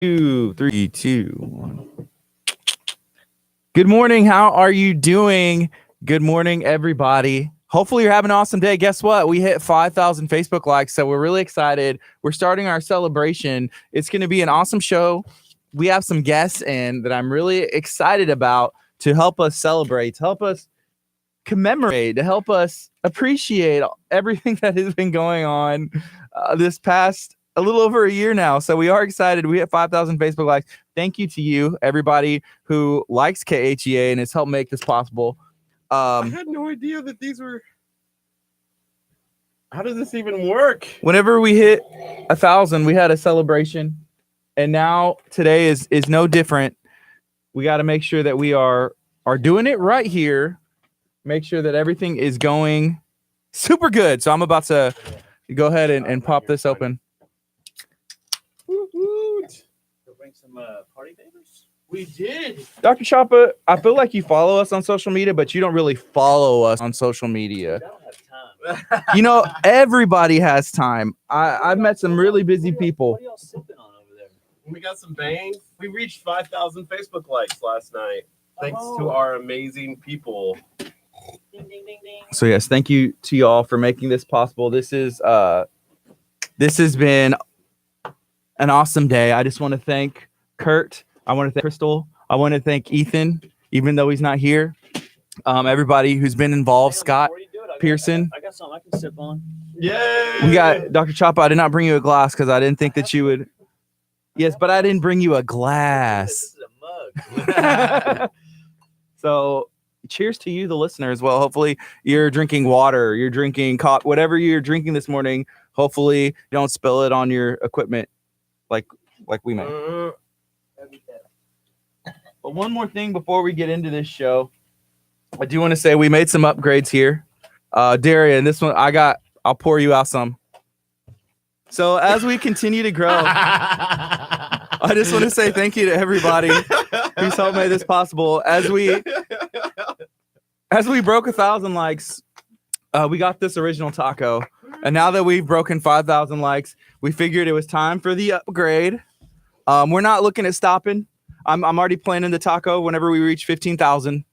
2, 3, 2, 1. Good morning. How are you doing? Good morning, everybody. Hopefully you're having an awesome day. Guess what? We hit 5,000 Facebook likes, so we're really excited. We're starting our celebration. It's going to be an awesome show. We have some guests in that I'm really excited about to help us celebrate, to help us commemorate, to help us appreciate everything that has been going on this past a little over a year now. So we are excited. We have 5,000 Facebook likes. Thank you to you, everybody who likes KHEA and has helped make this possible. I had no idea that these were. How does this even work? Whenever we hit 1,000, we had a celebration, and now today is no different. We got to make sure that we are doing it right here. Make sure that everything is going super good. So I'm about to go ahead and pop this open. Woot woot. Go bring some party favors. We did. Dr. Chapa, I feel like you follow us on social media, but you don't really follow us on social media. I don't have time. You know, everybody has time. I've met some really busy people. What are y'all sipping on over there? We got some bangs. We reached 5,000 Facebook likes last night. Thanks to our amazing people. Ding, ding, ding, ding. So yes, thank you to y'all for making this possible. This has been an awesome day. I just want to thank Curt. I want to thank Crystal. I want to thank Ethan, even though he's not here. Everybody who's been involved, Scott. Before you do it, Pearson. I got something I can sip on. Yay! We got Dr. Chapa. I did not bring you a glass because I didn't think that you would. Yes, but I didn't bring you a glass. This is a mug. So cheers to you, the listener, as well. Hopefully you're drinking water, you're drinking coffee, whatever you're drinking this morning. Hopefully you don't spill it on your equipment like we may. But one more thing before we get into this show, I do want to say we made some upgrades here. Darian, this one I'll pour you out some. So as we continue to grow, I just want to say thank you to everybody who's helped make this possible. As we broke 1,000 likes, we got this original taco. And now that we've broken 5,000 likes, we figured it was time for the upgrade. We're not looking at stopping. I'm already planning the taco whenever we reach 15,000.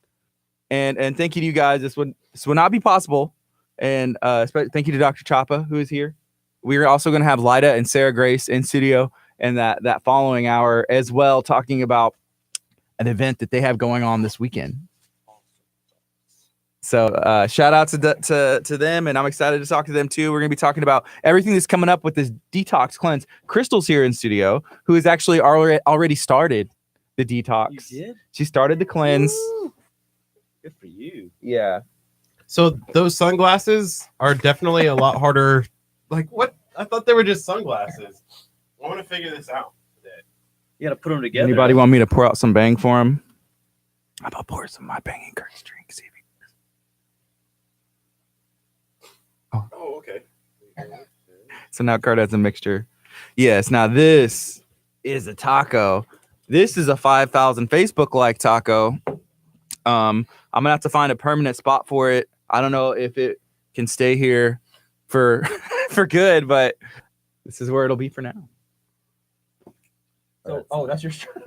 And thank you to you guys. This would not be possible. And thank you to Dr. Chapa, who is here. We're also going to have Lyda and Sarah Grace in studio and that following hour as well, talking about an event that they have going on this weekend. So shout out to them, and I'm excited to talk to them too. We're going to be talking about everything that's coming up with this detox cleanse. Crystal's here in studio, who has actually already started the detox. You did? She started the cleanse. Woo. Good for you. Yeah. So those sunglasses are definitely a lot harder. Like what? I thought they were just sunglasses. I want to figure this out today. You got to put them together. Anybody want me to pour out some Bang for him? How about pour some of my Bang and Curt's drink? See if Oh, okay. So now Curt has a mixture. Yes, now this is a taco. This is a 5,000 Facebook like taco. I'm gonna have to find a permanent spot for it. I don't know if it can stay here for for good, but this is where it'll be for now. Oh, that's your shirt.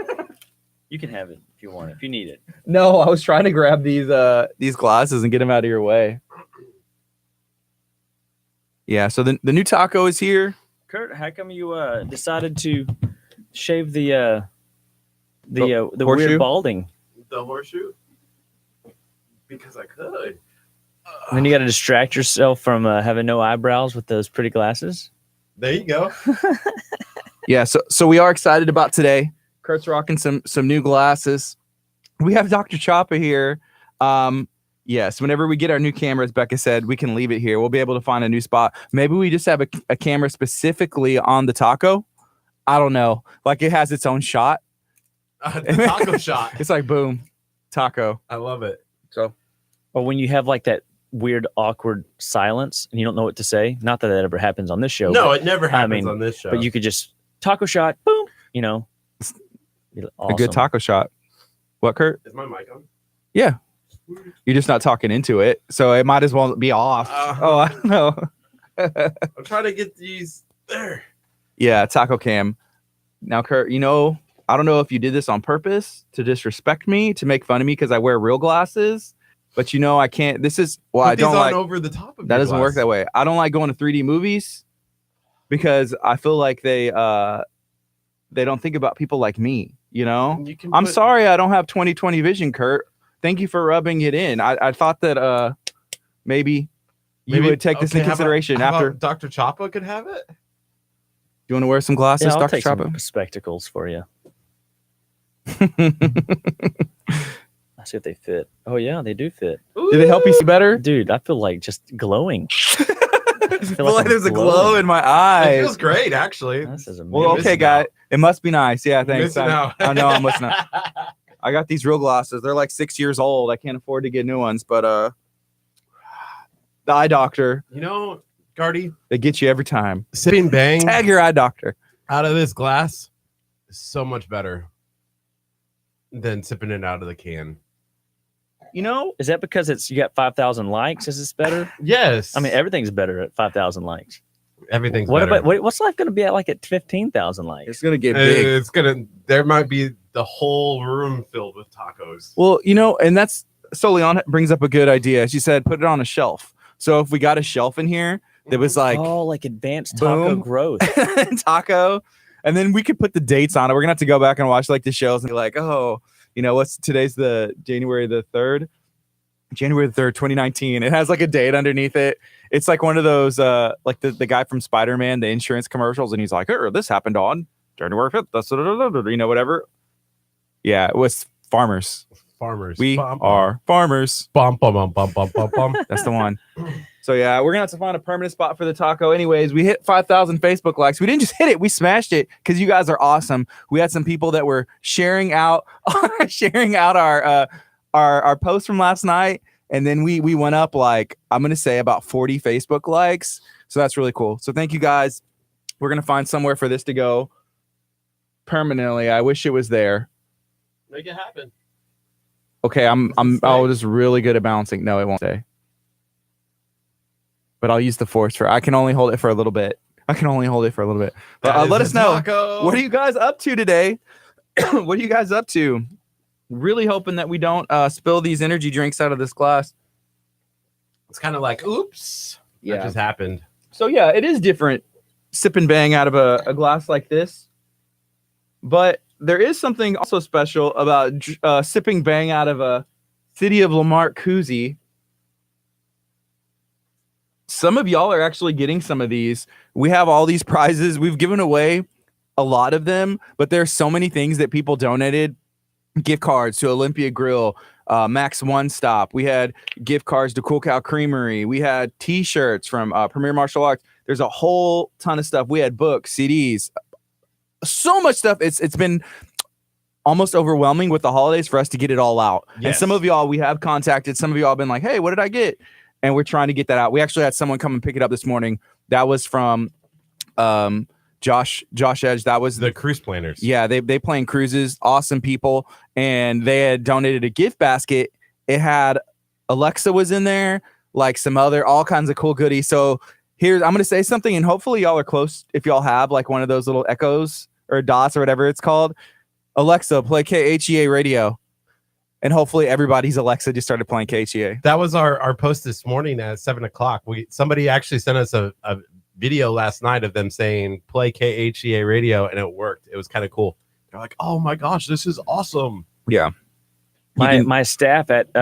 You can have it if you want it, if you need it. No, I was trying to grab these glasses and get them out of your way. Yeah, so the new taco is here. Curt, how come you decided to shave the horseshoe? weird balding? The horseshoe? Because I could. And then you got to distract yourself from having no eyebrows with those pretty glasses. There you go. Yeah, so we are excited about today. Curt's rocking some new glasses. We have Dr. Chapa here. Yes, whenever we get our new camera, as Becca said, we can leave it here. We'll be able to find a new spot. Maybe we just have a camera specifically on the taco. I don't know. Like it has its own shot. The taco shot. It's like, boom, taco. I love it. So, Or when you have like that weird, awkward silence and you don't know what to say. Not that ever happens on this show. No, but, it never happens on this show. But you could just taco shot, boom, you know. a good taco shot. What, Curt? Is my mic on? Yeah. You're just not talking into it, so it might as well be off. Oh, I don't know. I'm trying to get these there. Yeah, taco cam. Now, Kurt, you know, I don't know if you did this on purpose to disrespect me, to make fun of me because I wear real glasses, but you know, I can't. This is well, Put I don't these on like over the top of that. your Doesn't work glass. that way. I don't like going to 3D movies because I feel like they don't think about people like me. You know, You can I'm put- sorry I don't have 20/20 vision, Kurt. Thank you for rubbing it in. I thought that maybe you would take this okay, in consideration how about after. Dr. Choppa could have it. You want to wear some glasses, Yeah, I'll Dr. take some Choppa? spectacles for you. I see if they fit. Oh yeah, they do fit. Do they help you see better? Dude, I feel like just glowing. I feel like like I'm there's a glow glowing. in my It eyes. feels great, actually. This is amazing. Well, You're okay, missing guy. out. It must be nice. Yeah, You're thanks. missing out. I know I'm missing out. I got these real glasses. They're like 6 years old. I can't afford to get new ones, but the eye doctor, You know, Gardy, they get you every time. sipping bang Tag your eye doctor. out of this glass is so much better than sipping it out of the can. You know, Is that because you got 5,000 likes? Is this better? Yes. I mean, everything's better at 5,000 likes. everything's What better. about what's life going to be at like at 15,000 likes? it's gonna get big. It's gonna. There might be the whole room filled with tacos. Well, you know, and that's Soliana brings up a good idea. She said, put it on a shelf. So if we got a shelf in here that was like oh, like advanced taco boom. growth. taco, and then we could put the dates on it. We're gonna have to go back and watch like the shows and be like, oh, you know, today's the January the 3rd, 2019. It has like a date underneath it. It's like one of those like the guy from Spider-Man, the insurance commercials, and he's like, oh, this happened on January 5th, you know, whatever. Yeah, it was farmers. Farmers. We Bum, are farmers. bum, bum, bum, bum, bum, bum, bum. That's the one. So yeah, we're gonna have to find a permanent spot for the taco. Anyways, we hit 5,000 Facebook likes. We didn't just hit it; we smashed it because you guys are awesome. We had some people that were sharing out our post from last night, and then we went up like I'm gonna say about 40 Facebook likes. So that's really cool. So thank you guys. We're gonna find somewhere for this to go permanently. I wish it was there. Make it happen. Okay, I'm just really good at balancing. No, it won't stay. But I'll use the force for. I can only hold it for a little bit. But let us know. Taco. What are you guys up to today? What are you guys up to? Really hoping that we don't spill these energy drinks out of this glass. It's kind of like, oops. Yeah. That just happened. So yeah, it is different sip and bang out of a glass like this. But there is something also special about sipping bang out of a City of Lamar koozie. Some of y'all are actually getting some of these. We have all these prizes. We've given away a lot of them, but there's so many things that people donated. Gift cards to Olympia Grill, Max One Stop. We had gift cards to Cool Cow Creamery. We had T-shirts from Premier Martial Arts. There's a whole ton of stuff. We had books, CDs, so much stuff. It's been almost overwhelming with the holidays for us to get it all out. Yes. And some of y'all we have contacted. Some of y'all have been like, hey, what did I get? And we're trying to get that out. We actually had someone come and pick it up this morning. That was from Josh Edge. That was The cruise planners. yeah, they plan cruises, awesome people, and they had donated a gift basket. It had Alexa was in there, like some other all kinds of cool goodies. So I'm gonna say something, and hopefully y'all are close. If y'all have like one of those little echoes or dots or whatever it's called, Alexa, play KHEA radio, and hopefully everybody's Alexa just started playing KHEA. That was our post this morning at 7:00. Somebody actually sent us a video last night of them saying play KHEA radio, and it worked. It was kind of cool. They're like, oh my gosh, this is awesome. Yeah, My staff at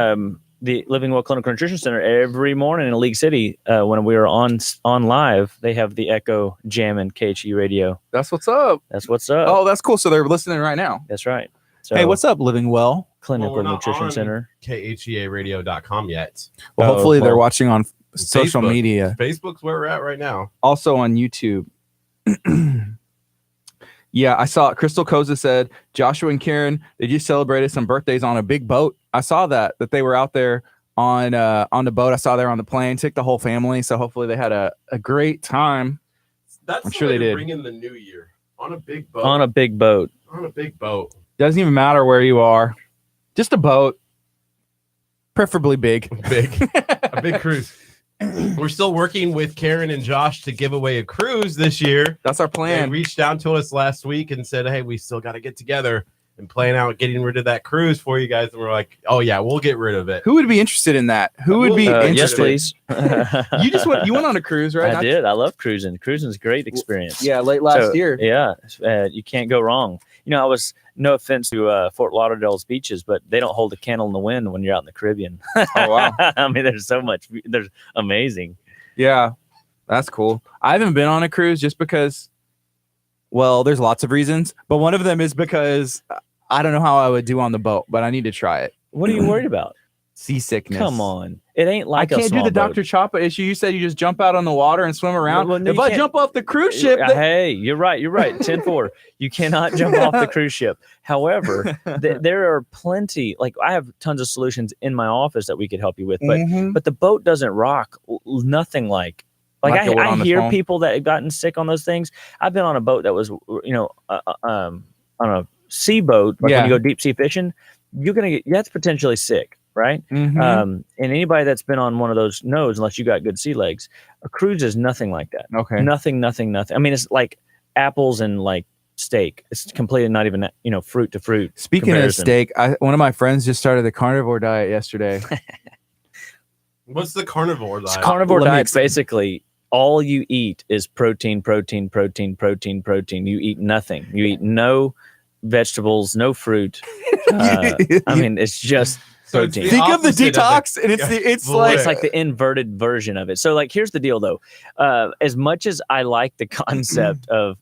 the Living Well Clinical Nutrition Center every morning in League City, when we were on live, they have the Echo jamming KHE radio. that's what's up. That's what's up. Oh, that's cool. So they're listening right now. That's right. So, Hey, what's up, Living Well? Clinical Well, we're not Nutrition on Center? KHEAradio.com yet. Well, Oh, hopefully they're well, watching on social Facebook. media, Facebook's where we're at right now. also on YouTube. Yeah, I saw Crystal Koza said Joshua and Karen, they just celebrated some birthdays on a big boat. I saw that they were out there on the boat. I saw they were on the plane, took the whole family. So hopefully they had a great time. That's I'm sure they did. Bring in the new year on a big boat. On a big boat. On a big boat. Doesn't even matter where you are, just a boat, preferably big. Big. A big cruise. We're still working with Karen and Josh to give away a cruise this year. That's our They plan. reached out to us last week and said, hey, we still got to get together and plan out getting rid of that cruise for you guys. And we're like, oh, yeah, we'll get rid of it. Who would be interested in that? Who would be Yes, interested? please. You went on a cruise, right? I did. I love cruising. Cruising's a great experience. Yeah, late last year. Yeah, you can't go wrong. I was, no offense to Fort Lauderdale's beaches, but they don't hold a candle in the wind when you're out in the Caribbean. Oh, wow. I mean, there's so much. There's amazing. Yeah, that's cool. I haven't been on a cruise just because, well, there's lots of reasons, but one of them is because I don't know how I would do on the boat, but I need to try it. What are you worried about? Seasickness. Come on. It ain't like I a can't do small the boat. Dr. Choppa issue. You said you just jump out on the water and swim around. Well, no, if you I can't. jump off the cruise ship, Hey, you're right. 10-4. You cannot jump off the cruise ship. However, there are plenty. Like, I have tons of solutions in my office that we could help you with, but the boat doesn't rock. Nothing like Like the one I on the hear phone? people that have gotten sick on those things. I've been on a boat that was, on a sea boat. Like Yeah. when you go deep sea fishing, that's potentially sick. Right. Mhm. And anybody that's been on one of those knows, unless you got good sea legs, a cruise is nothing like that. Okay. Nothing. I mean, it's like apples and like steak. It's completely not even, fruit to fruit. Speaking comparison. of steak, one of my friends just started the carnivore diet yesterday. What's the carnivore diet? Carnivore Let me diet's basically all you eat is protein. You eat nothing. You eat no vegetables, no fruit. I mean, it's just So it's protein. the Think of the opposite of detox, and it's like It's like the inverted version of it. So, like, here's the deal, though. As much as I like the concept of,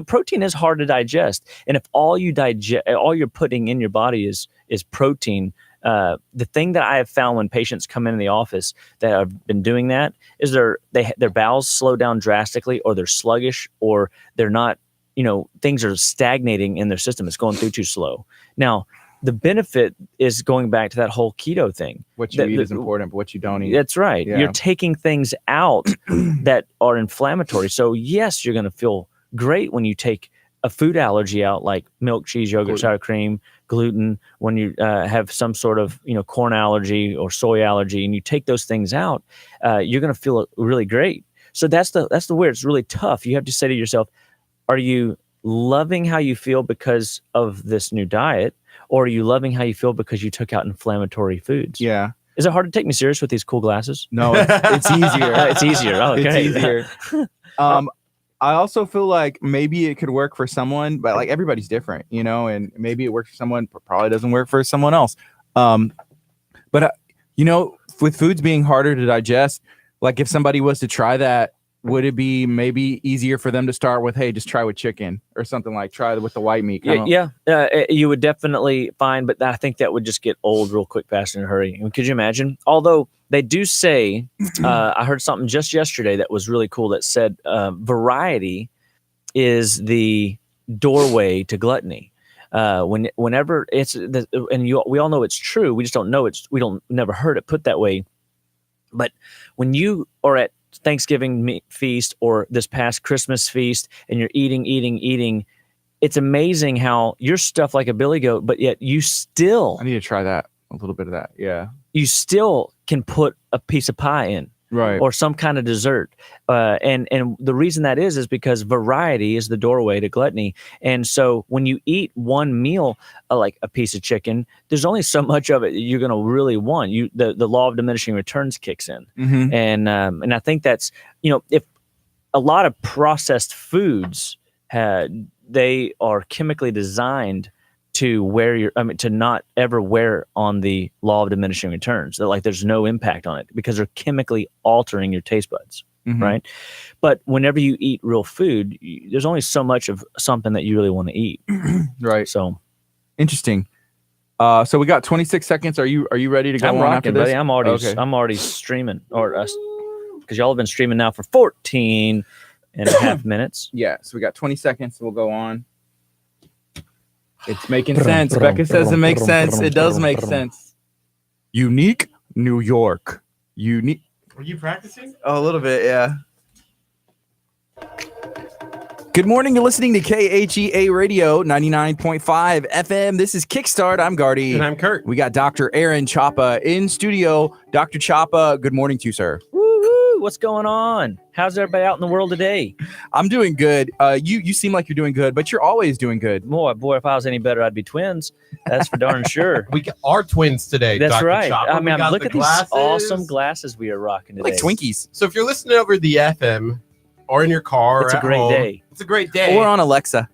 protein is hard to digest, and if all you're putting in your body is protein, the thing that I have found when patients come into the office that have been doing that is their bowels slow down drastically, or they're sluggish, or they're not. Things are stagnating in their system. It's going through too slow. Now, the benefit is going back to that whole keto thing. what you eat is important, but what you don't eat. That's right. Yeah. You're taking things out that are inflammatory. So yes, you're going to feel great when you take a food allergy out, like milk, cheese, yogurt, Gluten. sour cream, gluten. When you have some sort of corn allergy or soy allergy, and you take those things out, you're going to feel really great. So that's the where it's really tough. You have to say to yourself, are you loving how you feel because of this new diet? Or are you loving how you feel because you took out inflammatory foods? Yeah. Is it hard to take me serious with these cool glasses? No, it's easier. It's easier. Oh, It's okay. easier. I also feel like maybe it could work for someone, but like everybody's different, and maybe it works for someone, but probably doesn't work for someone else. But with foods being harder to digest, like if somebody was to try that, would it be maybe easier for them to start with, hey, just try with chicken or something, like try with the white meat? Yeah. You would definitely find, but I think that would just get old real quick, fast, in a hurry. I mean, could you imagine? Although they do say, I heard something just yesterday that was really cool that said variety is the doorway to gluttony. Whenever we all know it's true, we just don't know never heard it put that way. But when you are at Thanksgiving feast or this past Christmas feast and you're eating, it's amazing how you're stuffed like a billy goat, but yet I need to try that, a little bit of that. Yeah. you still can put a piece of pie in. Right. Or some kind of dessert. And the reason that is because variety is the doorway to gluttony. And so when you eat one meal, like a piece of chicken, there's only so much of it you're going to really want. The law of diminishing returns kicks in. Mm-hmm. And I think that's, if a lot of processed foods, they are chemically designed to to not ever wear on the law of diminishing returns. That, like, there's no impact on it because they're chemically altering your taste buds, Mm-hmm. right? But whenever you eat real food, there's only so much of something that you really want to eat. Right. So Interesting. So we got 26 seconds. Are you ready to go I'm on after rocking, this? buddy. I'm already streaming, or because y'all have been streaming now for 14 and a half minutes. Yeah. So we got 20 seconds. We'll go on. It's making sense. Becca says it makes sense. It does make sense. Unique New York. Unique. Were you practicing? Oh, a little bit, yeah. Good morning. You're listening to KHEA Radio 99.5 FM. This is Kickstart. I'm Gardy. And I'm Curt. We got Dr. Aaron Chapa in studio. Dr. Chapa, good morning to you, sir. Woo-hoo, what's going on? How's everybody out in the world today? I'm doing good. You seem like you're doing good, but you're always doing good. Boy, if I was any better, I'd be twins. That's for darn sure. We are twins today. That's Dr. right. Chopper. I mean, look at glasses. these awesome glasses we are rocking today. Like Twinkies. So if you're listening over the FM or in your car, It's or a at great home, day. It's a great day. Or on Alexa.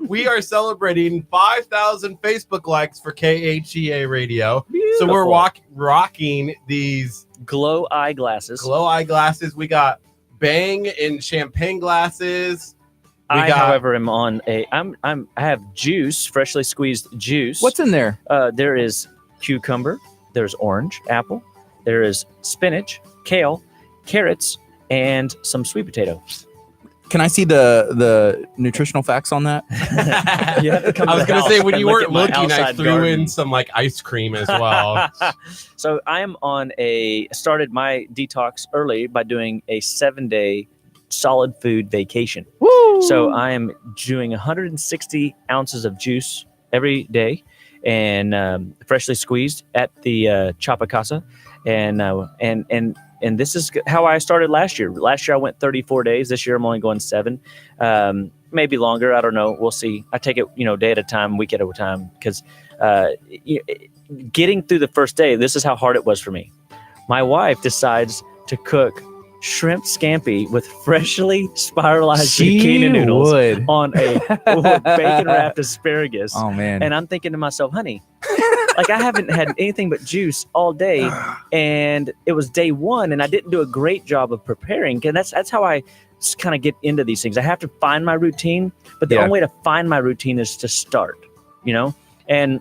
We are celebrating 5,000 Facebook likes for KHEA Radio. So we're rocking these glow eyeglasses. glow eyeglasses. We got Bang in champagne glasses. However, am on I have juice, freshly squeezed juice. What's in there? There is cucumber, there's orange, apple, there is spinach, kale, carrots, and some sweet potato. Can I see the nutritional facts on that? You have to come I to was the going to say, house when and you look weren't at my looking, I outside threw garden. in some like ice cream as well. So I am on started my detox early by doing a 7-day solid food vacation. Woo! So I am doing 160 ounces of juice every day and freshly squeezed at the Chapa Casa. And this is how I started last year. Last year I went 34 days. This year I'm only going 7, maybe longer. I don't know. We'll see. I take it, day at a time, week at a time, because getting through the first day, this is how hard it was for me. My wife decides to cook shrimp scampi with freshly spiralized zucchini noodles on a bacon wrapped asparagus. Oh, man. And I'm thinking to myself, honey, like I haven't had anything but juice all day, and it was day 1, and I didn't do a great job of preparing. And that's how I kind of get into these things. I have to find my routine, but the only way to find my routine is to start, and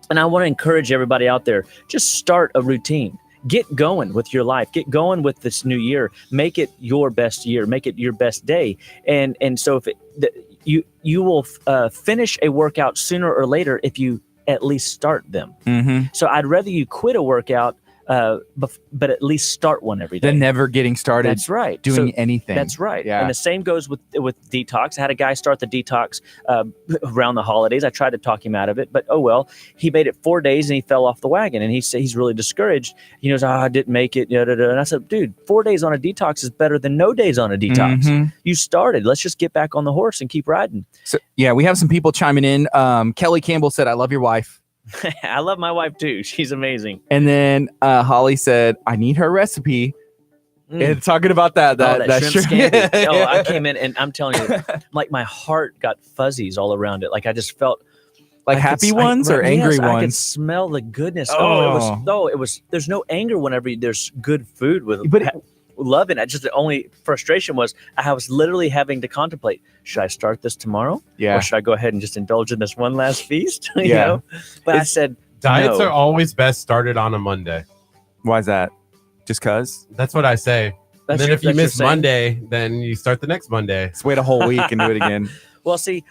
I want to encourage everybody out there, just start a routine. Get going with your life. Get going with this new year. Make it your best year. Make it your best day. And so if you will finish a workout sooner or later if you at least start them. Mm-hmm. So I'd rather you quit a workout, but at least start one every day. Then never getting started. That's right. Doing anything. That's right. Yeah. And the same goes with detox. I had a guy start the detox around the holidays. I tried to talk him out of it, but oh well. He made it 4 days and he fell off the wagon. And he said he's really discouraged. He goes, I didn't make it. And I said, dude, 4 days on a detox is better than no days on a detox. Mm-hmm. You started. Let's just get back on the horse and keep riding. So, yeah, we have some people chiming in. Kelly Campbell said, I love your wife. I love my wife too. She's amazing. And then Holly said, I need her recipe. And talking about that shrimp scampi. Oh, I came in and I'm telling you, like my heart got fuzzies all around it. Like I just felt like happy ones or angry ones. I could smell the goodness. Oh. It was. There's no anger whenever there's good food with. But love it. The only frustration was I was literally having to contemplate: should I start this tomorrow? Yeah. Or should I go ahead and just indulge in this one last feast? you Yeah. know? But I said Diets no. are always best started on a Monday. Why is that? Just cause? That's what I say. And then if you miss Monday, then you start the next Monday. Just wait a whole week and do it again. Well, see,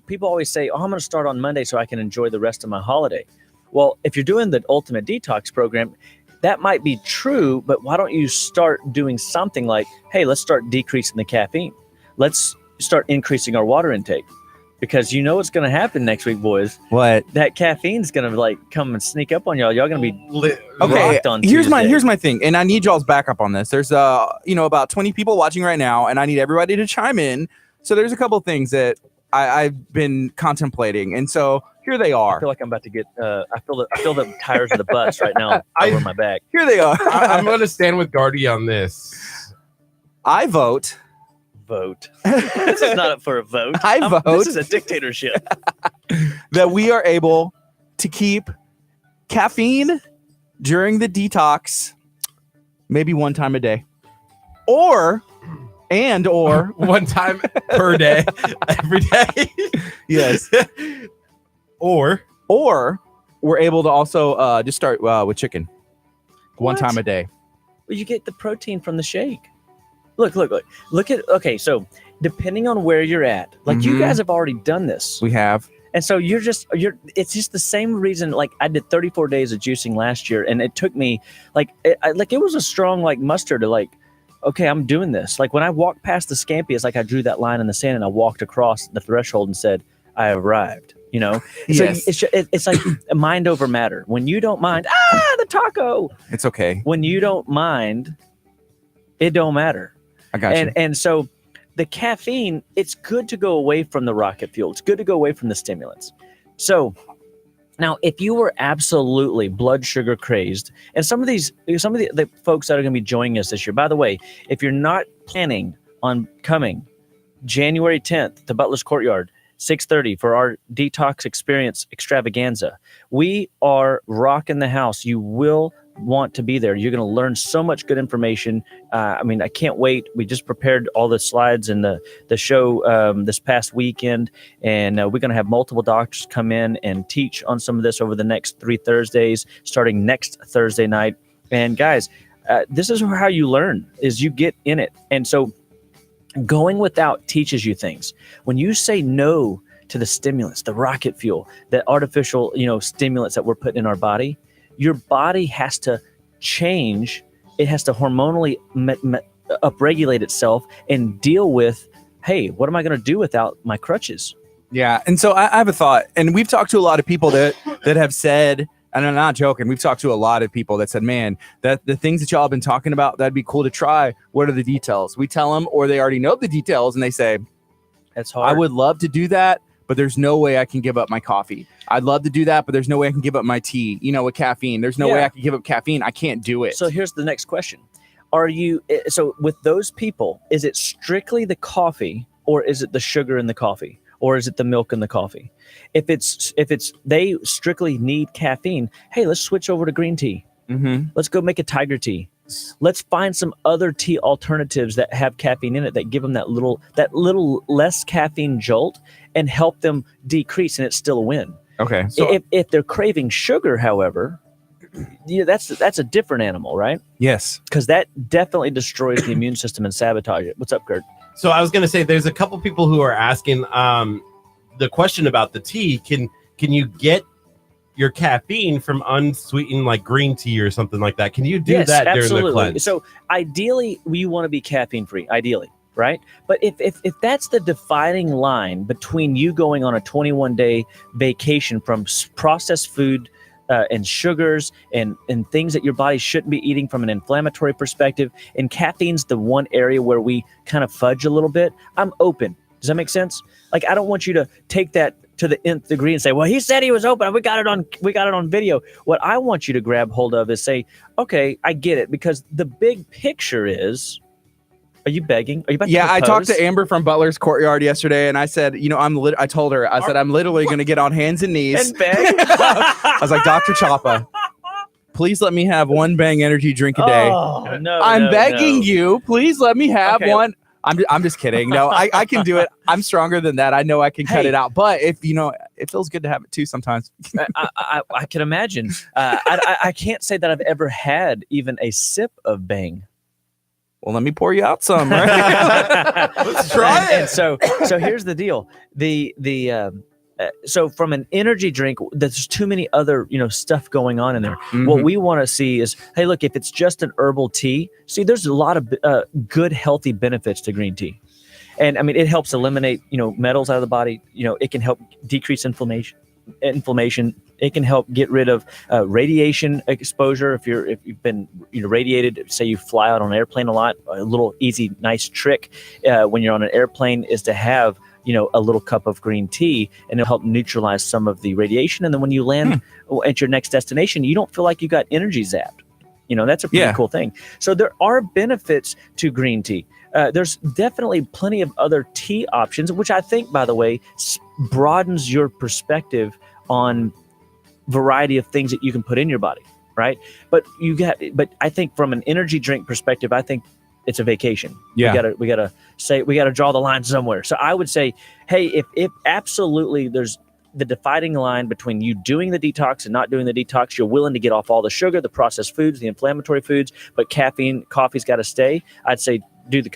people always say, oh, I'm going to start on Monday so I can enjoy the rest of my holiday. Well, if you're doing the Ultimate Detox program, that might be true, but why don't you start doing something like, hey, let's start decreasing the caffeine. Let's start increasing our water intake. Because you know what's going to happen next week, boys. What? That caffeine's going to come and sneak up on y'all. Y'all going to be okay. rocked on Here's Tuesday. my thing, and I need y'all's backup on this. There's about 20 people watching right now, and I need everybody to chime in. So there's a couple of things that I've been contemplating, and so here they are. I feel like I'm about to get. I feel the tires of the bus right now over my back. Here they are. I'm going to stand with Gardy on this. I vote. This is not up for a vote. I vote. This is a dictatorship. That we are able to keep caffeine during the detox maybe one time a day. Or one time per day, every day. Yes. Or we're able to also just start with chicken one time a day. Well, you get the protein from the shake. Look at, okay, so depending on where you're at, like you guys have already done this. We have. And so it's just the same reason, like I did 34 days of juicing last year, and it took me it was a strong muster to okay, I'm doing this. Like when I walked past the Scampi, it's like I drew that line in the sand and I walked across the threshold and said, I arrived, you know? Yes. So it's like mind over matter. When you don't mind, the taco. It's okay. When you don't mind, it don't matter. I got you. And so the caffeine, it's good to go away from the rocket fuel. It's good to go away from the stimulants. So now, if you were absolutely blood sugar crazed, and some of the folks that are going to be joining us this year, by the way, if you're not planning on coming January 10th to Butler's Courtyard, 6:30 for our detox experience extravaganza, we are rocking the house. You will want to be there. You're going to learn so much good information. I mean, I can't wait. We just prepared all the slides and the show this past weekend, and we're going to have multiple doctors come in and teach on some of this over the next 3 Thursdays, starting next Thursday night. And guys, this is how you learn, is you get in it. And so going without teaches you things. When you say no to the stimulants, the rocket fuel, the artificial, stimulants that we're putting in our body, your body has to change. It has to hormonally upregulate itself and deal with, hey, what am I going to do without my crutches? Yeah. And so I have a thought, and we've talked to a lot of people that have said, and I'm not joking, we've talked to a lot of people that said, man, that the things that y'all have been talking about, that'd be cool to try. What are the details? We tell them, or they already know the details, and they say, that's hard. I would love to do that, but there's no way I can give up my coffee. I'd love to do that, but there's no way I can give up my tea, with caffeine. There's no way I can give up caffeine. I can't do it. So here's the next question. So with those people, is it strictly the coffee, or is it the sugar in the coffee, or is it the milk in the coffee? If it's they strictly need caffeine, hey, let's switch over to green tea. Mm-hmm. Let's go make a tiger tea. Let's find some other tea alternatives that have caffeine in it, that give them that little less caffeine jolt and help them decrease, and it's still a win. Okay. So if they're craving sugar, however, that's a different animal, right? Yes. Because that definitely destroys the immune system and sabotage it. What's up, Curt? So I was going to say, there's a couple people who are asking the question about the tea. Can you get your caffeine from unsweetened, like green tea or something like that? Can you do that absolutely. during the cleanse? So ideally, you want to be caffeine free, ideally, right? But if that's the defining line between you going on a 21-day vacation from processed food and sugars and things that your body shouldn't be eating from an inflammatory perspective, and caffeine's the one area where we kind of fudge a little bit, I'm open. Does that make sense? Like, I don't want you to take that to the nth degree and say, well, he said he was open. We got it on video. What I want you to grab hold of is say, okay, I get it, because the big picture is, are you begging? Are you about to propose? I talked to Amber from Butler's Courtyard yesterday, and I said, I told her, I'm literally going to get on hands and knees. And beg? I was like, Dr. Chapa, please let me have one Bang energy drink a day. Oh, no, I'm begging you. Please let me have one. I'm just kidding. No, I can do it. I'm stronger than that. I know I can cut it out. But if it feels good to have it too sometimes. I can imagine. I can't say that I've ever had even a sip of Bang. Well, let me pour you out some. Right? Let's try it. And so here's the deal. So from an energy drink, there's too many other, stuff going on in there. Mm-hmm. What we want to see is, hey, look, if it's just an herbal tea, see, there's a lot of good, healthy benefits to green tea. And I mean, it helps eliminate, metals out of the body. It can help decrease inflammation. It can help get rid of radiation exposure. If you've been radiated, say you fly out on an airplane a lot, a little easy, nice trick when you're on an airplane is to have a little cup of green tea, and it'll help neutralize some of the radiation. And then when you land at your next destination, you don't feel like you got energy zapped. That's a pretty cool thing. So there are benefits to green tea. There's definitely plenty of other tea options, which I think, by the way, broadens your perspective on variety of things that you can put in your body, right? But I think from an energy drink perspective, I think it's a vacation. Yeah. We gotta draw the line somewhere. So I would say, hey, if absolutely there's the defining line between you doing the detox and not doing the detox, you're willing to get off all the sugar, the processed foods, the inflammatory foods, but coffee's got to stay. I'd say do the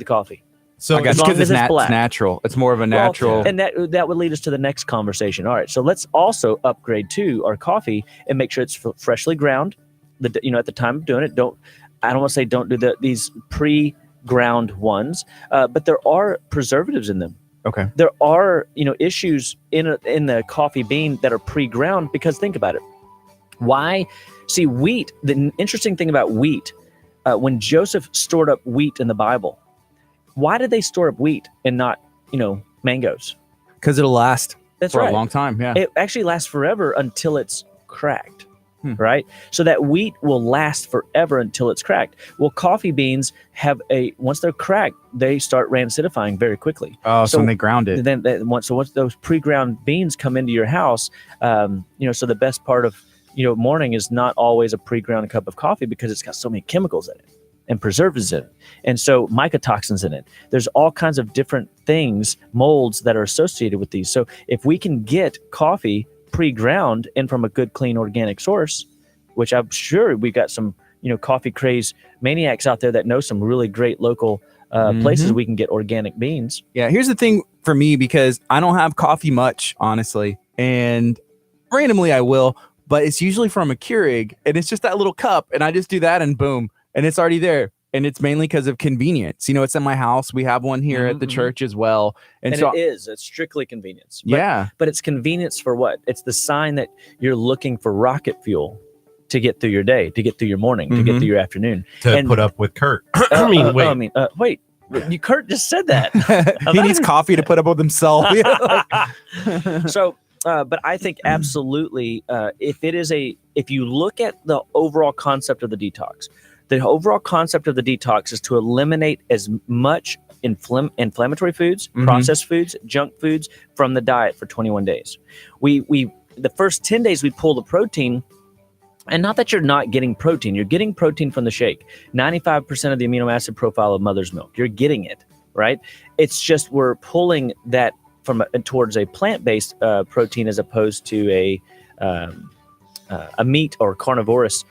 coffee. So because it's natural. It's more of a natural. Well, and that would lead us to the next conversation. All right, so let's also upgrade to our coffee and make sure it's freshly ground. At the time of doing it, I don't want to say don't do these pre-ground ones, but there are preservatives in them. Okay. There are, issues in the coffee bean that are pre-ground, because think about it. Why? See, wheat, the interesting thing about wheat, when Joseph stored up wheat in the Bible, why did they store up wheat and not, mangoes? Because it'll last That's for right. a long time. Yeah. It actually lasts forever until it's cracked. Right? So that wheat will last forever until it's cracked. Well, coffee beans once they're cracked, they start rancidifying very quickly. Oh, so when they ground it. Once those pre-ground beans come into your house, so the best part of, morning is not always a pre-ground cup of coffee, because it's got so many chemicals in it and preservatives in it. And so mycotoxins in it. There's all kinds of different things, molds that are associated with these. So if we can get coffee pre-ground and from a good, clean, organic source, which I'm sure we've got some, coffee craze maniacs out there that know some really great local places we can get organic beans. Yeah. Here's the thing for me, because I don't have coffee much, honestly, and randomly I will, but it's usually from a Keurig, and it's just that little cup, and I just do that and boom, and it's already there. And it's mainly because of convenience. It's in my house. We have one here at the church as well. And so it's strictly convenience. But it's convenience for what? It's the sign that you're looking for rocket fuel to get through your day, to get through your morning, to get through your afternoon. To put up with Curt. Wait. Kurt just said that. He needs coffee to put up with himself. So, but I think absolutely, if you look at the overall concept of the detox, the overall concept of the detox is to eliminate as much inflammatory foods, processed foods, junk foods from the diet for 21 days. The first 10 days we pull the protein, and not that you're not getting protein. You're getting protein from the shake. 95% of the amino acid profile of mother's milk. You're getting it, right? It's just we're pulling that towards a plant-based protein as opposed to a meat or carnivorous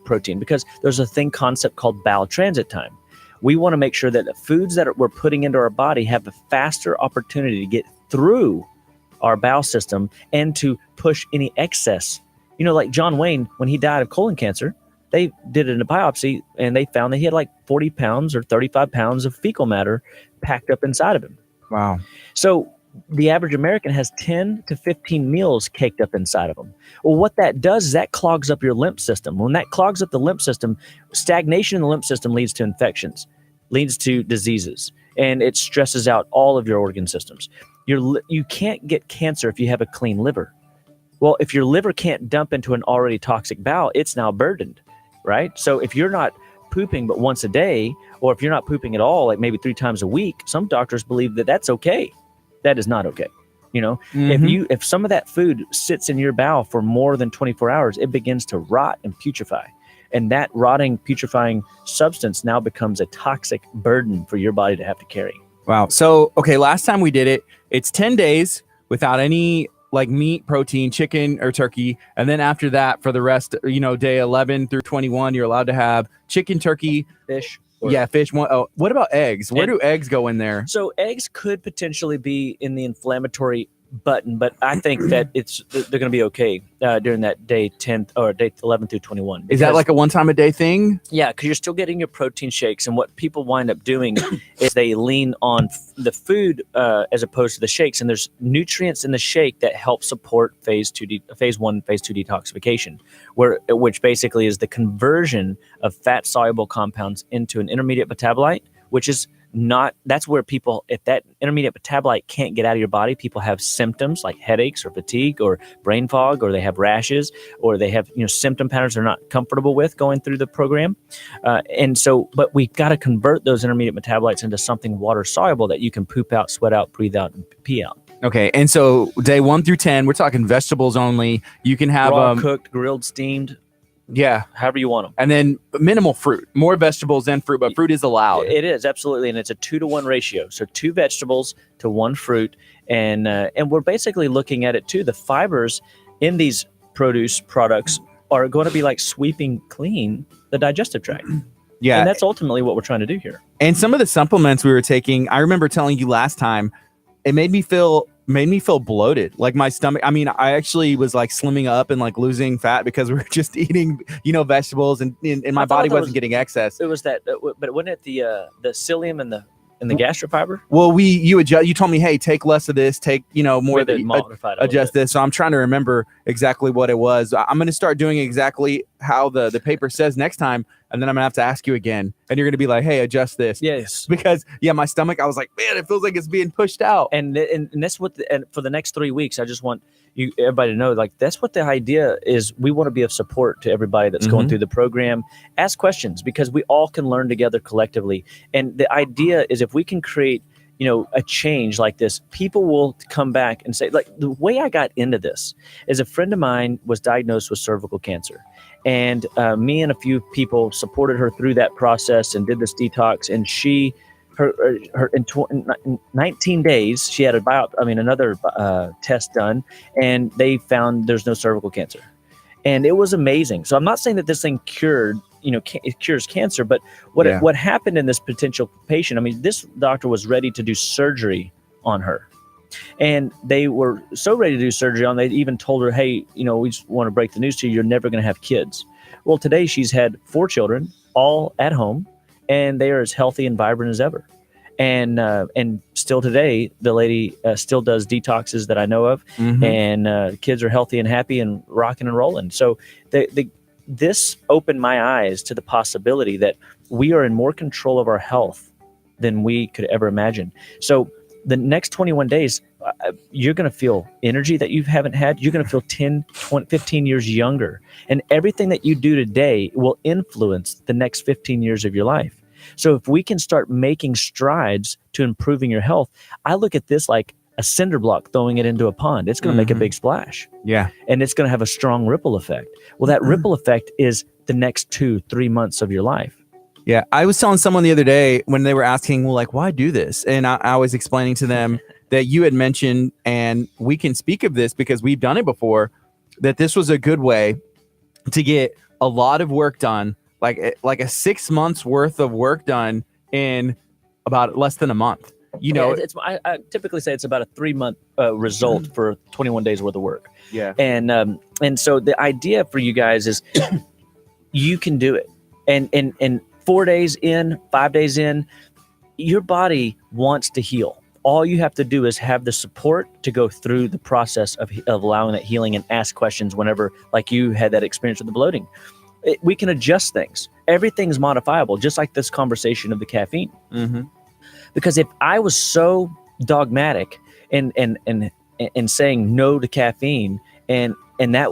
protein, because there's a concept called bowel transit time. We want to make sure that the foods that we're putting into our body have a faster opportunity to get through our bowel system and to push any excess. Like John Wayne, when he died of colon cancer, they did a biopsy and they found that he had like 40 pounds or 35 pounds of fecal matter packed up inside of him. Wow. So the average American has 10 to 15 meals caked up inside of them. Well, what that does is that clogs up your lymph system. When that clogs up the lymph system, stagnation in the lymph system leads to infections, leads to diseases, and it stresses out all of your organ systems. You can't get cancer if you have a clean liver. Well, if your liver can't dump into an already toxic bowel, it's now burdened, right? So if you're not pooping but once a day, or if you're not pooping at all, like maybe 3 times a week, some doctors believe that that's okay. That is not okay. If some of that food sits in your bowel for more than 24 hours, it begins to rot and putrefy. And that rotting, putrefying substance now becomes a toxic burden for your body to have to carry. Wow. So, okay, last time we did it, it's 10 days without any like meat, protein, chicken or turkey. And then after that, for the rest, day 11 through 21, you're allowed to have chicken, turkey, fish. Fish. What about eggs? Where do eggs go in there? So eggs could potentially be in the inflammatory button, but I think that they're going to be okay during that day 10 or day 11 through 21. Is that like a one time a day thing? Yeah, because you're still getting your protein shakes, and what people wind up doing is they lean on the food as opposed to the shakes, and there's nutrients in the shake that help support phase 1, phase 2 detoxification, which basically is the conversion of fat soluble compounds into an intermediate metabolite, which is that's where people, if that intermediate metabolite can't get out of your body, people have symptoms like headaches or fatigue or brain fog, or they have rashes, or they have symptom patterns they're not comfortable with going through the program. But we've got to convert those intermediate metabolites into something water soluble that you can poop out, sweat out, breathe out, and pee out. Okay, and so day 1 through 10, we're talking vegetables only. You can have raw, cooked, grilled, steamed. Yeah. However you want them. And then minimal fruit, more vegetables than fruit, but fruit is allowed. It is, absolutely. And it's a 2-to-1 ratio. So 2 vegetables to 1 fruit. And we're basically looking at it too. The fibers in these produce products are going to be like sweeping clean the digestive tract. Yeah. And that's ultimately what we're trying to do here. And some of the supplements we were taking, I remember telling you last time, it made me feel made me feel bloated. Like my stomach, I mean, I actually was like slimming up and like losing fat because we were just eating, vegetables and my body wasn't getting excess. It was that, but wasn't it the psyllium and the gastrofiber? Well, you told me, hey, take less of this, take, more of modified adjust this. So I'm trying to remember exactly what it was. I'm going to start doing exactly how the paper says next time. And then I'm gonna have to ask you again, and you're gonna be like, "Hey, adjust this." Yes, because my stomach. I was like, "Man, it feels like it's being pushed out." And that's what. And for the next 3 weeks, I just want everybody to know, like, that's what the idea is. We want to be of support to everybody that's going through the program. Ask questions because we all can learn together collectively. And the idea is, if we can create, a change like this, people will come back and say, like, the way I got into this is a friend of mine was diagnosed with cervical cancer. And me and a few people supported her through that process and did this detox. And her in 19 days, she had another test done, and they found there's no cervical cancer. And it was amazing. So I'm not saying that this thing it cures cancer, but what happened in this potential patient? I mean, this doctor was ready to do surgery on her. And they were so ready to do surgery on, they even told her, hey, we just want to break the news to you, you're never going to have kids. Well, today she's had 4 children, all at home, and they are as healthy and vibrant as ever. And still today, the lady still does detoxes that I know of, and kids are healthy and happy and rocking and rolling. So this opened my eyes to the possibility that we are in more control of our health than we could ever imagine. So the next 21 days, you're going to feel energy that you haven't had. You're going to feel 10, 20, 15 years younger. And everything that you do today will influence the next 15 years of your life. So if we can start making strides to improving your health, I look at this like a cinder block throwing it into a pond. It's going to make a big splash. Yeah. And it's going to have a strong ripple effect. Well, that ripple effect is the next 2-3 months of your life. Yeah, I was telling someone the other day when they were asking, well, like, why do this? And I was explaining to them that you had mentioned, and we can speak of this because we've done it before, that this was a good way to get a lot of work done, like a 6 months worth of work done in about less than a month. I typically say it's about a 3-month result for 21 days worth of work. Yeah. And so the idea for you guys is you can do it. And 4 days in, 5 days in, your body wants to heal. All you have to do is have the support to go through the process of allowing that healing and ask questions whenever, like you had that experience with the bloating. We can adjust things. Everything's modifiable, just like this conversation of the caffeine. Because if I was so dogmatic and saying no to caffeine, and that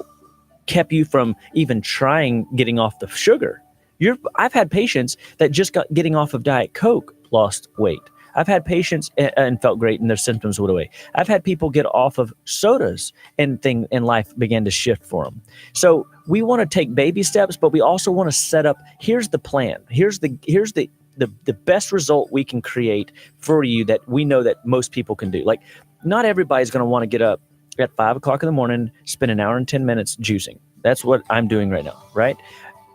kept you from even trying getting off the sugar, I've had patients that just getting off of Diet Coke lost weight. I've had patients and felt great and their symptoms went away. I've had people get off of sodas and life began to shift for them. So we want to take baby steps, but we also want to set up, here's the plan. Here's the best result we can create for you that we know that most people can do. Like, not everybody's going to want to get up at 5 o'clock in the morning, spend an hour and 10 minutes juicing. That's what I'm doing right now, right?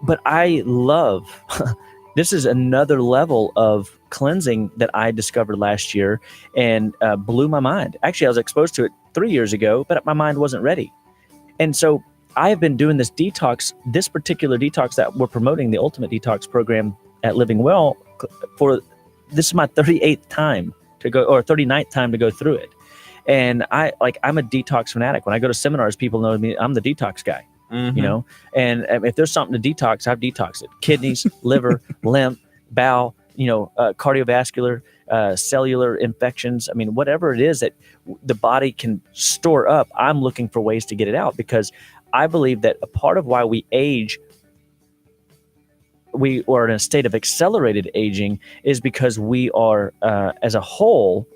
But I love, this is another level of cleansing that I discovered last year and blew my mind. Actually, I was exposed to it 3 years ago, but my mind wasn't ready. And so I have been doing this detox, this particular detox that we're promoting, the Ultimate Detox Program at Living Well, this is my 38th time to go, or 39th time to go through it. And I'm a detox fanatic. When I go to seminars, people know me, I'm the detox guy. And if there's something to detox, I've detoxed it. Kidneys, liver, lymph, bowel, cardiovascular, cellular infections. I mean, whatever it is that the body can store up, I'm looking for ways to get it out, because I believe that a part of why we age, we are in a state of accelerated aging, is because we are, as a whole,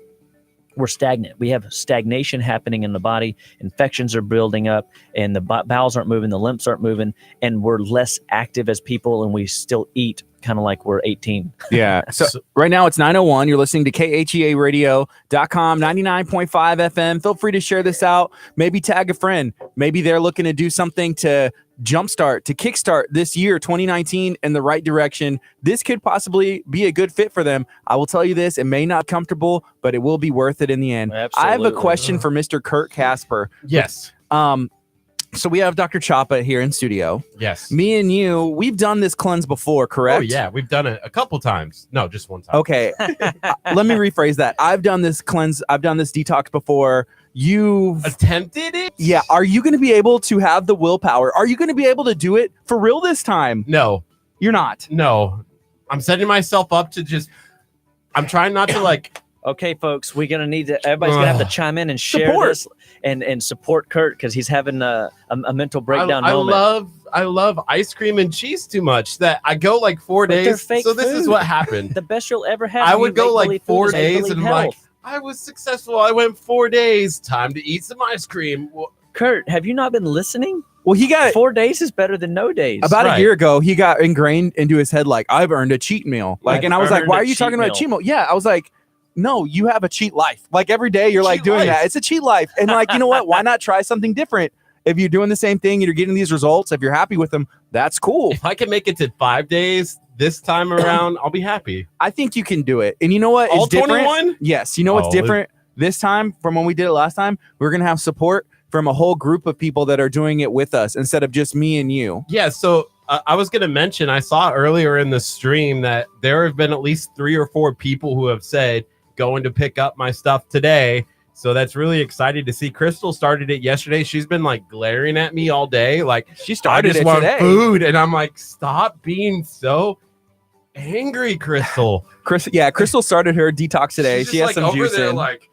we're stagnant. We have stagnation happening in the body. Infections are building up, and the bowels aren't moving, the lymphs aren't moving, and we're less active as people, and we still eat kind of like we're 18. Yeah. So right now it's 9:01. You're listening to KHEARadio.com, 99.5 FM. Feel free to share this out. Maybe tag a friend. Maybe they're looking to do something to jumpstart, to kickstart this year, 2019, in the right direction. This could possibly be a good fit for them. I will tell you this, it may not be comfortable, but it will be worth it in the end. Absolutely. I have a question for Mr. Curt Casper. Yes. So we have Dr. Chapa here in studio. Yes. Me and you, we've done this cleanse before, correct? Oh, yeah. We've done it a couple times. No, just one time. Okay. Let me rephrase that. I've done this cleanse. I've done this detox before. You've attempted it? Yeah. Are you going to be able to have the willpower? Are you going to be able to do it for real this time? No. You're not. No. I'm setting myself up to just, I'm trying not to like. Okay, folks, we're gonna need to. Everybody's gonna have to chime in and share this and support Curt because he's having a mental breakdown moment. I love ice cream and cheese too much that I go like 4 days. So this is what happened. The best you'll ever have. I would go like 4 days and I'm like, I was successful. I went 4 days. Time to eat some ice cream. Curt, have you not been listening? Well, he got 4 days is better than no days. About a year ago, he got ingrained into his head like, I've earned a cheat meal. Like, and I was like, why are you talking about a cheat meal? Yeah, I was like, no, you have a cheat life. Like every day you're like doing that. It's a cheat life. And like, you know what? Why not try something different? If you're doing the same thing and you're getting these results, if you're happy with them, that's cool. If I can make it to 5 days this time around, I'll be happy. I think you can do it. And you know what? All it's different. 21? Yes. You know what's different this time from when we did it last time? We're going to have support from a whole group of people that are doing it with us instead of just me and you. Yeah. So I was going to mention, I saw earlier in the stream that there have been at least 3 or 4 people who have said, going to pick up my stuff today. So that's really exciting to see. Crystal started it yesterday. She's been like glaring at me all day. Like she started I just it want today. Food. And I'm like, stop being so angry, Crystal. Crystal started her detox today. She has like some over juice there, in. like,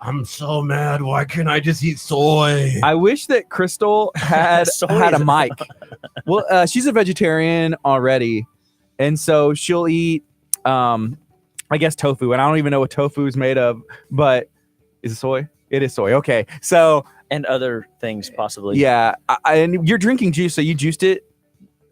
I'm so mad. Why can't I just eat soy? I wish that Crystal had a mic. Well, she's a vegetarian already. And so she'll eat I guess tofu, and I don't even know what tofu is made of, but is it soy? It is soy. Okay. So and other things possibly. Yeah. And you're drinking juice, so you juiced it.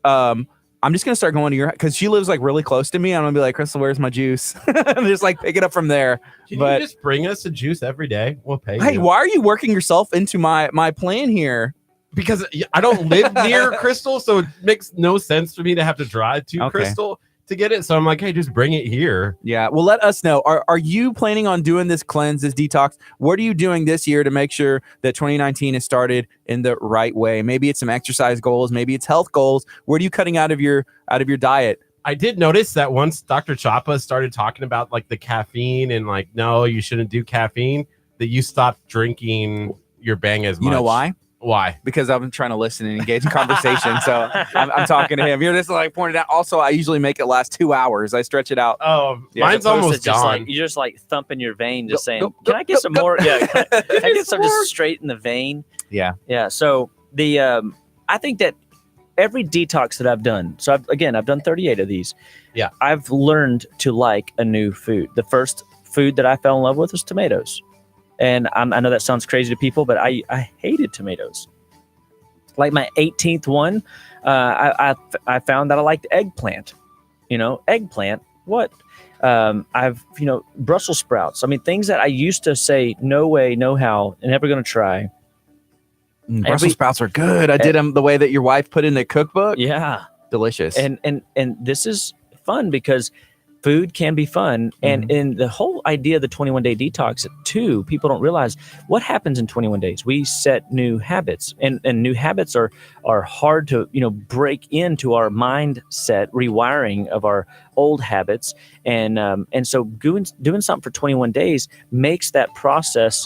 I'm just gonna start going to your because she lives like really close to me. I'm gonna be like, Crystal, where's my juice? Just like pick it up from there. Can you just bring us a juice every day? We'll pay. Hey, why are you working yourself into my plan here? Because I don't live near Crystal, so it makes no sense for me to have to drive to Crystal to get it. So I'm like, hey, just bring it here. Yeah. Well, let us know. Are you planning on doing this cleanse, this detox? What are you doing this year to make sure that 2019 is started in the right way? Maybe it's some exercise goals. Maybe it's health goals. What are you cutting out of your diet? I did notice that once Dr. Chapa started talking about like the caffeine and like, no, you shouldn't do caffeine, that you stopped drinking your Bang as much. You know why? Why? Because I've been trying to listen and engage in conversation. So I'm talking to him. You're just like pointed out. Also, I usually make it last 2 hours. I stretch it out. Oh, mine's almost gone. You're just like thumping your vein, just saying, "Can I get some more? Yeah, can I get some just straight in the vein?" Yeah, yeah. So I think that every detox that I've done. So I've done 38 of these. Yeah, I've learned to like a new food. The first food that I fell in love with was tomatoes. And I know that sounds crazy to people, but I hated tomatoes. Like my 18th one, I found that I liked eggplant. Eggplant. What? I've Brussels sprouts. I mean, things that I used to say no way, no how, never going to try. Brussels sprouts are good. I did them the way that your wife put in the cookbook. Yeah, delicious. And this is fun because food can be fun. And in the whole idea of the 21-day detox, too, people don't realize what happens in 21 days. We set new habits, and new habits are hard to, break into our mindset, rewiring of our old habits. And so doing something for 21 days makes that process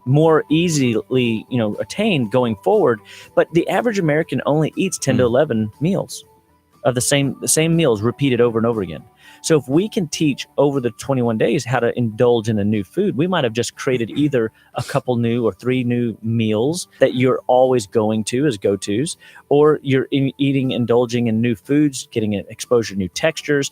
more easily, attained going forward. But the average American only eats 10 to 11 meals of the same meals repeated over and over again. So if we can teach over the 21 days how to indulge in a new food, we might have just created either a couple new or 3 new meals that you're always going to as go-tos, or you're indulging in new foods, getting exposure to new textures,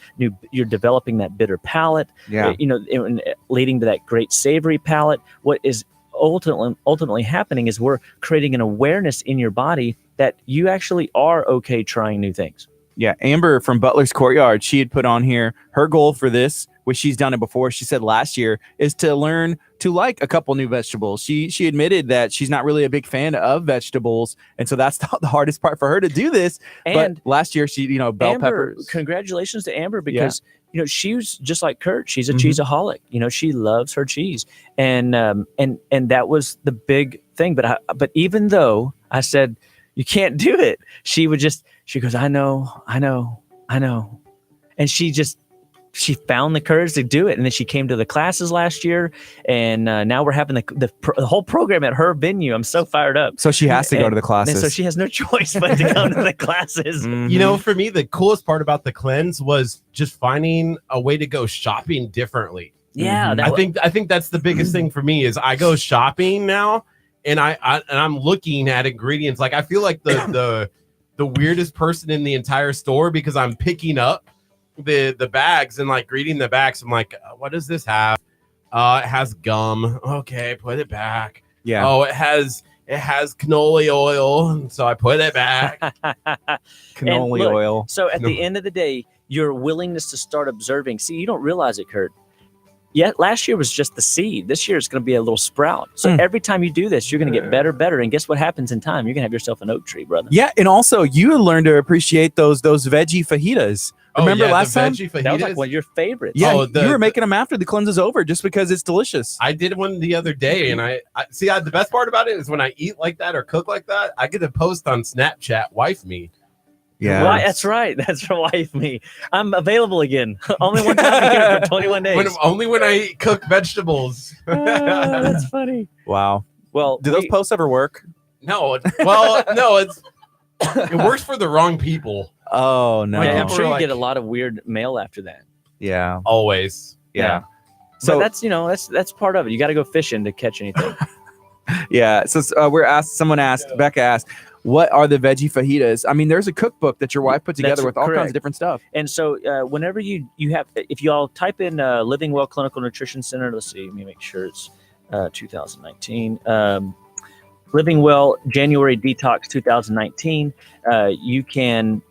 you're developing that bitter palate, leading to that great savory palate. What is ultimately happening is we're creating an awareness in your body that you actually are okay trying new things. Yeah, Amber from Butler's Courtyard, she had put on here her goal for this, which she's done it before. She said last year is to learn to like a couple new vegetables. She admitted that she's not really a big fan of vegetables, and so that's the hardest part for her to do this. And but last year she, bell Amber, peppers. congratulations to Amber because she was just like Curt. She's a cheeseaholic. She loves her cheese, and that was the big thing. But even though I said you can't do it, she goes, I know, and she found the courage to do it. And then she came to the classes last year, and now we're having the whole program at her venue. I'm so fired up. So she has to go to the classes. And so she has no choice but to come to the classes. For me, the coolest part about the cleanse was just finding a way to go shopping differently. Yeah. I think that's the biggest thing for me is I go shopping now, and I'm looking at ingredients. Like I feel like the weirdest person in the entire store because I'm picking up the bags and like reading the bags. I'm like, what does this have? It has gum. Okay, put it back. Yeah. Oh, it has canola oil, so I put it back. Canola oil. So at the end of the day, your willingness to start observing. See, you don't realize it, Curt. Yeah, last year was just the seed. This year is going to be a little sprout. So every time you do this, you're going to get better. And guess what happens in time? You're going to have yourself an oak tree, brother. Yeah, and also you learn to appreciate those veggie fajitas. Remember last time? That was like one of your favorites. Yeah, you were making them after the cleanse is over just because it's delicious. I did one the other day, and I see the best part about it is when I eat like that or cook like that, I get to post on Snapchat, wife me. Yeah, that's right. That's for wife me. I'm available again. Only one time a year for 21 days. Only when I cook vegetables. That's funny. Wow. Well, do those posts ever work? No. No. It works for the wrong people. Oh no! Yeah, I'm sure you get a lot of weird mail after that. Yeah, always. Yeah. So that's part of it. You got to go fishing to catch anything. Yeah. So Becca asked, what are the veggie fajitas? I mean, there's a cookbook that your wife put together with all kinds of different stuff. And so whenever you have, if you all type in Living Well Clinical Nutrition Center, let's see, let me make sure it's 2019. Living Well January Detox 2019. You can.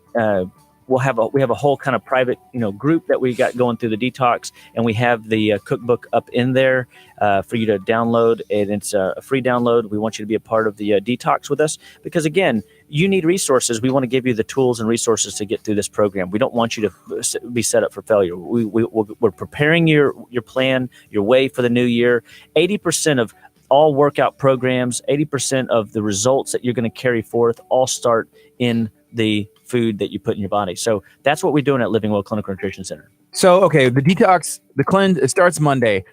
We have a whole kind of private group that we got going through the detox, and we have the cookbook up in there for you to download, and it's a free download. We want you to be a part of the detox with us because again, you need resources. We want to give you the tools and resources to get through this program. We don't want you to be set up for failure. We're preparing your plan, your way for the new year. 80% of all workout programs, 80% of the results that you're going to carry forth all start in the food that you put in your body. So that's what we're doing at Living Well Clinical Nutrition Center. So, okay, the detox, the cleanse, it starts Monday.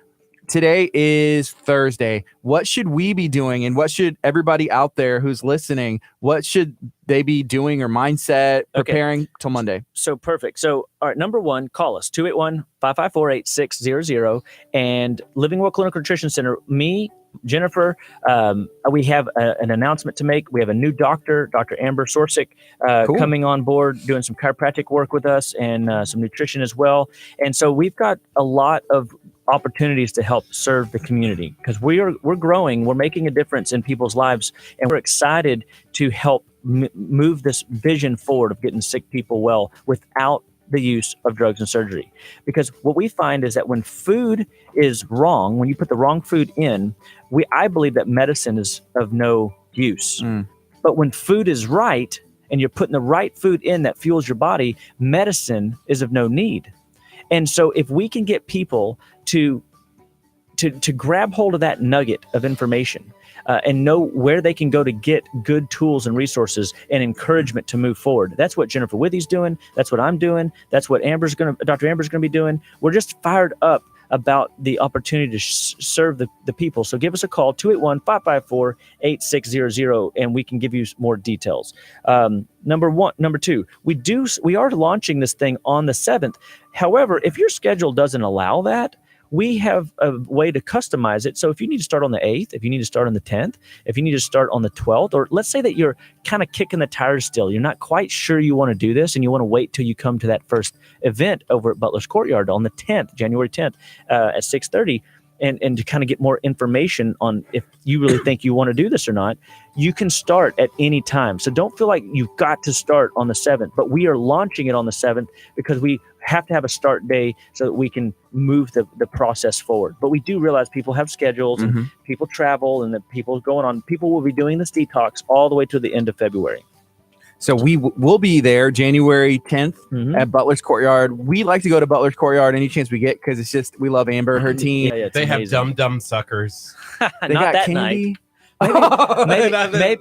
Today is Thursday. What should we be doing, and what should everybody out there who's listening, what should they be doing or mindset preparing till Monday? So perfect. So, all right, number one, call us 281-554-8600 and Living Well Clinical Nutrition Center. Me, Jennifer, we have an announcement to make. We have a new doctor, Dr. Amber Sorsick, coming on board, doing some chiropractic work with us and some nutrition as well. And so we've got a lot of opportunities to help serve the community because we're growing, we're making a difference in people's lives, and we're excited to help move this vision forward of getting sick people well without the use of drugs and surgery. Because what we find is that when food is wrong, when you put the wrong food in, I believe that medicine is of no use. But when food is right and you're putting the right food in that fuels your body, medicine is of no need. And so if we can get people to grab hold of that nugget of information and know where they can go to get good tools and resources and encouragement to move forward. That's what Jennifer Withy's doing. That's what I'm doing. That's what Dr. Amber's going to be doing. We're just fired up about the opportunity to serve the people. So give us a call, 281-554-8600, and we can give you more details. Number two, we are launching this thing on the 7th. However, if your schedule doesn't allow that, we have a way to customize it. So if you need to start on the 8th, if you need to start on the 10th, if you need to start on the 12th, or let's say that you're kind of kicking the tires still, you're not quite sure you want to do this and you want to wait till you come to that first event over at Butler's Courtyard on the 10th, January 10th at 6:30, and to kind of get more information on if you really think you want to do this or not, you can start at any time. So don't feel like you've got to start on the 7th, but we are launching it on the 7th because we have to have a start day so that we can move the process forward. But we do realize people have schedules and people travel and the people going on. People will be doing this detox all the way to the end of February. So we will be there January 10th at Butler's Courtyard. We like to go to Butler's Courtyard any chance we get because it's just, we love Amber, her team. Yeah, They amazing. have dumb suckers. They Not got that candy. night.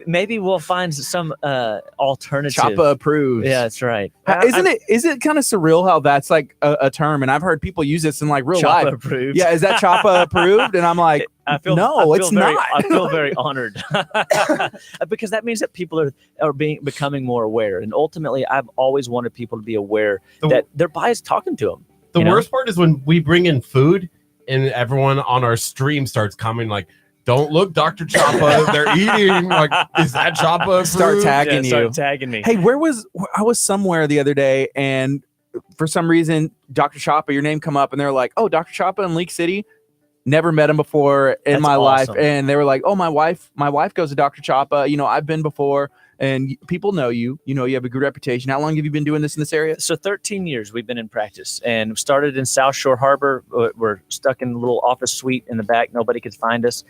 Maybe we'll find some alternative. Choppa approved. Yeah, that's right. Is it kind of surreal how that's like a term? And I've heard people use this in like real Choppa life. approved. Yeah, is that Choppa approved? And I'm like, it's not. I feel very honored because that means that people are becoming more aware. And ultimately, I've always wanted people to be aware that their body's talking to them. The worst part is when we bring in food and everyone on our stream starts commenting like, "Don't look, Dr. Choppa. They're eating." Like, is that Choppa approved? Start tagging you. Start tagging me. Hey, I was somewhere the other day and for some reason, Dr. Choppa, your name come up and they're like, "Oh, Dr. Choppa in Leak City." Never met him before in That's my life. awesome. And they were like, "Oh, my wife goes to Dr. Choppa. You know, I've been before and people know you. You know, you have a good reputation. How long have you been doing this in this area?" So 13 years we've been in practice and started in South Shore Harbor. We're stuck in a little office suite in the back. Nobody could find us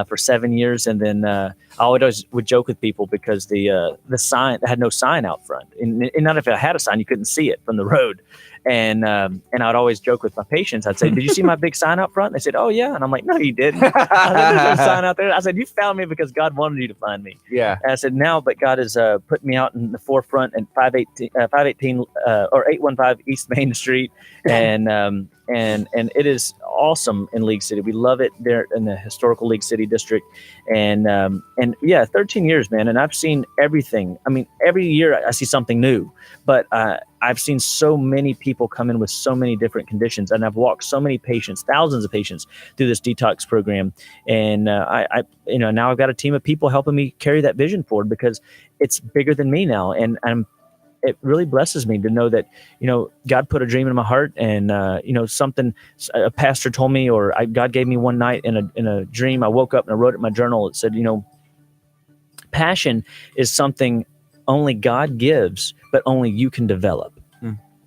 for 7 years. And then I always would joke with people because the sign had no sign out front. And not if it had a sign, you couldn't see it from the road. And I'd always joke with my patients. I'd say, "Did you see my big sign out front?" They said, "Oh yeah." And I'm like, "No, you didn't." I said, "There's no sign out there." I said, "You found me because God wanted you to find me." Yeah. And I said, "Now, but God has put me out in the forefront at 518 or 815 East Main Street, and it is awesome in League City. We love it there in the historical League City district, and yeah, 13 years, man. And I've seen everything. I mean, every year I see something new, but I've seen so many people come in with so many different conditions, and I've walked so many patients, thousands of patients through this detox program. And I now I've got a team of people helping me carry that vision forward because it's bigger than me now. And it really blesses me to know that, God put a dream in my heart and, something a pastor told me, or God gave me one night in a dream. I woke up and I wrote it in my journal. It said, passion is something only God gives, but only you can develop.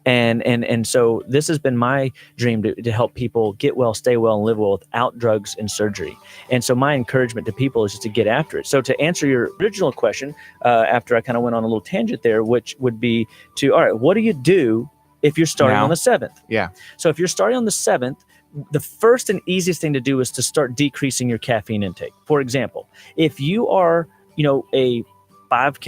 And so this has been my dream to help people get well, stay well, and live well without drugs and surgery. And so my encouragement to people is just to get after it. So to answer your original question, after I kind of went on a little tangent there, which would be all right, what do you do if you're starting on the 7th? Yeah. So if you're starting on the 7th, the first and easiest thing to do is to start decreasing your caffeine intake. For example, if you are, a 5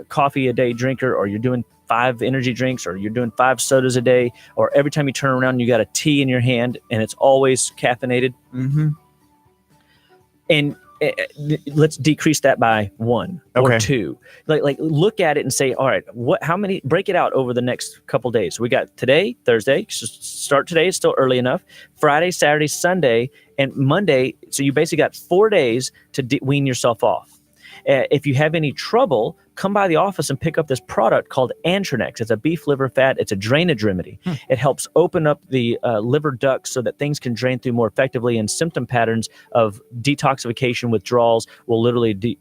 coffee a day drinker, or you're doing 5 energy drinks, or you're doing 5 sodas a day, or every time you turn around you got a tea in your hand and it's always caffeinated, and let's decrease that by 1 or 2. Like look at it and say, all right, how many, break it out over the next couple days. We got today, Thursday, start today, it's still early enough, Friday, Saturday, Sunday, and Monday. So you basically got 4 days to wean yourself off. If you have any trouble, come by the office and pick up this product called Antronex. It's a beef liver fat. It's a drainage remedy. It helps open up the liver ducts so that things can drain through more effectively, and symptom patterns of detoxification, withdrawals will literally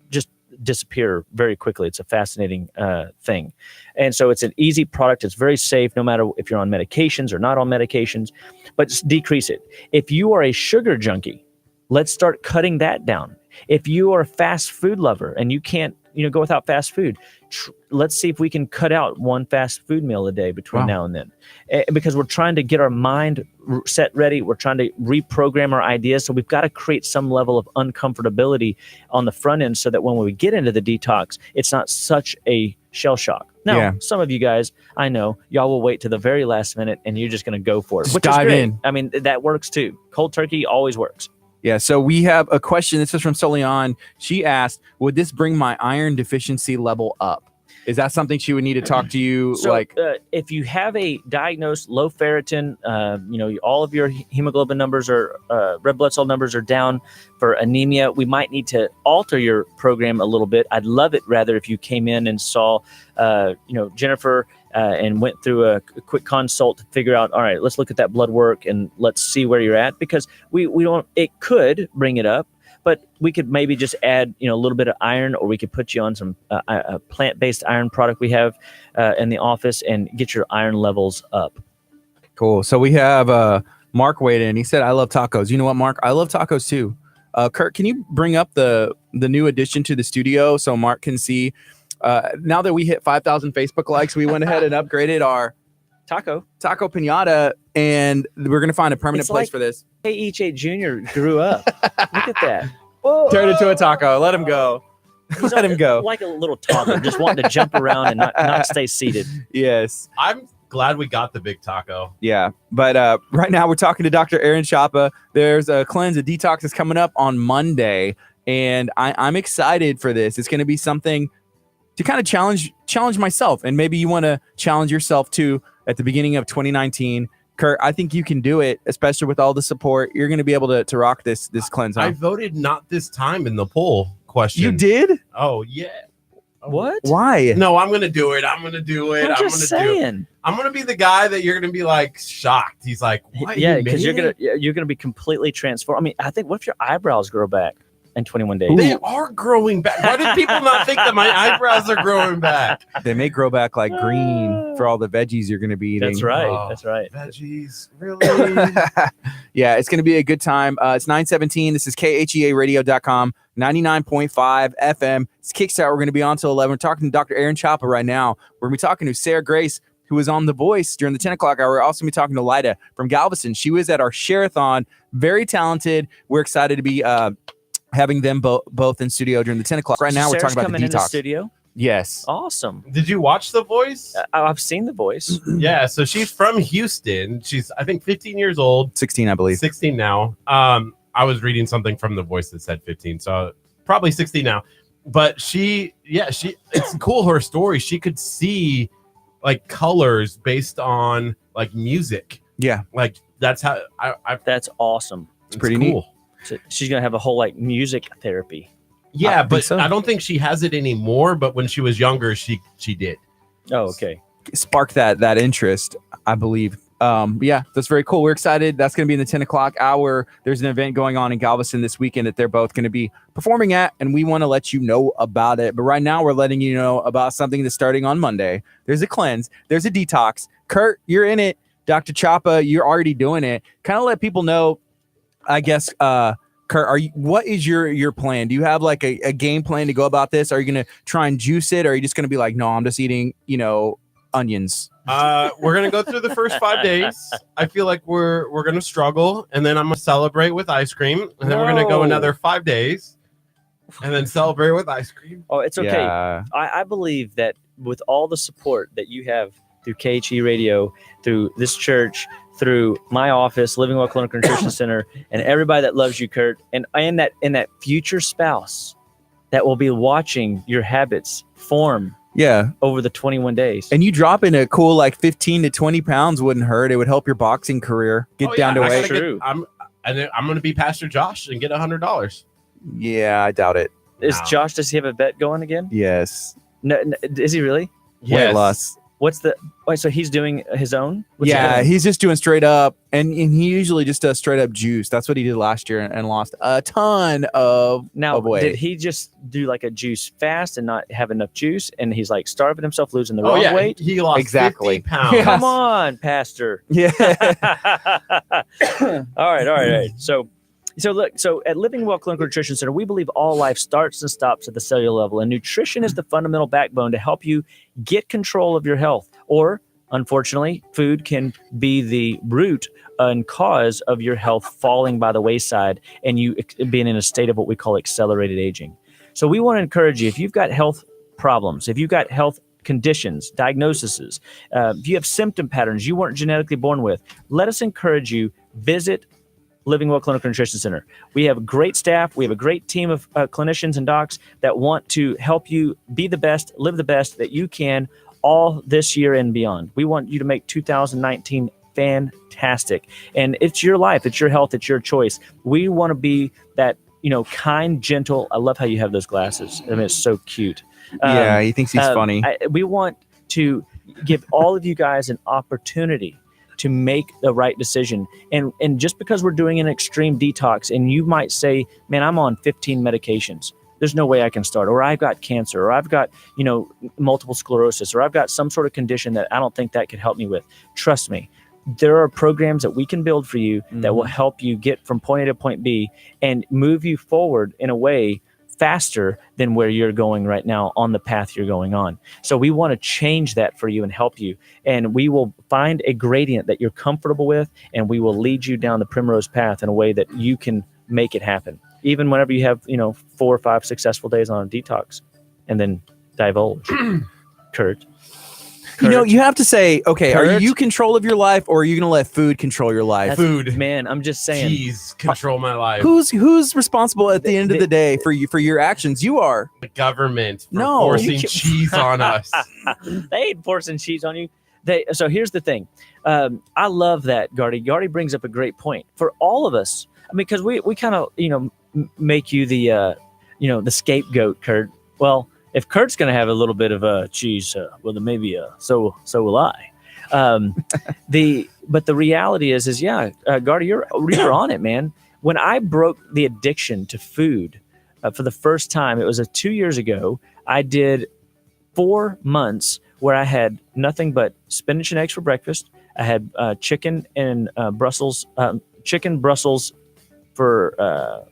just disappear very quickly. It's a fascinating thing. And so it's an easy product. It's very safe, no matter if you're on medications or not on medications, but just decrease it. If you are a sugar junkie, let's start cutting that down. If you are a fast food lover and you can't, go without fast food, let's see if we can cut out 1 fast food meal a day between now and then, because we're trying to get our mind set ready. We're trying to reprogram our ideas. So we've got to create some level of uncomfortability on the front end so that when we get into the detox, it's not such a shell shock. Now, some of you guys, I know, y'all will wait to the very last minute and you're just going to go for it. Just which dive is great. in. I mean, that works too. Cold turkey always works. Yeah, so we have a question. This is from Solian. She asked, would this bring my iron deficiency level up? Is that something she would need to talk to you? So, if you have a diagnosed low ferritin, all of your hemoglobin numbers or red blood cell numbers are down for anemia, we might need to alter your program a little bit. I'd love it rather if you came in and saw, Jennifer and went through a quick consult to figure out, all right, let's look at that blood work and let's see where you're at, because we don't. It could bring it up. But we could maybe just add, a little bit of iron, or we could put you on some a plant-based iron product we have in the office and get your iron levels up. Cool. So we have Mark weighed in. He said, "I love tacos." You know what, Mark? I love tacos too. Curt, can you bring up the new addition to the studio so Mark can see? Now that we hit 5,000 Facebook likes, we went ahead and upgraded our taco piñata, and we're gonna find a permanent place for this. KHA Jr. grew up. Look at that. Whoa. Turn it into a taco. Let him go. Let him go. Like a little toddler, just wanting to jump around and not stay seated. Yes. I'm glad we got the big taco. Yeah. But right now we're talking to Dr. Aaron Chapa. There's a cleanse, a detox is coming up on Monday, and I'm excited for this. It's going to be something to kind of challenge myself, and maybe you want to challenge yourself too at the beginning of 2019. Curt, I think you can do it, especially with all the support. You're going to be able to rock this cleanse. Huh? I voted not this time in the poll question. You did? Oh, yeah. What? Why? No, I'm going to do it. I'm going to do it. I'm just saying. I'm going to be the guy that you're going to be like shocked. He's like, what? Yeah, because you're going to be completely transformed. I mean, I think, what if your eyebrows grow back in 21 days? They are growing back. Why do people not think that my eyebrows are growing back? They may grow back like green for all the veggies you're going to be eating. That's right. Oh, That's right. Veggies, really? Yeah, it's going to be a good time. It's 9:17. This is KHEAradio.com, 99.5 FM. It's Kickstart. We're going to be on till 11. We're talking to Dr. Aaron Chapa right now. We're going to be talking to Sarah Grace, who was on The Voice during the 10 o'clock hour. We're also going to be talking to Lyda from Galveston. She was at our Share-a-thon. Very talented. We're excited to be having them both in studio during the 10 o'clock. Right now, we're talking about the coming in the detox. studio. Yes. Awesome. Did you watch The Voice? I've seen The Voice. Yeah, so she's from Houston. She's, I think, 15 years old. 16, I believe. 16 now. I was reading something from The Voice that said 15, so probably 16 now. But it's cool, her story. She could see like colors based on like music. Yeah. Like that's how That's awesome. It's pretty cool. Neat. So she's gonna have a whole like music therapy. Yeah, but so. I don't think she has it anymore. But when she was younger, she did. Oh, okay. Spark that interest, I believe. Yeah, that's very cool. We're excited. That's going to be in the 10 o'clock hour. There's an event going on in Galveston this weekend that they're both going to be performing at, and we want to let you know about it. But right now, we're letting you know about something that's starting on Monday. There's a cleanse. There's a detox. Curt, you're in it. Dr. Chapa, you're already doing it. Kind of let people know, I guess, Curt, what is your plan? Do you have like a game plan to go about this? Are you going to try and juice it? Or are you just going to be like, no, I'm just eating, onions? We're gonna go through the first 5 days. I feel like we're gonna struggle, and then I'm gonna celebrate with ice cream, and then we're gonna go another 5 days, and then celebrate with ice cream. Oh, it's okay. Yeah. I believe that with all the support that you have through KHE Radio, through this church, through my office, Living Well Clinical Nutrition Center, and everybody that loves you, Curt, and that future spouse that will be watching your habits form. Yeah. Over the 21 days. And you dropping a cool like 15 to 20 pounds wouldn't hurt. It would help your boxing career get down to weight. True. I'm going to be Pastor Josh and get $100. Yeah, I doubt it. Does he have a bet going again? Yes. No, is he really? Weight loss. So he's doing his own? He's just doing straight up, and he usually just does straight up juice. That's what he did last year and lost a ton of weight. Did he just do like a juice fast and not have enough juice, and he's like starving himself, losing the wrong weight? He lost 50 pounds. Yes. Come on, Pastor. Yeah. All right. So at Living Well Clinical Nutrition Center, we believe all life starts and stops at the cellular level, and nutrition is the fundamental backbone to help you get control of your health. Or, unfortunately, food can be the root and cause of your health falling by the wayside and you being in a state of what we call accelerated aging. So we want to encourage you, if you've got health problems, if you've got health conditions, diagnoses, if you have symptom patterns you weren't genetically born with, let us encourage you, visit Living Well Clinical Nutrition Center. We have great staff. We have a great team of clinicians and docs that want to help you be the best, live the best that you can all this year and beyond. We want you to make 2019 fantastic. And it's your life, it's your health, it's your choice. We want to be that, kind, gentle. I love how you have those glasses. I mean, it's so cute. Yeah, he thinks he's funny. We want to give all of you guys an opportunity to make the right decision. And just because we're doing an extreme detox, and you might say, man, I'm on 15 medications. There's no way I can start, or I've got cancer, or I've got, multiple sclerosis, or I've got some sort of condition that I don't think that could help me with. Trust me, there are programs that we can build for you that will help you get from point A to point B and move you forward in a way faster than where you're going right now on the path you're going on. So we want to change that for you and help you. And we will find a gradient that you're comfortable with, and we will lead you down the primrose path in a way that you can make it happen. Even whenever you have, 4 or 5 successful days on a detox, and then divulge. Kurt. You have to say, okay, Kurt? are you control of your life, or are you going to let food control your life? Food. Man, I'm just saying. Jeez, control my life. Who's responsible at the end of the day for your actions? You are. The government for No, forcing cheese on us. They ain't forcing cheese on you. So here's the thing. I love that, Gardy. Gardy brings up a great point. For all of us, I mean, because we kind of, make you the, the scapegoat, Kurt. Well, if Kurt's going to have a little bit of a cheese, well, then maybe so will I. But the reality is Gardy, you're on it, man. When I broke the addiction to food for the first time, it was 2 years ago. I did 4 months where I had nothing but spinach and eggs for breakfast. I had chicken and Brussels for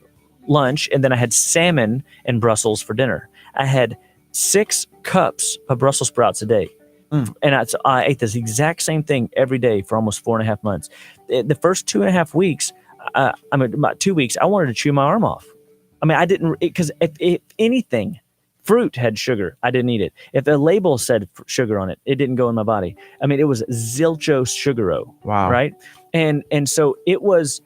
lunch, and then I had salmon and Brussels for dinner. I had 6 cups of Brussels sprouts a day. And I ate this exact same thing every day for almost 4.5 months. The first 2.5 weeks, about 2 weeks, I wanted to chew my arm off. I mean, I didn't, because if anything, fruit had sugar, I didn't eat it. If the label said sugar on it, it didn't go in my body. I mean, it was zilcho sugaro. Wow. Right. And so it was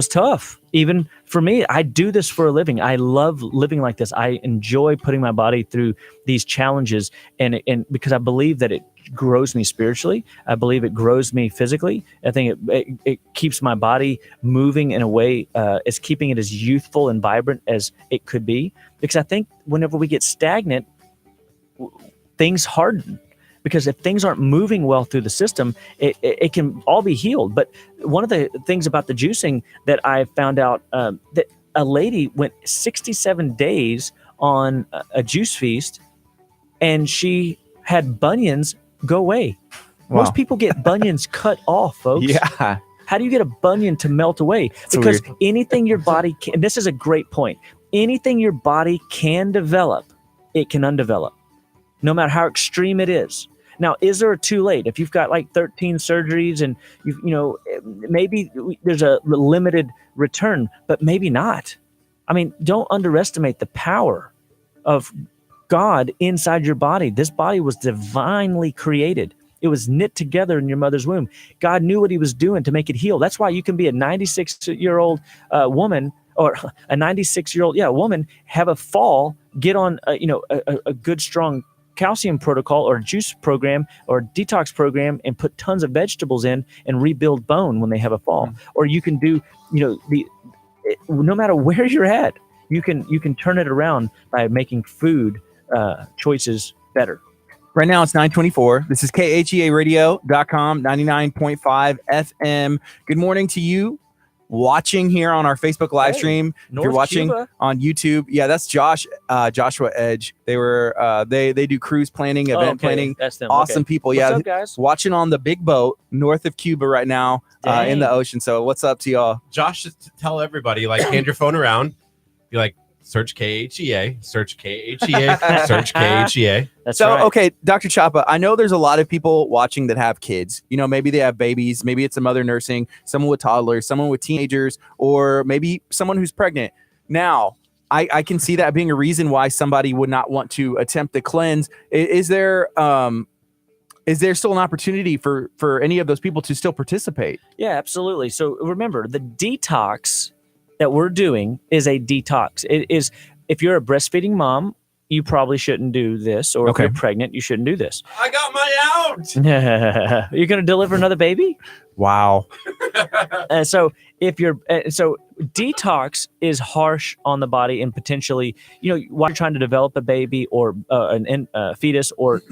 tough. Even for me, I do this for a living. I love living like this. I enjoy putting my body through these challenges, and because I believe that it grows me spiritually. I believe it grows me physically. I think it keeps my body moving in a way, it's keeping it as youthful and vibrant as it could be. Because I think whenever we get stagnant, things harden. Because if things aren't moving well through the system, it can all be healed. But one of the things about the juicing that I found out, that a lady went 67 days on a juice feast, and she had bunions go away. Wow. Most people get bunions cut off, folks. Yeah. How do you get a bunion to melt away? Because anything your body can, and this is a great point, anything your body can develop, it can undevelop, no matter how extreme it is. Now, is there a too late? If you've got like 13 surgeries and maybe there's a limited return, but maybe not. I mean, don't underestimate the power of God inside your body. This body was divinely created. It was knit together in your mother's womb. God knew what he was doing to make it heal. That's why you can be a 96-year-old woman, or a 96-year-old woman, have a fall, get on a good strong calcium protocol or juice program or detox program, and put tons of vegetables in and rebuild bone when they have a fall. Or you can do, no matter where you're at, you can turn it around by making food choices better. Right now it's 9:24. This is KHEARadio.com, 99.5 FM. Good morning to you watching here on our Facebook live stream. If you're watching on YouTube, that's Joshua Edge. They were they do cruise planning, event planning. That's them. Awesome people. What's up, guys? Watching on the big boat north of Cuba right now in the ocean. So what's up to y'all? Josh, just tell everybody, hand your phone around, be like, search KHEA, search KHEA, search KHEA. That's so, right. Okay, Dr. Chapa, I know there's a lot of people watching that have kids. Maybe they have babies. Maybe it's a mother nursing, someone with toddlers, someone with teenagers, or maybe someone who's pregnant. Now, I can see that being a reason why somebody would not want to attempt the cleanse. Is there is there still an opportunity for any of those people to still participate? Yeah, absolutely. So remember, the detox that we're doing is a detox. It is, if you're a breastfeeding mom, you probably shouldn't do this, or if you're pregnant, you shouldn't do this. I got my out. You're going to deliver another baby? Wow. So detox is harsh on the body, and potentially, while you're trying to develop a baby or a fetus or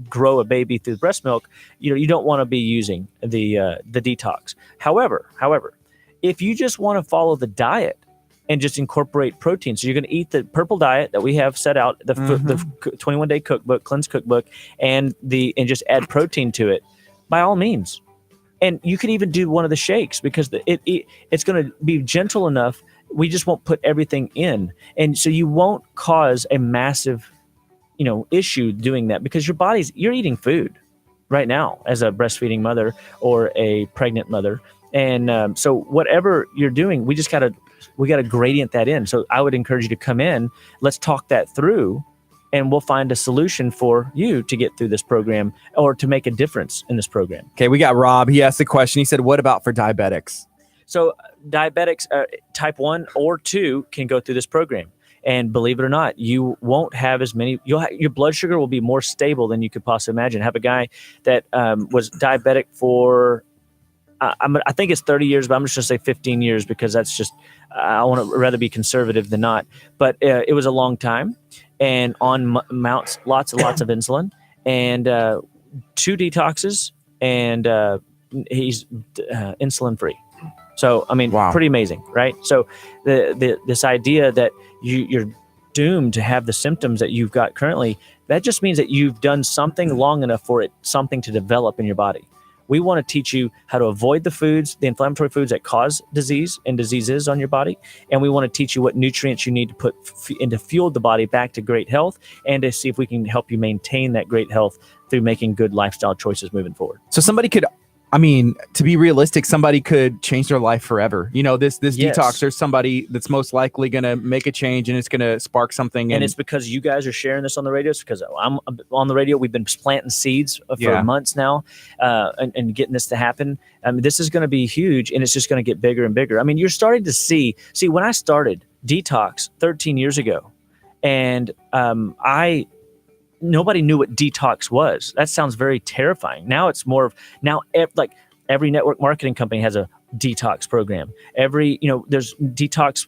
grow a baby through breast milk, you don't want to be using the detox. However, if you just want to follow the diet and just incorporate protein, so you're going to eat the purple diet that we have set out, the 21-day cookbook, cleanse cookbook, and just add protein to it, by all means. And you can even do one of the shakes, because it's going to be gentle enough. We just won't put everything in. And so you won't cause a massive, issue doing that, because you're eating food right now as a breastfeeding mother or a pregnant mother. And so whatever you're doing, we got to gradient that in. So I would encourage you to come in. Let's talk that through, and we'll find a solution for you to get through this program or to make a difference in this program. Okay, we got Rob. He asked the question. He said, what about for diabetics? So diabetics, type 1 or 2, can go through this program. And believe it or not, you won't have as many. Your blood sugar will be more stable than you could possibly imagine. I have a guy that was diabetic for, I think it's 30 years, but I'm just going to say 15 years, because that's just, I want to rather be conservative than not. But it was a long time, and on mounts lots and lots of insulin, and 2 detoxes, and he's insulin free. So, I mean, Pretty amazing, right? So this idea that you're doomed to have the symptoms that you've got currently, that just means that you've done something long enough for something to develop in your body. We want to teach you how to avoid the inflammatory foods that cause disease and diseases on your body. And we want to teach you what nutrients you need to put in to fuel the body back to great health, and to see if we can help you maintain that great health through making good lifestyle choices moving forward. So somebody could, to be realistic, somebody could change their life forever. This detox, there's somebody that's most likely going to make a change, and it's going to spark something. And it's because you guys are sharing this on the radio. It's because I'm on the radio. We've been planting seeds for months now, and getting this to happen. This is going to be huge, and it's just going to get bigger and bigger. You're starting to see when I started detox 13 years ago, and nobody knew what detox was. That sounds very terrifying. Now it's more of, like every network marketing company has a detox program. There's detox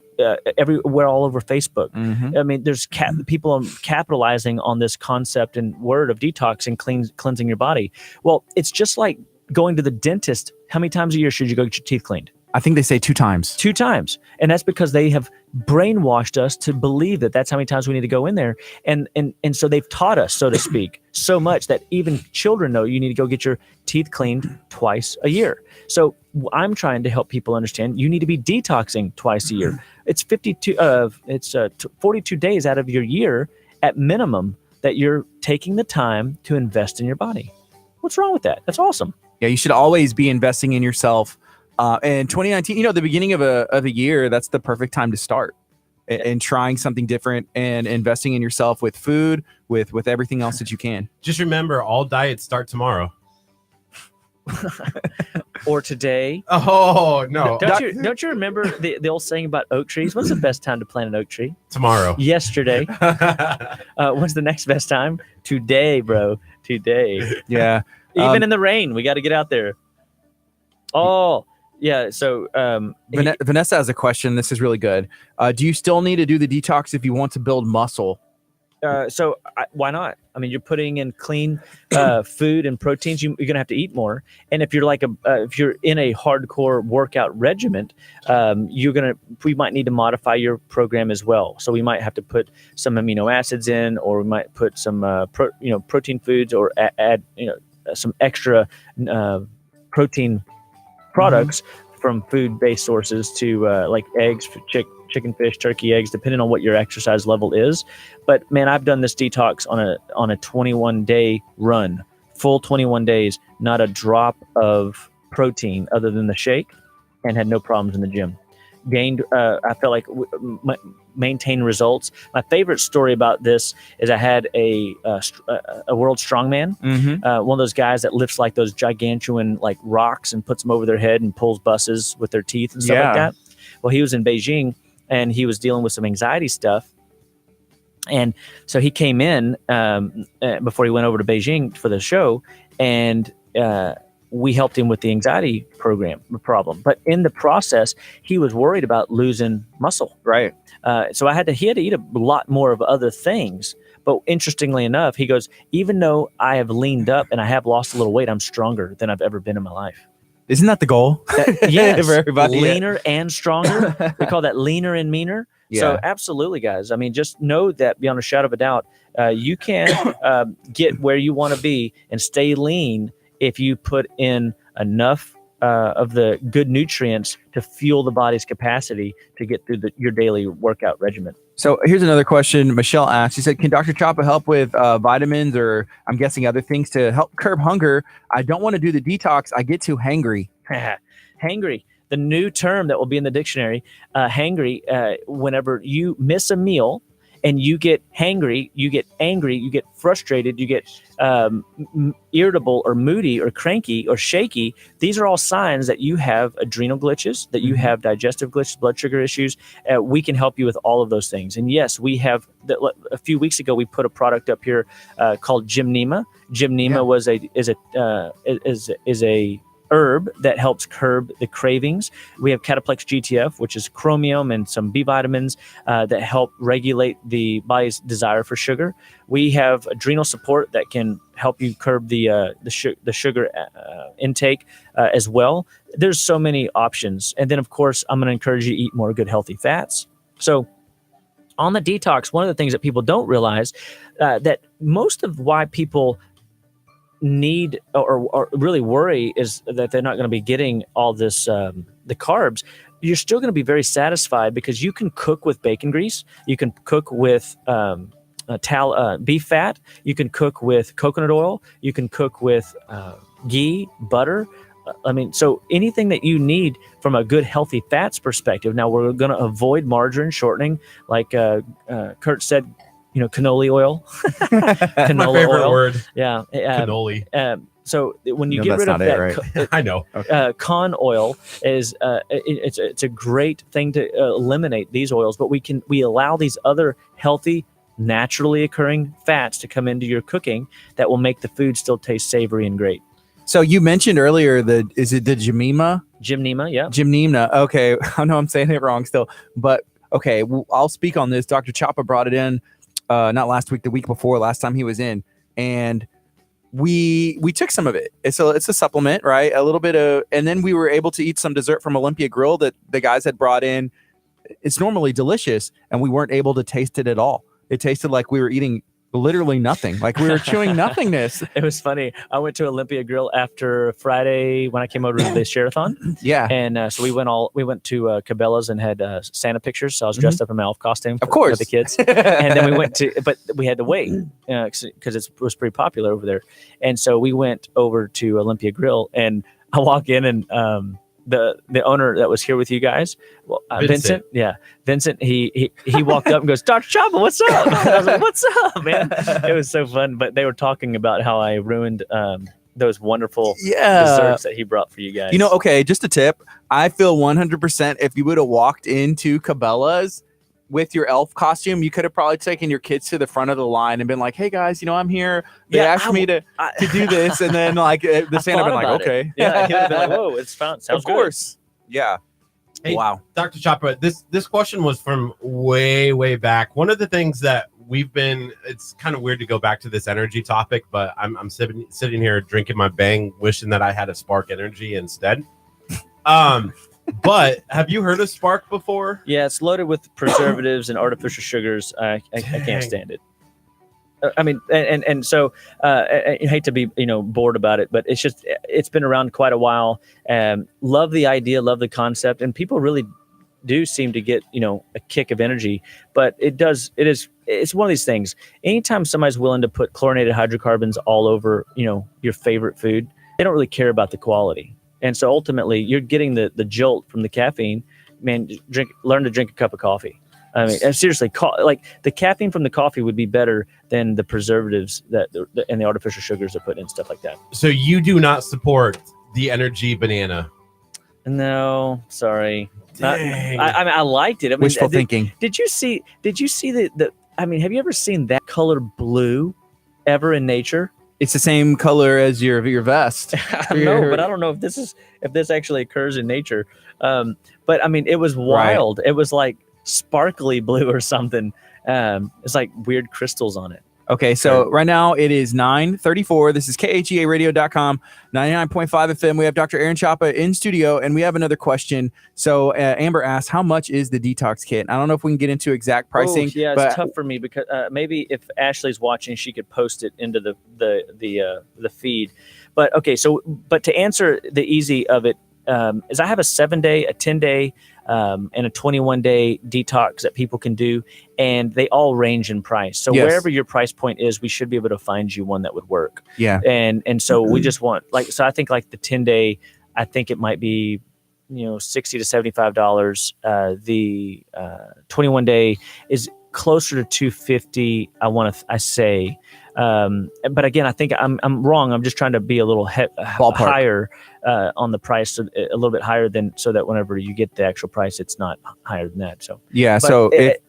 everywhere, all over Facebook. Mm-hmm. There's people capitalizing on this concept and word of detox and cleansing your body. Well, it's just like going to the dentist. How many times a year should you go get your teeth cleaned? I think they say 2 times. 2 times. And that's because they have brainwashed us to believe that that's how many times we need to go in there. And so they've taught us, so to speak, so much that even children know you need to go get your teeth cleaned twice a year. So I'm trying to help people understand you need to be detoxing twice a year. It's 42 days out of your year at minimum that you're taking the time to invest in your body. What's wrong with that? That's awesome. Yeah, you should always be investing in yourself. And 2019, the beginning of a year, that's the perfect time to start and trying something different and investing in yourself with food, with everything else that you can. Just remember, all diets start tomorrow. Or today. Oh, no. Don't you remember the old saying about oak trees? When's the best time to plant an oak tree? Tomorrow. Yesterday. When's the next best time? Today, bro. Today. Yeah. Even in the rain, we got to get out there. Oh, yeah. So Vanessa has a question. This is really good. Do you still need to do the detox if you want to build muscle? Why not? You're putting in clean food and proteins. You're gonna have to eat more. And if you're if you're in a hardcore workout regimen, we might need to modify your program as well. So we might have to put some amino acids in, or we might put some protein foods, or add some extra protein products from food-based sources to like eggs, chicken, fish, turkey, eggs, depending on what your exercise level is. But man, I've done this detox on a 21-day run, full 21 days, not a drop of protein other than the shake, and had no problems in the gym. gained. I felt like maintained results. My favorite story about this is I had a world strongman, one of those guys that lifts like those gigantuan like rocks and puts them over their head and pulls buses with their teeth and stuff like that. Well, he was in Beijing and he was dealing with some anxiety stuff. And so he came in before he went over to Beijing for the show, and we helped him with the anxiety problem. But in the process, he was worried about losing muscle. Right. So he had to eat a lot more of other things. But interestingly enough, he goes, even though I have leaned up and I have lost a little weight, I'm stronger than I've ever been in my life. Isn't that the goal? Yes, for everybody. Leaner and stronger. We call that leaner and meaner. Yeah. So absolutely, guys. I mean, just know that beyond a shadow of a doubt, you can get where you want to be and stay lean if you put in enough of the good nutrients to fuel the body's capacity to get through your daily workout regimen. So here's another question. Michelle asked, she said, can Dr. Chapa help with vitamins or I'm guessing other things to help curb hunger? I don't want to do the detox. I get too hangry. Hangry. The new term that will be in the dictionary, hangry, whenever you miss a meal and you get hangry, you get angry, you get frustrated, you get irritable or moody or cranky or shaky. These are all signs that you have adrenal glitches, that you have digestive glitches, blood sugar issues. We can help you with all of those things. And yes, we have, a few weeks ago, we put a product up here called Gymnema. Gymnema is a herb that helps curb the cravings. We have Cataplex GTF, which is chromium and some B vitamins that help regulate the body's desire for sugar. We have adrenal support that can help you curb the sugar intake as well. There's so many options. And then, of course, I'm going to encourage you to eat more good, healthy fats. So on the detox, one of the things that people don't realize that most of why people need or really worry is that they're not going to be getting all this the carbs. You're still going to be very satisfied because you can cook with bacon grease, you can cook with beef fat, you can cook with coconut oil, you can cook with ghee, butter. I mean, so anything that you need from a good healthy fats perspective. Now we're going to avoid margarine shortening, like Curt said. Canola oil. Canola My favorite oil. word. Yeah. Cannoli. So when you get rid of that, Right. I know. con oil is it's a great thing to eliminate these oils, but we allow these other healthy, naturally occurring fats to come into your cooking that will make the food still taste savory and great. So you mentioned earlier is it the Gymnema? Gymnema, yeah. Gymnema. Okay. I know I'm saying it wrong still, but okay. I'll speak on this. Dr. Chapa brought it in. Not last week, the week before, last time he was in, and we took some of it. It's a supplement, right? A little bit of, and then we were able to eat some dessert from Olympia Grill that the guys had brought in. It's normally delicious, and we weren't able to taste it at all. It tasted like we were eating literally nothing, like we were chewing nothingness. It was funny. I went to Olympia Grill after Friday when I came over to the Share-a-thon. Yeah. And so we went to Cabela's and had Santa pictures. So I was dressed up in my elf costume for the kids. And then but we had to wait because it was pretty popular over there. And so we went over to Olympia Grill and I walk in and the owner that was here with you guys, Vincent, he walked up and goes, Dr. Chapa, what's up? I was like, what's up, man? It was so fun. But they were talking about how I ruined those wonderful desserts that he brought for you guys. Okay, just a tip. I feel 100% if you would have walked into Cabela's with your elf costume, you could have probably taken your kids to the front of the line and been like, hey guys, I'm here. They asked me to do this. And then like the Santa been like, okay. Yeah, he would have been like, whoa, it's found. Sounds of course. Good. Yeah. Hey, wow. Dr. Chapa, this question was from way, way back. One of the things that it's kind of weird to go back to this energy topic, but I'm sitting here drinking my Bang, wishing that I had a Spark Energy instead. But have you heard of Spark before? Yeah, it's loaded with preservatives and artificial sugars. I can't stand it. I mean, and so I hate to be bored about it, but it's been around quite a while. Love the idea, love the concept, and people really do seem to get a kick of energy. But it's one of these things. Anytime somebody's willing to put chlorinated hydrocarbons all over your favorite food, they don't really care about the quality. And so ultimately, you're getting the jolt from the caffeine, man, learn to drink a cup of coffee. I mean, and seriously, like the caffeine from the coffee would be better than the preservatives and the artificial sugars that put in, stuff like that. So you do not support the energy banana? No, sorry. Dang. I mean, I liked it. I mean, Wishful thinking. Did you see the? I mean, have you ever seen that color blue ever in nature? It's the same color as your vest. No, but I don't know if this actually occurs in nature. But I mean, it was wild. Right. It was like sparkly blue or something. It's like weird crystals on it. Okay, so right now it is 9:34. This is KHEAradio.com, 99.5 FM. We have Dr. Aaron Chapa in studio, and we have another question. So Amber asked, how much is the detox kit? I don't know if we can get into exact pricing. Oh, yeah, it's tough for me because maybe if Ashley's watching, she could post it into the feed. But okay, but to answer the easy of it, is I have a 7-day, a 10-day, and a 21-day detox that people can do, and they all range in price. So wherever your price point is, we should be able to find you one that would work. Yeah. And so we just want so I think like the 10-day, I think it might be $60 to $75. The 21-day is closer to $250. I say. But again, I think I'm wrong. I'm just trying to be a little higher on the price, a little bit higher than, so that whenever you get the actual price, it's not higher than that. So yeah,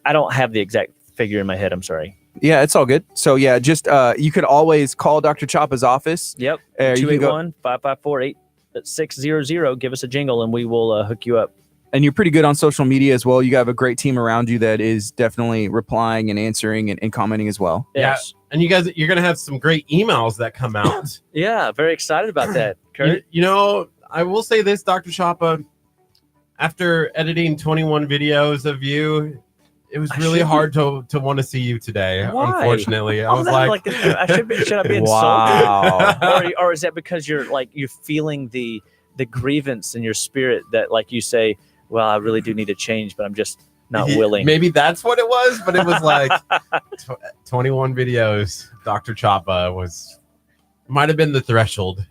I don't have the exact figure in my head. I'm sorry. Yeah, it's all good. So yeah, just you could always call Dr. Chapa's office. Yep. 281-554-8600. Give us a jingle and we will hook you up. And you're pretty good on social media as well. You have a great team around you that is definitely replying and answering and commenting as well. Yes. Yeah. And you're going to have some great emails that come out. Yeah. Very excited about that, Kurt. I will say this, Dr. Chapa, after editing 21 videos of you, it was really hard to want to see you today. Why? Unfortunately, I was like should I be insulted? Wow. or is that because you're feeling the grievance in your spirit that, like you say, well, I really do need to change, but I'm just not willing. Maybe that's what it was, but it was like 21 videos. Dr. Chapa might have been the threshold.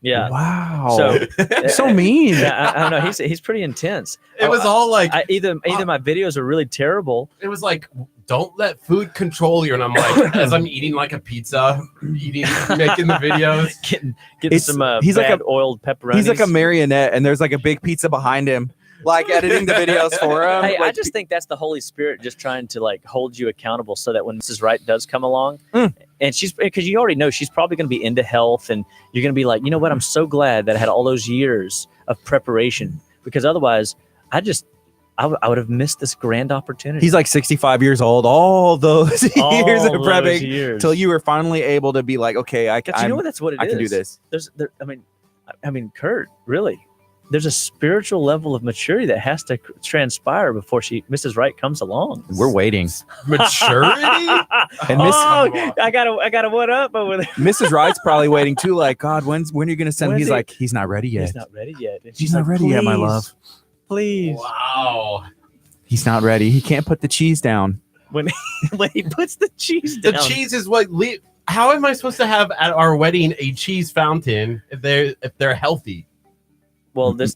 Yeah. Wow. So mean. Yeah, I don't know. He's pretty intense. It was all like either my videos are really terrible. It was like, don't let food control you. And I'm like, as I'm eating like a pizza, making the videos, getting some he's bad like oiled pepperonis. He's like a marionette, and there's like a big pizza behind him, like editing the videos for him. Hey, I just think that's the Holy Spirit just trying to like hold you accountable, so that when Mrs. Wright does come along, and because you already know she's probably going to be into health, and you're going to be like, you know what? I'm so glad that I had all those years of preparation, because otherwise, I would have missed this grand opportunity. He's like 65 years old. All those years of prepping till you were finally able to be like, okay, I can. You know what? That's what it is. I can do this. I mean, Kurt, really. There's a spiritual level of maturity that has to transpire before Mrs. Wright comes along. We're waiting. Maturity? And I got a what up over there. Mrs. Wright's probably waiting too. Like, God, when are you going to send him? He's like, he's not ready yet. He's not ready yet. He's not ready yet, my love. Please. Wow. He's not ready. He can't put the cheese down. When he puts the cheese down. The cheese is what. How am I supposed to have at our wedding a cheese fountain if they're healthy? Well, this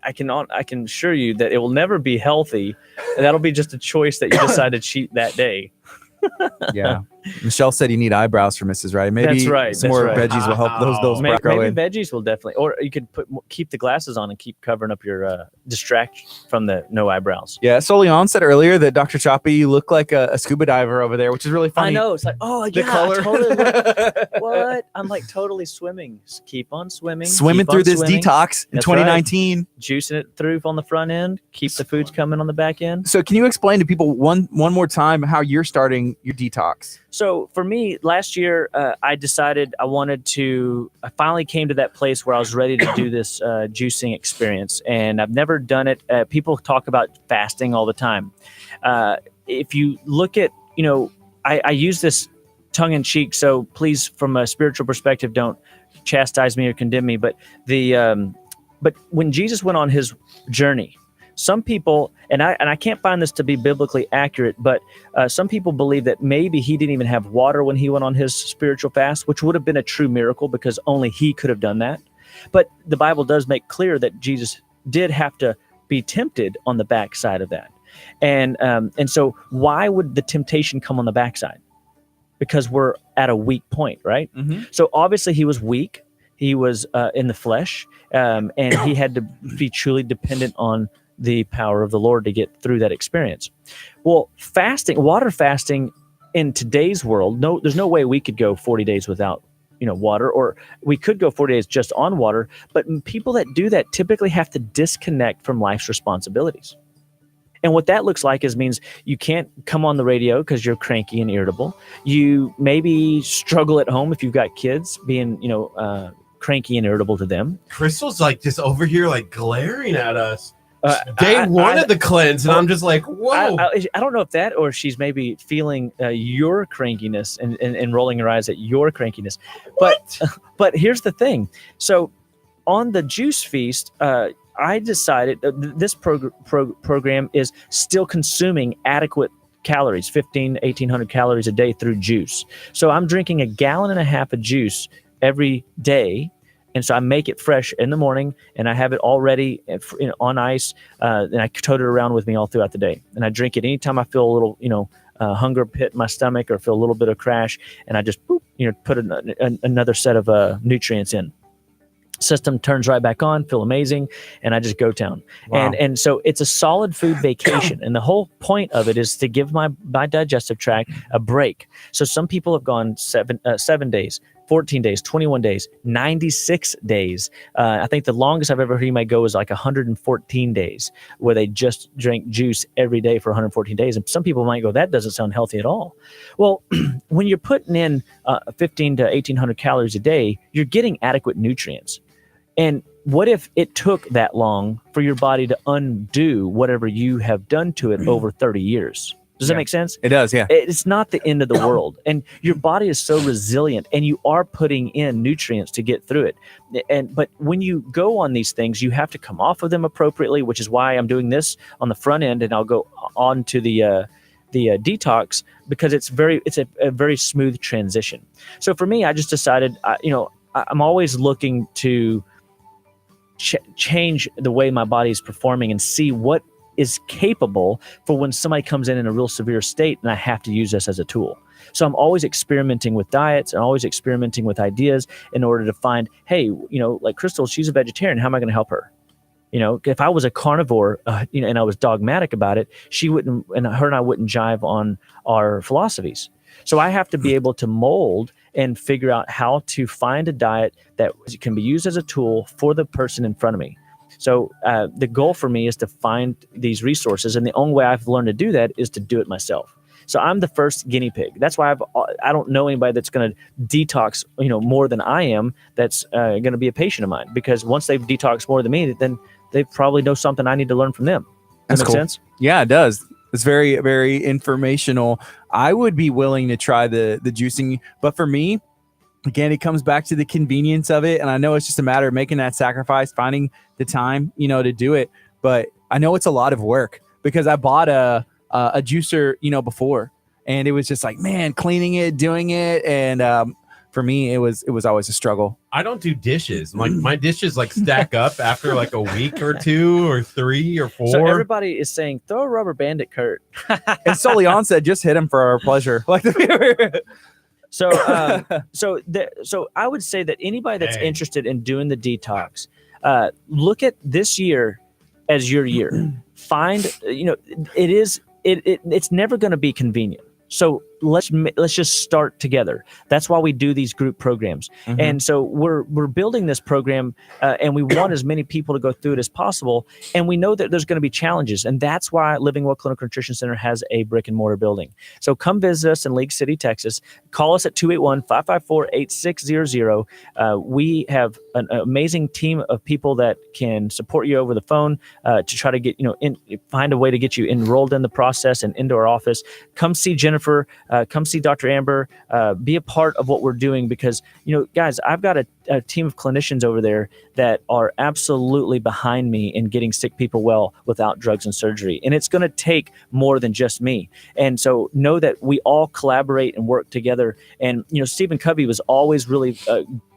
I can assure you that it will never be healthy. That'll be just a choice that you decide to cheat that day. Yeah. Michelle said you need eyebrows for Mrs. Wright. Maybe that's right. Some more veggies will help those maybe veggies will definitely, or you could keep the glasses on and keep covering up your distraction from the no eyebrows. Yeah. Solian said earlier that Dr. Chapa, you look like a scuba diver over there, which is really funny. I know. It's like, oh yeah, color. Totally what? I'm like totally swimming. Just keep on swimming. Swimming through this detox in 2019. Right. Juicing it through on the front end. Keep the foods coming on the back end. So can you explain to people one more time how you're starting your detox? So for me, last year, I decided I finally came to that place where I was ready to do this juicing experience. And I've never done it. People talk about fasting all the time. If you look at, I use this tongue in cheek. So please, from a spiritual perspective, don't chastise me or condemn me. But but when Jesus went on his journey, some people, and I can't find this to be biblically accurate, but some people believe that maybe he didn't even have water when he went on his spiritual fast, which would have been a true miracle because only he could have done that. But the Bible does make clear that Jesus did have to be tempted on the backside of that. And so why would the temptation come on the backside? Because we're at a weak point, right? So obviously he was weak. He was in the flesh, and he had to be truly dependent on the power of the Lord to get through that experience. Well, water fasting in today's world, there's no way we could go 40 days without water, or we could go 40 days just on water. But people that do that typically have to disconnect from life's responsibilities. And what that looks like means you can't come on the radio because you're cranky and irritable. You maybe struggle at home if you've got kids, being, cranky and irritable to them. Crystal's like just over here, like glaring at us. Day one of the cleanse, and I'm just like, whoa. I don't know if that, or she's maybe feeling your crankiness and rolling her eyes at your crankiness. But here's the thing. So on the juice feast, I decided this program is still consuming adequate calories, 1,800 calories a day through juice. So I'm drinking 1.5 gallons of juice every day. And so I make it fresh in the morning, and I have it all ready on ice, and I tote it around with me all throughout the day. And I drink it anytime I feel a little, hunger pit in my stomach or feel a little bit of crash, and I just put another set of nutrients in. System turns right back on, feel amazing, and I just go town. Wow. And so it's a solid food vacation, and the whole point of it is to give my digestive tract a break. So some people have gone 7 days, 14 days, 21 days, 96 days. I think the longest I've ever heard anybody go is like 114 days, where they just drink juice every day for 114 days. And some people might go, that doesn't sound healthy at all. Well, when you're putting in 1,500 to 1,800 calories a day, you're getting adequate nutrients. And what if it took that long for your body to undo whatever you have done to it over 30 years? Does that make sense? It does, yeah. It's not the end of the world. And your body is so resilient, and you are putting in nutrients to get through it. But when you go on these things, you have to come off of them appropriately, which is why I'm doing this on the front end, and I'll go on to the detox, because it's a very smooth transition. So for me, I just decided, I'm always looking to change the way my body is performing and see what is capable for when somebody comes in a real severe state, and I have to use this as a tool. So I'm always experimenting with diets and always experimenting with ideas in order to find, hey, like Crystal, she's a vegetarian. How am I going to help her? If I was a carnivore, and I was dogmatic about it, her and I wouldn't jive on our philosophies. So I have to be able to mold and figure out how to find a diet that can be used as a tool for the person in front of me. So the goal for me is to find these resources, and the only way I've learned to do that is to do it myself. So I'm the first guinea pig. That's why I don't know anybody that's going to detox, more than I am. That's going to be a patient of mine, because once they've detoxed more than me, then they probably know something I need to learn from them. Does that make sense? Yeah, it does. It's very, very informational. I would be willing to try the juicing, but for me, again, it comes back to the convenience of it. And I know it's just a matter of making that sacrifice, finding the time, to do it. But I know it's a lot of work, because I bought a juicer, before, and it was just like, man, cleaning it, doing it. And for me, it was always a struggle. I don't do dishes. My dishes stack up after like a week or 2 or 3 or 4. So everybody is saying, throw a rubber band at Curt. And Solian said, just hit him for our pleasure. So I would say that anybody that's interested in doing the detox, look at this year as your year. Find, it's never going to be convenient. So let's just start together. That's why we do these group programs. Mm-hmm. And so we're building this program, and we want as many people to go through it as possible. And we know that there's going to be challenges, and that's why Living Well Clinical Nutrition Center has a brick and mortar building. So come visit us in League City, Texas. Call us at 281-554-8600. We have an amazing team of people that can support you over the phone to try to get find a way to get you enrolled in the process and into our office. Come see Jennifer. Come see Dr. Amber, be a part of what we're doing, because, guys, I've got a team of clinicians over there that are absolutely behind me in getting sick people well without drugs and surgery. And it's going to take more than just me. And so know that we all collaborate and work together. And, Stephen Covey was always really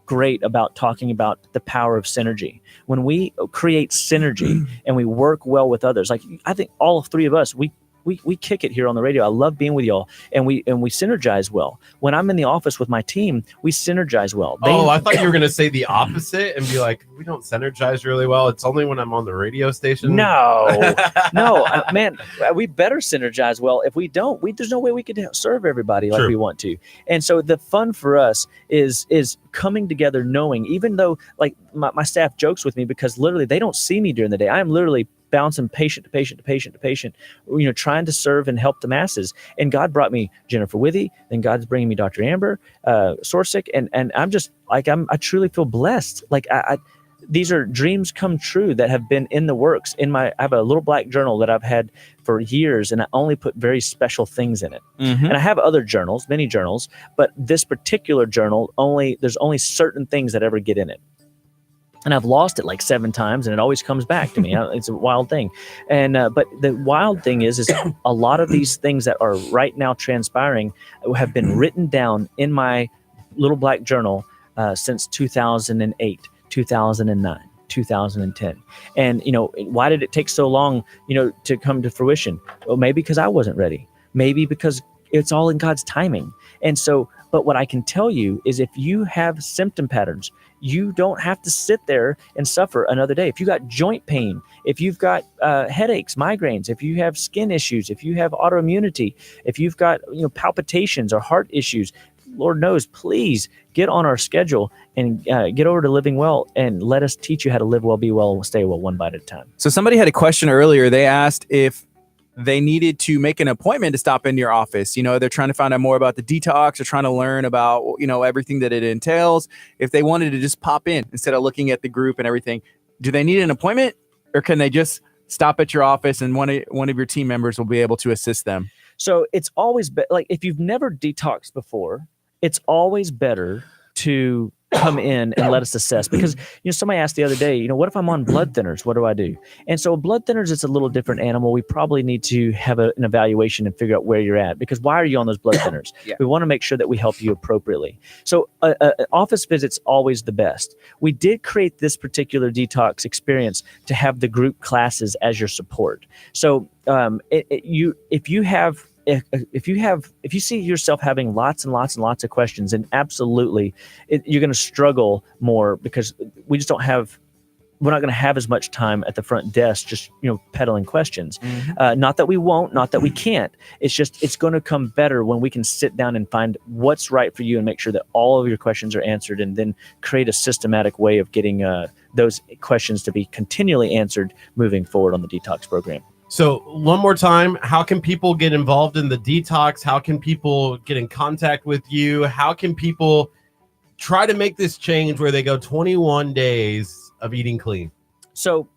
great about talking about the power of synergy. When we create synergy and we work well with others, like I think all three of us, we kick it here on the radio. I love being with y'all, and we synergize well. When I'm in the office with my team, we synergize well. I thought you were going to say the opposite and be like, we don't synergize really well. It's only when I'm on the radio station. No, man, we better synergize well. If we don't, there's no way we could serve everybody like we want to. And so the fun for us is coming together, knowing, even though like my staff jokes with me because literally they don't see me during the day. I am literally bouncing patient to patient to patient to patient, trying to serve and help the masses. And God brought me Jennifer Withy, then God's bringing me Dr. Amber Sorsick, and I'm just like I truly feel blessed. Like these are dreams come true that have been in the works. I have a little black journal that I've had for years, and I only put very special things in it. Mm-hmm. And I have other journals, many journals, but this particular journal there's only certain things that ever get in it. And I've lost it like 7 times, and it always comes back to me. It's a wild thing. And but the wild thing is a lot of these things that are right now transpiring have been written down in my little black journal since 2008, 2009, 2010. And, why did it take so long, to come to fruition? Well, maybe because I wasn't ready. Maybe because it's all in God's timing. And so, but what I can tell you is if you have symptom patterns, you don't have to sit there and suffer another day. If you got joint pain, if you've got headaches, migraines, if you have skin issues, if you have autoimmunity, if you've got palpitations or heart issues, Lord knows, please get on our schedule and get over to Living Well and let us teach you how to live well, be well, stay well, one bite at a time. So somebody had a question earlier. They asked if they needed to make an appointment to stop into your office. They're trying to find out more about the detox or trying to learn about, everything that it entails. If they wanted to just pop in instead of looking at the group and everything, do they need an appointment, or can they just stop at your office and one of your team members will be able to assist them? So it's always like if you've never detoxed before, it's always better to come in and let us assess, because somebody asked the other day, what if I'm on blood thinners? What do I do? And so blood thinners, it's a little different animal. We probably need to have an evaluation and figure out where you're at, because why are you on those blood thinners? Yeah. We want to make sure that we help you appropriately. So office visit's always the best. We did create this particular detox experience to have the group classes as your support. So if you see yourself having lots and lots and lots of questions, and absolutely you're going to struggle more, because we're not going to have as much time at the front desk just peddling questions. Mm-hmm. Not that we won't, not that we can't. It's just it's going to come better when we can sit down and find what's right for you and make sure that all of your questions are answered, and then create a systematic way of getting those questions to be continually answered moving forward on the detox program. So one more time, how can people get involved in the detox? How can people get in contact with you? How can people try to make this change where they go 21 days of eating clean? So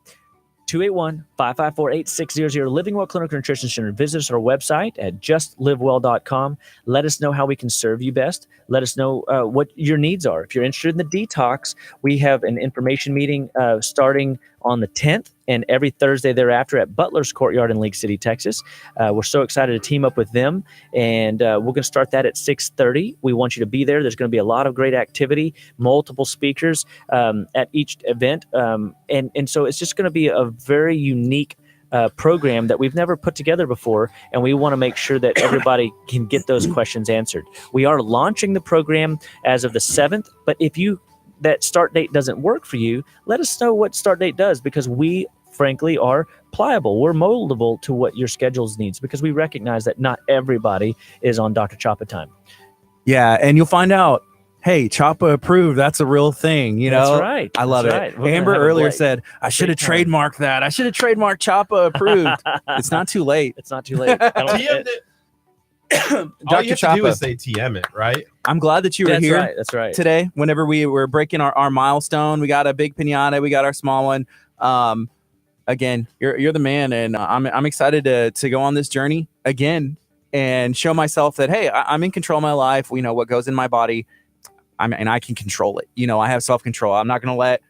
281-554-8600, Living Well Clinical Nutrition Center. Visit us on our website at justlivewell.com. Let us know how we can serve you best. Let us know what your needs are. If you're interested in the detox, we have an information meeting starting on the 10th and every Thursday thereafter at Butler's Courtyard in League City, Texas. We're so excited to team up with them, and we're going to start that at 6:30. We want you to be there. There's going to be a lot of great activity, multiple speakers at each event, and so it's just going to be a very unique program that we've never put together before, and we want to make sure that everybody can get those questions answered. We are launching the program as of the 7th, but if that start date doesn't work for you, let us know what start date does, because we frankly are pliable. We're moldable to what your schedules needs, because we recognize that not everybody is on Dr. Chapa time. Yeah, and you'll find out, hey, Chapa approved. That's a real thing. That's right. I love it. Right. Amber earlier said, I should have trademarked that. I should have trademarked Chapa approved. It's not too late. It's not too late. All you have to do is say TM it, right? I'm glad that you were here That's right. today. Whenever we were breaking our milestone, we got a big piñata, we got our small one. Again, you're the man, and I'm excited to go on this journey again and show myself that, hey, I'm in control of my life. We know what goes in my body, and I can control it. I have self-control. I'm not going to let,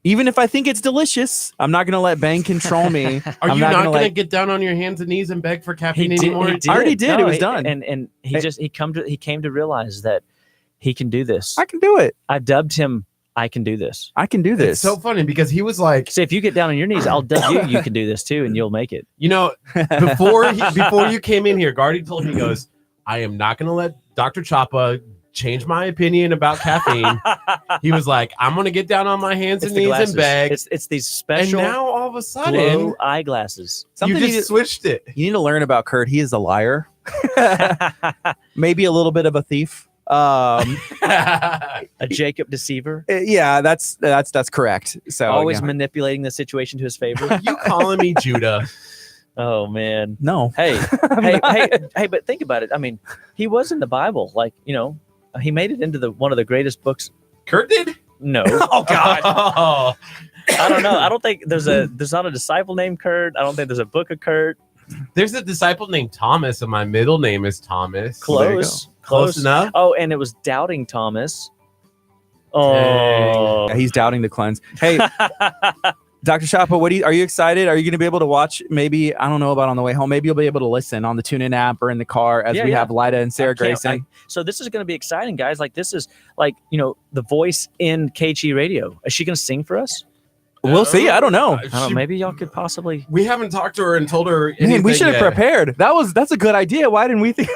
even if I think it's delicious, I'm not going to let Bang control me. Are you not going to get down on your hands and knees and beg for caffeine anymore? I already did. It was done. And he came to realize that He can do this. I can do it. I dubbed him. I can do this. I can do this. It's so funny because he was like, So if you get down on your knees, I'll dub you. You can do this too, and you'll make it. you know, before you came in here, Gardy told me, he goes, I am not going to let Dr. Chapa change my opinion about caffeine. He was like, I'm going to get down on my hands and knees and beg. It's these And special now all of a sudden, glow eyeglasses. Something you just switched it. you need to learn about Curt. He is a liar. Maybe a little bit of a thief. A Jacob deceiver. Yeah, that's correct. So Always yeah. manipulating the situation to his favor. You calling me Judah? Oh man. No. Hey, hey, but think about it. I mean, he was in the Bible. Like, you know, he made it into one of the greatest books. Curt did? No. Oh God. Oh. I don't know. I don't think there's not a disciple named Curt. I don't think there's a book of Curt. There's a disciple named Thomas, and my middle name is Thomas. Close. Close enough. Oh, and it was Doubting Thomas. Oh. Yeah, he's doubting the cleanse. Hey, Dr. Chapa, are you excited? Are you going to be able to watch? Maybe, I don't know about on the way home. Maybe you'll be able to listen on the TuneIn app or in the car as we have Lyda and Sarah Grayson. So this is going to be exciting, guys. Like, this is like, you know, the voice in KG Radio. Is she going to sing for us? We'll see. I don't know. Maybe y'all could possibly. We haven't talked to her and told her anything. Man, we should have yet. prepared. That's a good idea. Why didn't we think?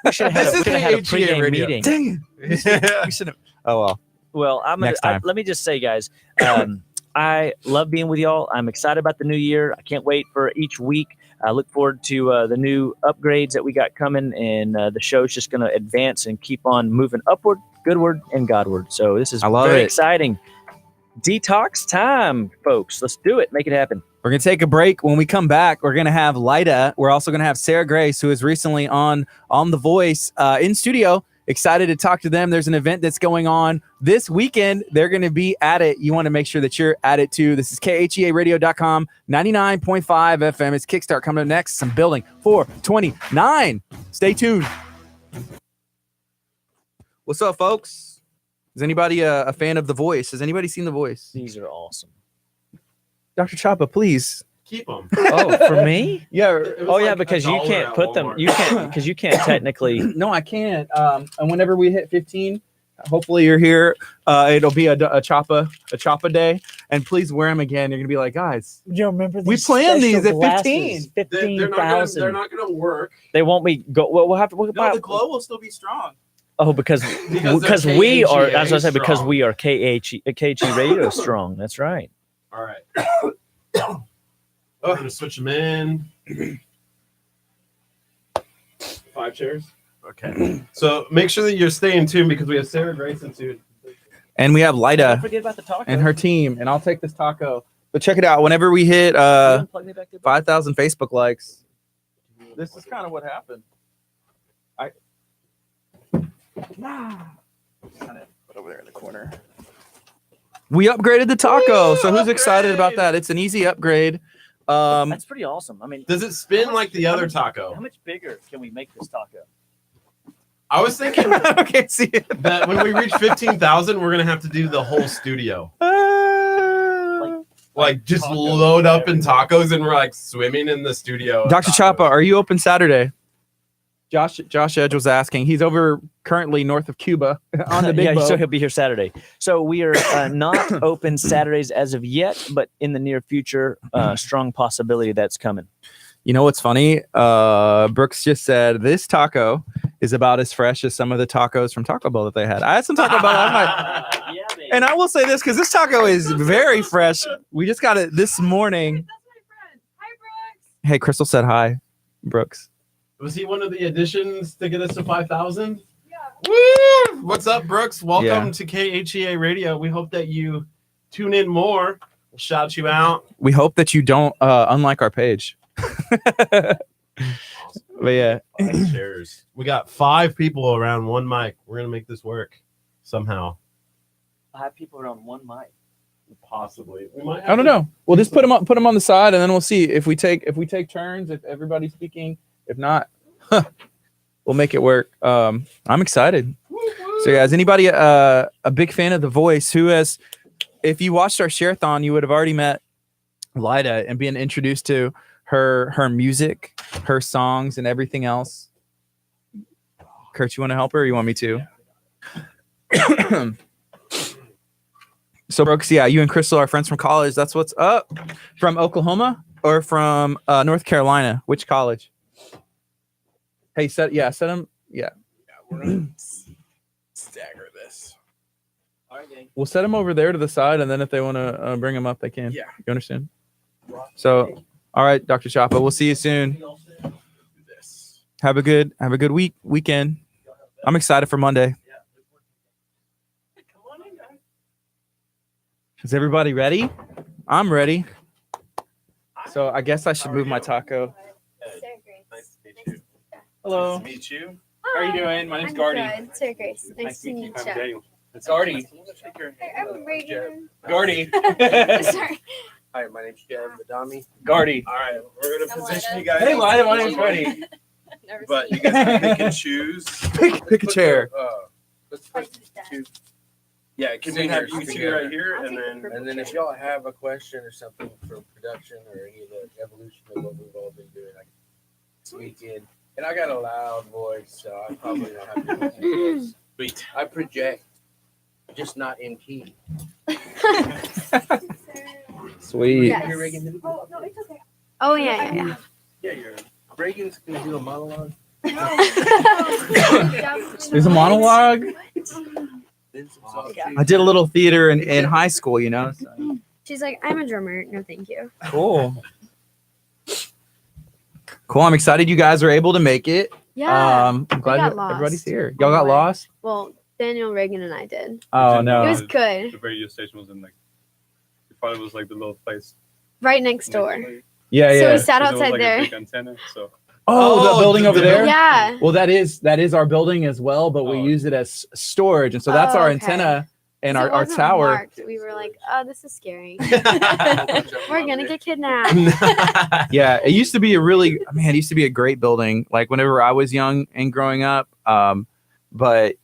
We should have This is had a KHEA pregame radio. meeting. Dang it. We should have. Oh well. Well, Next time. let me just say, guys, I love being with y'all. I'm excited about the new year. I can't wait for each week. I look forward to the new upgrades that we got coming, and the show's just going to advance and keep on moving upward, goodward, and Godward. So this is very exciting. Detox time, folks. Let's do it. Make it happen. We're going to take a break. When we come back, we're going to have Lyda. We're also going to have Sarah Grace, who is recently on The Voice in studio. Excited to talk to them. There's an event that's going on this weekend. They're going to be at it. You want to make sure that you're at it too. This is KHEAradio.com, 99.5 FM. It's Kickstart coming up next. Some building 429. Stay tuned. What's up, folks? Is anybody a fan of The Voice? Has anybody seen The Voice? These are awesome. Dr. Chapa, please. Keep them. Oh, for me? Yeah. Oh, yeah, because you can't put them. You can't because you can't technically. No, I can't. And whenever we hit 15, hopefully you're here. It'll be a Chapa day, and please wear them again. You're gonna be like, guys, You remember we planned these at 15. They're 15,000. not going to work. They won't be go. Well, we'll have to. We'll buy, the glow will still be strong. oh, because Because they're we are. KHEA As I said, because strong. we are KG Radio strong. That's right. All right. I'm going to switch them in. 5 chairs. Okay. So make sure that you're staying tuned because we have Sarah Grayson soon. And we have Don't Lyda forget about the taco. and her team, and I'll take this taco. But check it out. Whenever we hit Unplug me back there, bro. 5,000 Facebook likes, this is kind of what happened. Put over there in the corner. We upgraded the taco. So who's excited about that? It's an easy upgrade. That's pretty awesome. I mean, Does it spin like the other how taco? much bigger can we make this taco? I was thinking I can't see it. that when we reach 15,000, we're going to have to do the whole studio. Like just Taco load up in tacos and we're like swimming in the studio. Dr. Tacos. Chapa, are you open Saturday? Josh Edge was asking. He's over currently north of Cuba on the big Yeah, boat. so he'll be here Saturday. So we are not open Saturdays as of yet, but in the near future, strong possibility that's coming. You know what's funny? Brooks just said this taco is about as fresh as some of the tacos from Taco Bell that they had. I had some Taco Bell last night. Yeah, baby. And I will say this because this taco is very fresh. We just got it this morning. That's my friend. Hi, Brooks. Hey, Crystal said hi, Brooks. Was he one of the additions to get us to 5,000? Yeah. Woo! What's up, Brooks? Welcome Yeah. to KHEA Radio. We hope that you tune in more. We'll shout you out. We hope that you don't unlike our page. But yeah. 5 chairs. We got 5 people around one mic. We're gonna make this work somehow. 5 people are on one mic. Possibly. We might. I don't know. We'll just put them on the side, and then we'll see if we take turns. If everybody's speaking, if not, we'll make it work. I'm excited. So yeah, is anybody a big fan of The Voice? Who has? If you watched our share-a-thon, you would have already met Lyda and been introduced to her music, her songs, and everything else. Curt, you want to help her, or you want me to? So, Brooks, yeah, you and Crystal are friends from college. That's what's up. From Oklahoma or from North Carolina? Which college? Hey, set them. Yeah. We're gonna stagger this. We'll set them over there to the side, and then if they want to bring them up, they can. Yeah. You understand? So, all right, Dr. Chapa, we'll see you soon. Have a good weekend. I'm excited for Monday. Is everybody ready? I'm ready. So I guess I should move my taco. Nice to meet you. Hello. Nice to meet you. How are you doing? My name's I'm Gardy. good. Sarah Grace. Nice to meet you. It's Gardy. Hey, I'm Reagan. Gardy. Sorry. Hi, my name's Jeff Adami. Gardy. All right, we're gonna I'm position Lida. you guys. Hey, Lida, my name's Gardy. Never But seen you guys can pick and choose. Pick a chair. Let's put two. Yeah, it can have you two right here, I'll and take the then purple And then if y'all have a question or something for production or any of the evolution of what we've all been doing, I can speak in. And I got a loud voice, so I probably don't have to. Sweet. I project, just not in key. Sweet. Yes. You're Reagan. Oh, no, it's okay. Oh, yeah. Yeah, you're. Reagan's gonna do a monologue. There's a monologue. Then some soft Yeah. I did a little theater in high school, you know. So. She's like, I'm a drummer. No, thank you. Cool. Cool. I'm excited you guys are able to make it. Yeah. I'm glad got everybody's lost here. Y'all got on the way. lost? Well, Daniel, Reagan, and I did. Oh It no. was good. The radio station was in like, we thought it was like the little place. Right next door. Yeah, So yeah. we sat 'Cause it was, outside like, there. A big antenna, so. Oh, the building over there? Yeah. Well, that is our building as well, but we Oh. use it as storage. And so that's Oh, our okay. antenna and So it our wasn't tower. marked. We were like, oh, this is scary. We're going to get kidnapped. Yeah, it used to be a great building. Like whenever I was young and growing up. But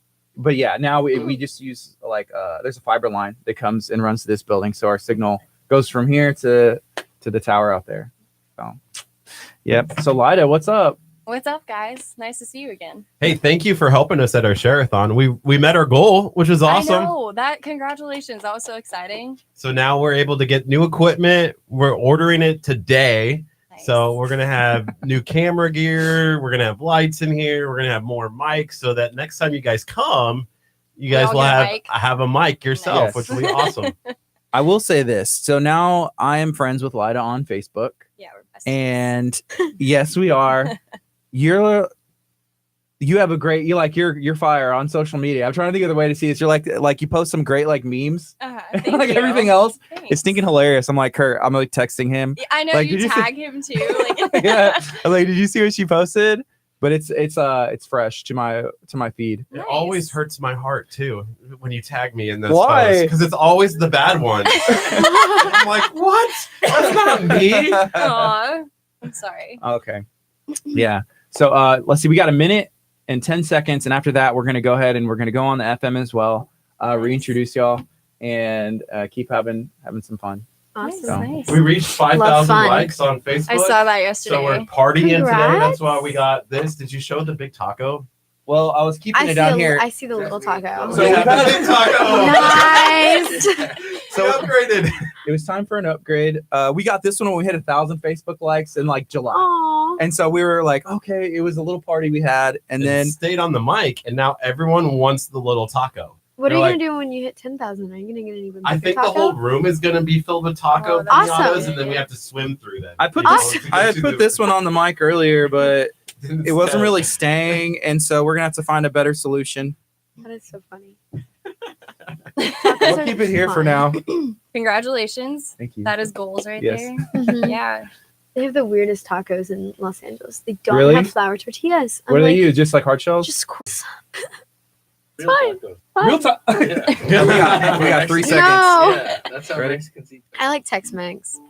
yeah, now we just use like there's a fiber line that comes and runs to this building. So our signal goes from here to the tower out there. So yep. So Lida, what's up? What's up, guys? Nice to see you again. Hey, thank you for helping us at our share-a-thon. We met our goal, which is awesome. I know that. Congratulations. That was so exciting. So now we're able to get new equipment. We're ordering it today. Nice. So we're gonna have new camera gear. We're gonna have lights in here. We're gonna have more mics, so that next time you guys come, you We guys all will get a mic. have a mic yourself, Yes. which will be awesome. I will say this. So now I am friends with Lida on Facebook. Yeah, we're best. And yes, we are. You have a great you're fire on social media. I'm trying to think of the way to see this. You're like you post some great like memes. Thank Like you. everything else. Thanks. It's stinking hilarious. I'm like Kurt, I'm like texting him. Yeah, I know like, you did you see- tag him too. Like, Yeah. I'm like, did you see what she posted? But it's fresh to my feed. It Nice. always hurts my heart too when you tag me in those Why? because it's always the bad one. I'm like, what? That's not me. Aw, I'm sorry. Okay. Yeah. So let's see. We got a minute and 10 seconds, and after that, we're gonna go ahead and we're gonna go on the FM as well. Reintroduce y'all and keep having some fun. Awesome. So, Nice. We reached 5,000 fun. likes on Facebook. I saw that yesterday. So we're partying today. That's Congrats. why we got this. Did you show the big taco? Well, I was keeping it down here. I see the little taco. So we have the big taco. Nice. So we upgraded. It was time for an upgrade. We got this one when we hit 1,000 Facebook likes in like July. Aw. And so we were like, okay, it was a little party we had. And then It stayed on the mic, and now everyone wants the little taco. What are They're you like- going to do when you hit 10,000? Are you going to get an even bigger I think taco? the whole room is going to be filled with taco Oh, that's pinatas, awesome. and then we have to swim through them. I put Awesome. I had put this one on the mic earlier, but it wasn't Instead. really staying. And so we're gonna have to find a better solution. That is so funny. We'll keep it here for now. Congratulations. Thank you. That is goals right Yes. there. Mhm. Yeah. They have the weirdest tacos in Los Angeles. They don't Really? have flour tortillas. What do they use? Just like hard shells? Just course. Real fine. taco. Real time. Yeah. we got 3 seconds. No. Yeah, that's how Ready? Mexicans eat. I like Tex-Mex.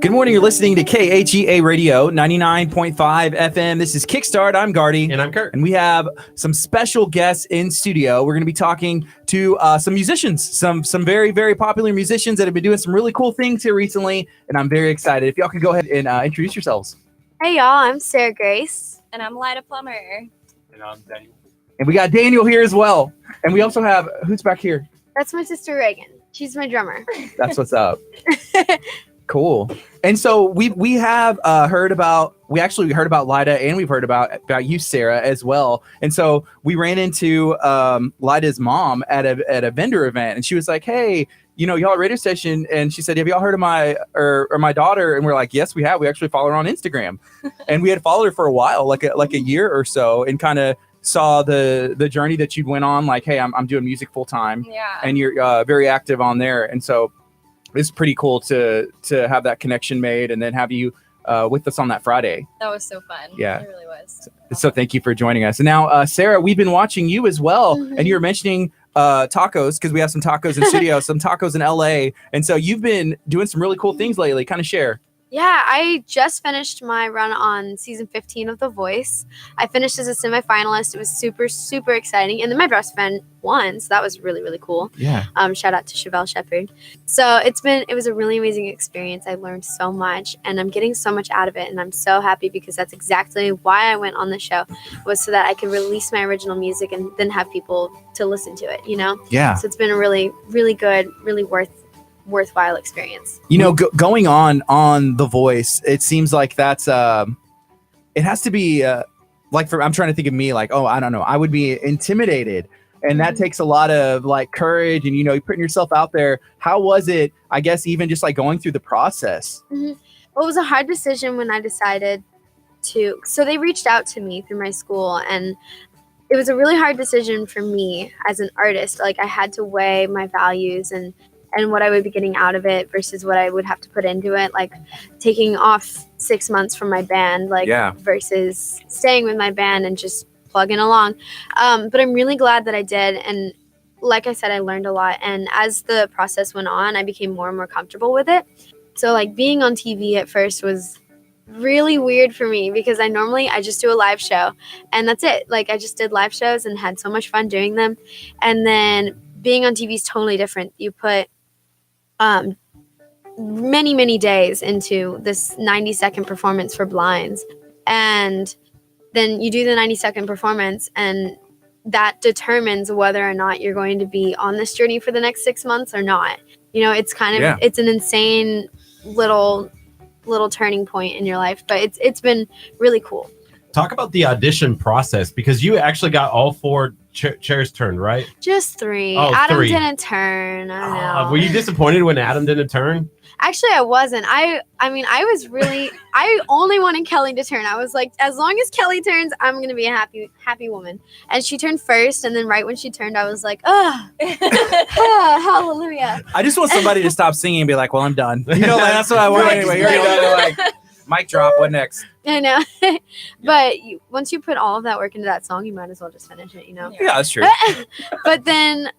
Good morning. You're listening to KHEA Radio 99.5 FM. This is Kickstart. I'm Gardy. And I'm Kurt. And we have some special guests in studio. We're going to be talking to some musicians, some very, very popular musicians that have been doing some really cool things here recently. And I'm very excited. If y'all could go ahead and introduce yourselves. Hey, y'all. I'm Sarah Grace. And I'm Lida Plummer. And I'm Daniel. And we got Daniel here as well. And we also have, who's back here? That's my sister Reagan. She's my drummer. That's what's up. Cool. And so we have heard about Lida, and we've heard about you, Sarah, as well. And so we ran into Lida's mom at a vendor event, and she was like, "Hey, y'all at radio station," and she said, "Have y'all heard of my daughter?" And we're like, "Yes, we have. We actually follow her on Instagram." And we had followed her for a while, like a year or so, and kind of saw the journey that you went on. Like, hey, I'm doing music full time, Yeah. and you're very active on there, and so it's pretty cool to have that connection made, and then have you with us on that Friday. That was so fun. Yeah. It really was. So thank you for joining us. And now, Sarah, we've been watching you as well, Mhm. and you were mentioning tacos, because we have some tacos in studio, some tacos in LA, and so you've been doing some really cool things lately. Kind of share. Yeah, I just finished my run on season 15 of The Voice. I finished as a semifinalist. It was super, super exciting. And then my best friend won, so that was really, really cool. Yeah. Shout out to Chevelle Shepherd. So it was a really amazing experience. I learned so much, and I'm getting so much out of it. And I'm so happy, because that's exactly why I went on the show, was so that I could release my original music and then have people to listen to it, Yeah. So it's been a really, really good, really worthwhile experience. Going on The Voice, it seems like that's it has to be I'm trying to think of me, like, oh, I don't know, I would be intimidated, and that takes a lot of like courage, and you're putting yourself out there. How was it, I guess, even just like going through the process? Well, it was a hard decision when I decided to. So they reached out to me through my school, and it was a really hard decision for me as an artist. Like, I had to weigh my values and what I would be getting out of it versus what I would have to put into it, like taking off 6 months from my band, versus staying with my band and just plugging along. But I'm really glad that I did. And like I said, I learned a lot. And as the process went on, I became more and more comfortable with it. So like being on TV at first was really weird for me, because I just do a live show and that's it. Like, I just did live shows and had so much fun doing them. And then being on TV is totally different. You put many, many days into this 90-second performance for blinds. And then you do the 90-second performance, and that determines whether or not you're going to be on this journey for the next 6 months or not. It's kind of, it's an insane little turning point in your life, but it's been really cool. Talk about the audition process, because you actually got all four chairs turned, right? Just 3. Oh, Adam 3. didn't turn. I know. Were you disappointed when Adam didn't turn? Actually, I wasn't. I mean, I was really. I only wanted Kelly to turn. I was like, as long as Kelly turns, I'm gonna be a happy woman. And she turned first, and then right when she turned, I was like, hallelujah. I just want somebody to stop singing and be like, well, I'm done. That's what I want Right, anyway. just You're done. Like, mic drop. What next? I know. But once you put all of that work into that song, you might as well just finish it. Yeah, that's true. But then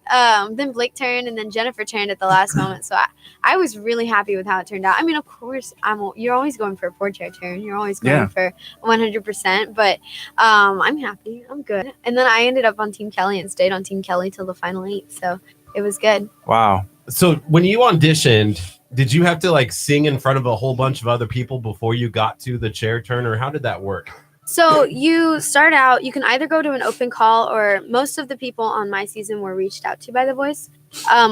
Blake turned, and then Jennifer turned at the last moment. So I was really happy with how it turned out. I mean, of course, you're always going for a 4-chair turn. You're always going for 100%. But I'm happy. I'm good. And then I ended up on Team Kelly and stayed on Team Kelly till the final 8. So it was good. Wow. So when you auditioned, did you have to like sing in front of a whole bunch of other people before you got to the chair turn, or how did that work? So you start out, you can either go to an open call, or most of the people on my season were reached out to by The Voice,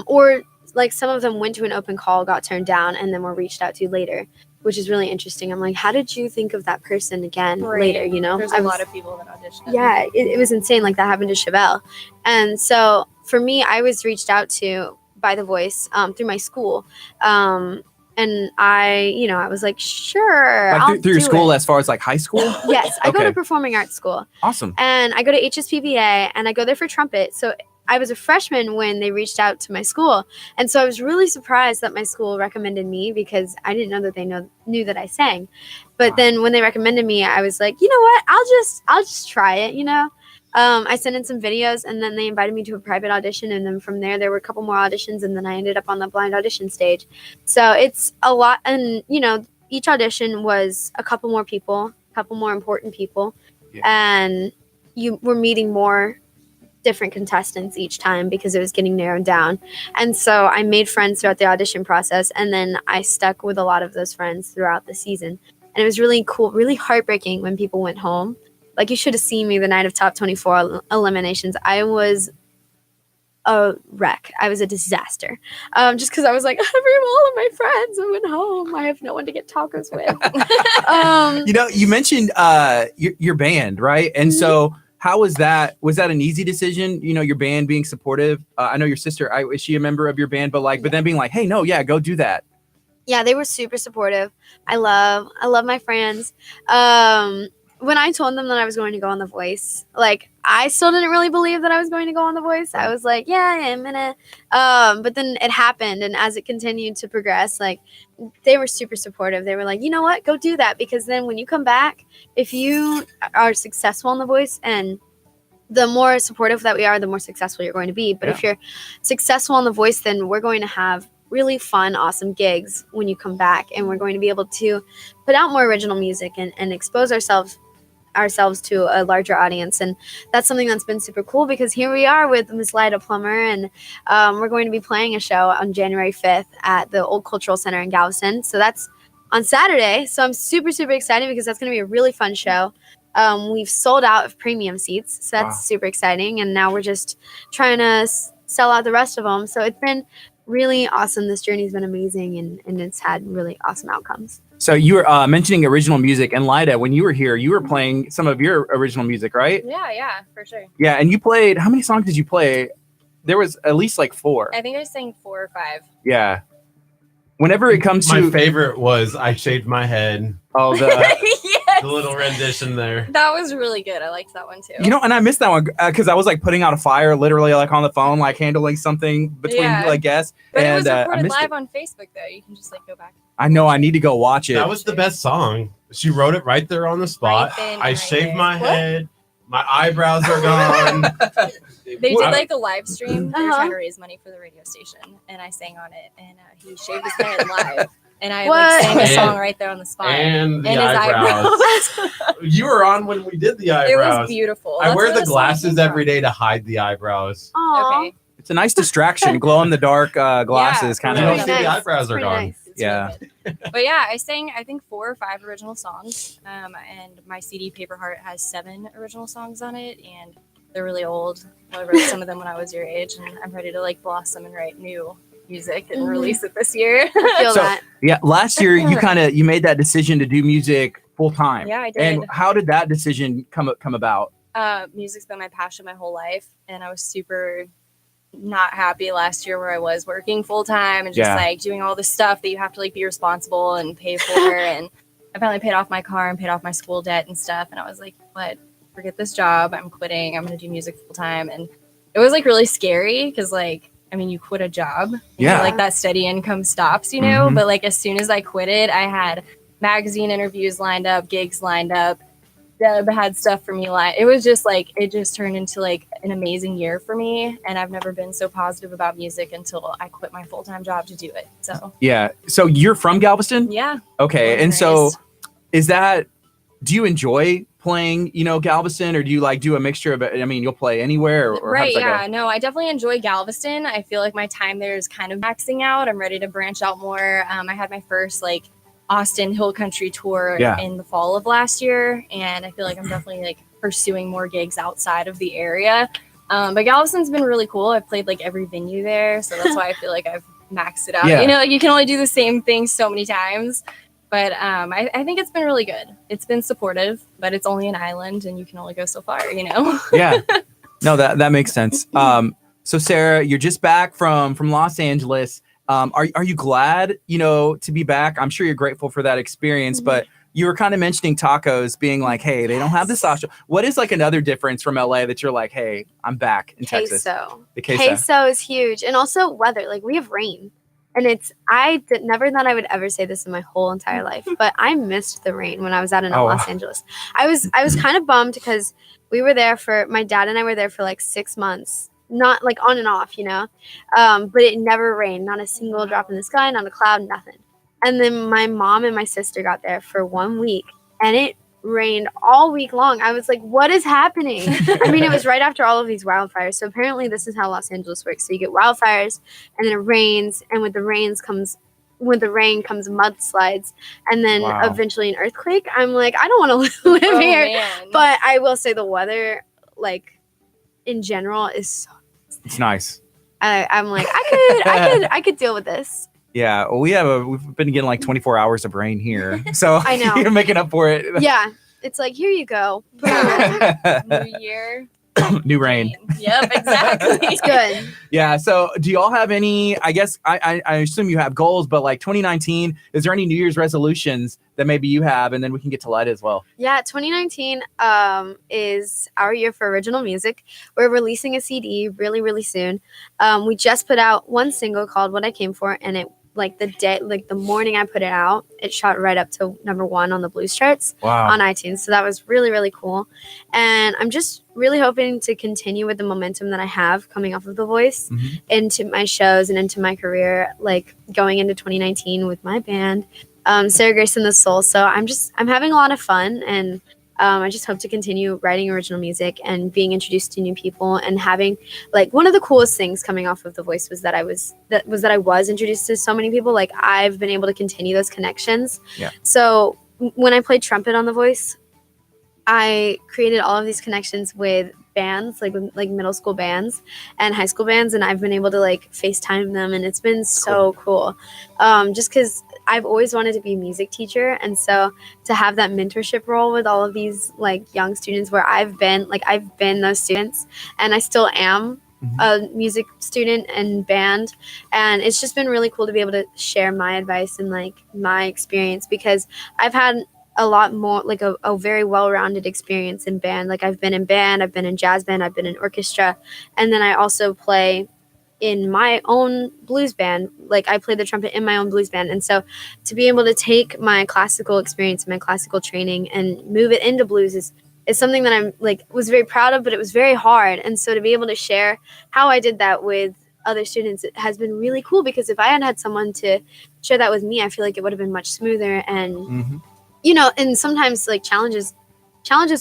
or like some of them went to an open call, got turned down, and then were reached out to later, which is really interesting. I'm like, how did you think of that person again later? There's a lot of people that auditioned. Yeah, it was insane. Like, that happened to Chevelle. And so for me, I was reached out to by The Voice through my school. And I was like, sure. Like through your school, as far as like high school? Yes, I go Okay. to performing arts school. Awesome. And I go to HSPBA, and I go there for trumpet. So I was a freshman when they reached out to my school. And so I was really surprised that my school recommended me, because I didn't know that they knew that I sang. But then when they recommended me, I was like, you know what? I'll just try it, I sent in some videos, and then they invited me to a private audition. And then from there were a couple more auditions, and then I ended up on the blind audition stage. So it's a lot. And, each audition was a couple more people, a couple more important people. Yeah. And you were meeting more different contestants each time, because it was getting narrowed down. And so I made friends throughout the audition process, and then I stuck with a lot of those friends throughout the season. And it was really cool, really heartbreaking when people went home. Like, you should have seen me the night of top 24 eliminations. I was a wreck. I was a disaster. Just because I was like, all of my friends went home. I have no one to get tacos with. You know, you mentioned your band, right? And so how was that? Was that an easy decision? You know, your band being supportive. I know your sister. Is she a member of your band? But but then being like, hey, no, yeah, go do that. Yeah, they were super supportive. I love my friends. When I told them that I was going to go on The Voice, like, I still didn't really believe that I was going to go on The Voice. I was like, yeah, I'm gonna. But then it happened, and as it continued to progress, like, they were super supportive. They were like, you know what, go do that, because then when you come back, if you are successful on The Voice, and the more supportive that we are, the more successful you're going to be. But if you're successful on The Voice, then we're going to have really fun, awesome gigs when you come back, and we're going to be able to put out more original music and expose ourselves to a larger audience. And that's something that's been super cool, because here we are with Miss Lyda Plummer, and we're going to be playing a show on January 5th at the Old Cultural Center in Galveston. So that's on Saturday. So I'm super, super excited, because that's going to be a really fun show. We've sold out of premium seats, so that's super exciting. And now we're just trying to sell out the rest of them. So it's been really awesome. This journey's been amazing, and it's had really awesome outcomes. So you were mentioning original music, and Lyda, when you were here, you were playing some of your original music, right? Yeah, for sure. Yeah, and you played, how many songs did you play? There was at least like 4. I think I sang 4 or 5. Yeah. Whenever it comes to My favorite was I Shaved My Head. oh the Yes. The little rendition there. That was really good. I liked that one too. you know, and I missed that one because I was like putting out a fire, literally like on the phone, like handling something between like guests. But and it was I recorded missed live it. on Facebook though. You can just like go back. I know I need to go watch it. That was the best song. She wrote it right there on the spot. Right then, I right shaved there. my What? head. My eyebrows are gone. They did like a live stream. They were Uh-huh. trying to raise money for the radio station, and I sang on it. And he shaved his head live, and I What? like sang the And- song right there on the spot. And the And his eyebrows. You were on when we did the It eyebrows. was beautiful. I That's wear where the song glasses came every from. day to hide the eyebrows. Aw. Okay. It's a nice distraction, glow in the dark glasses, Yeah, kind You of. don't really see the nice. eyebrows are Pretty gone. nice. It's Yeah. really good. But yeah, I sang I think 4 or 5 original songs. And my CD Paper Heart has 7 original songs on it, and they're really old. I wrote some of them when I was your age, and I'm ready to like blossom and write new music and release it this year. Feel So- that. Yeah, last year you made that decision to do music full time. Yeah, I did. And how did that decision come about? Music's been my passion my whole life, and I was super not happy last year where I was working full time and just Yeah. like doing all this stuff that you have to like be responsible and pay for. And I finally paid off my car and paid off my school debt and stuff. And I was like, what? Forget this job. I'm quitting. I'm going to do music full time. And it was like really scary because like, I mean, you quit a job, Yeah. like that steady income stops, you know, Mhm. but like as soon as I quit it, I had magazine interviews lined up, gigs lined up. Deb had stuff for me. It was just like, it just turned into like an amazing year for me. And I've never been so positive about music until I quit my full-time job to do it. So Yeah. So you're from Galveston? yeah. Okay. Born And so raised. is that, do you enjoy playing, Galveston, or do you like do a mixture of it? I mean, you'll play anywhere, or how Right, does that yeah. go? No, I definitely enjoy Galveston. I feel like my time there is kind of maxing out. I'm ready to branch out more. I had my first like Austin Hill Country tour Yeah. in the fall of last year, and I feel like I'm definitely like pursuing more gigs outside of the area. But Galveston's been really cool. I've played like every venue there, so that's why I feel like I've maxed it out. Yeah. You know, like you can only do the same thing so many times. But I think it's been really good. It's been supportive, but it's only an island and you can only go so far, you know? Yeah. No, that makes sense. So Sarah, you're just back from Los Angeles. Are you glad, to be back? I'm sure you're grateful for that experience, but you were kind of mentioning tacos being like, hey, they don't have the sausage. What is like another difference from LA that you're like, hey, I'm back in Texas? Queso. The queso. Queso is huge. And also weather. Like, we have rain. And never thought I would ever say this in my whole entire life, but I missed the rain when I was out in Oh, Los wow. Angeles. I was kind of bummed because my dad and I were there for like 6 months, not like on and off, but it never rained, not a single drop in the sky, not a cloud, nothing. And then my mom and my sister got there for 1 week and it rained all week long. I was like, what is happening? I mean, it was right after all of these wildfires. So apparently this is how Los Angeles works. So you get wildfires and then it rains, and with the rains comes with the rain comes mudslides and then Wow. eventually an earthquake. I'm like, I don't want to live Oh, here. man. But I will say the weather, like in general, is so, It's nice. I'm like, I could deal with this. Yeah, well, we've been getting like 24 hours of rain here, so I know. you're making up for it. Yeah. It's like, here you go. New year. New rain. Yep, exactly. It's good. Yeah. So, do y'all have any? I guess I assume you have goals, but like 2019, is there any New Year's resolutions that maybe you have, and then we can get to Lyda as well. Yeah, 2019 is our year for original music. We're releasing a CD really, really soon. We just put out one single called "What I Came For," and it the morning I put it out, it shot right up to #1 on the blues charts on iTunes. So that was really, really cool. And I'm just really hoping to continue with the momentum that I have coming off of The Voice into my shows and into my career, like going into 2019 with my band, Sarah Grace and the Soul. So I'm having a lot of fun, and I just hope to continue writing original music and being introduced to new people, and having like one of the coolest things coming off of The Voice was that I was introduced to so many people. Like I've been able to continue those connections. Yeah. So when I played trumpet on The Voice, I created all of these connections with bands, like middle school bands and high school bands, and I've been able to like FaceTime them, and it's been so cool. Just because I've always wanted to be a music teacher, and so to have that mentorship role with all of these like young students, where I've been those students, and I still am a music student and band, and it's just been really cool to be able to share my advice and like my experience, because I've had a lot more, like a very well-rounded experience in band. Like I've been in band, I've been in jazz band, I've been in orchestra, and then I also play in my own blues band. Like I play the trumpet in my own blues band. And so to be able to take my classical experience and my classical training and move it into blues is something that I'm like was very proud of, but it was very hard. And so to be able to share how I did that with other students, it has been really cool, because if I had had someone to share that with me, I feel like it would have been much smoother. And you know, and sometimes like challenges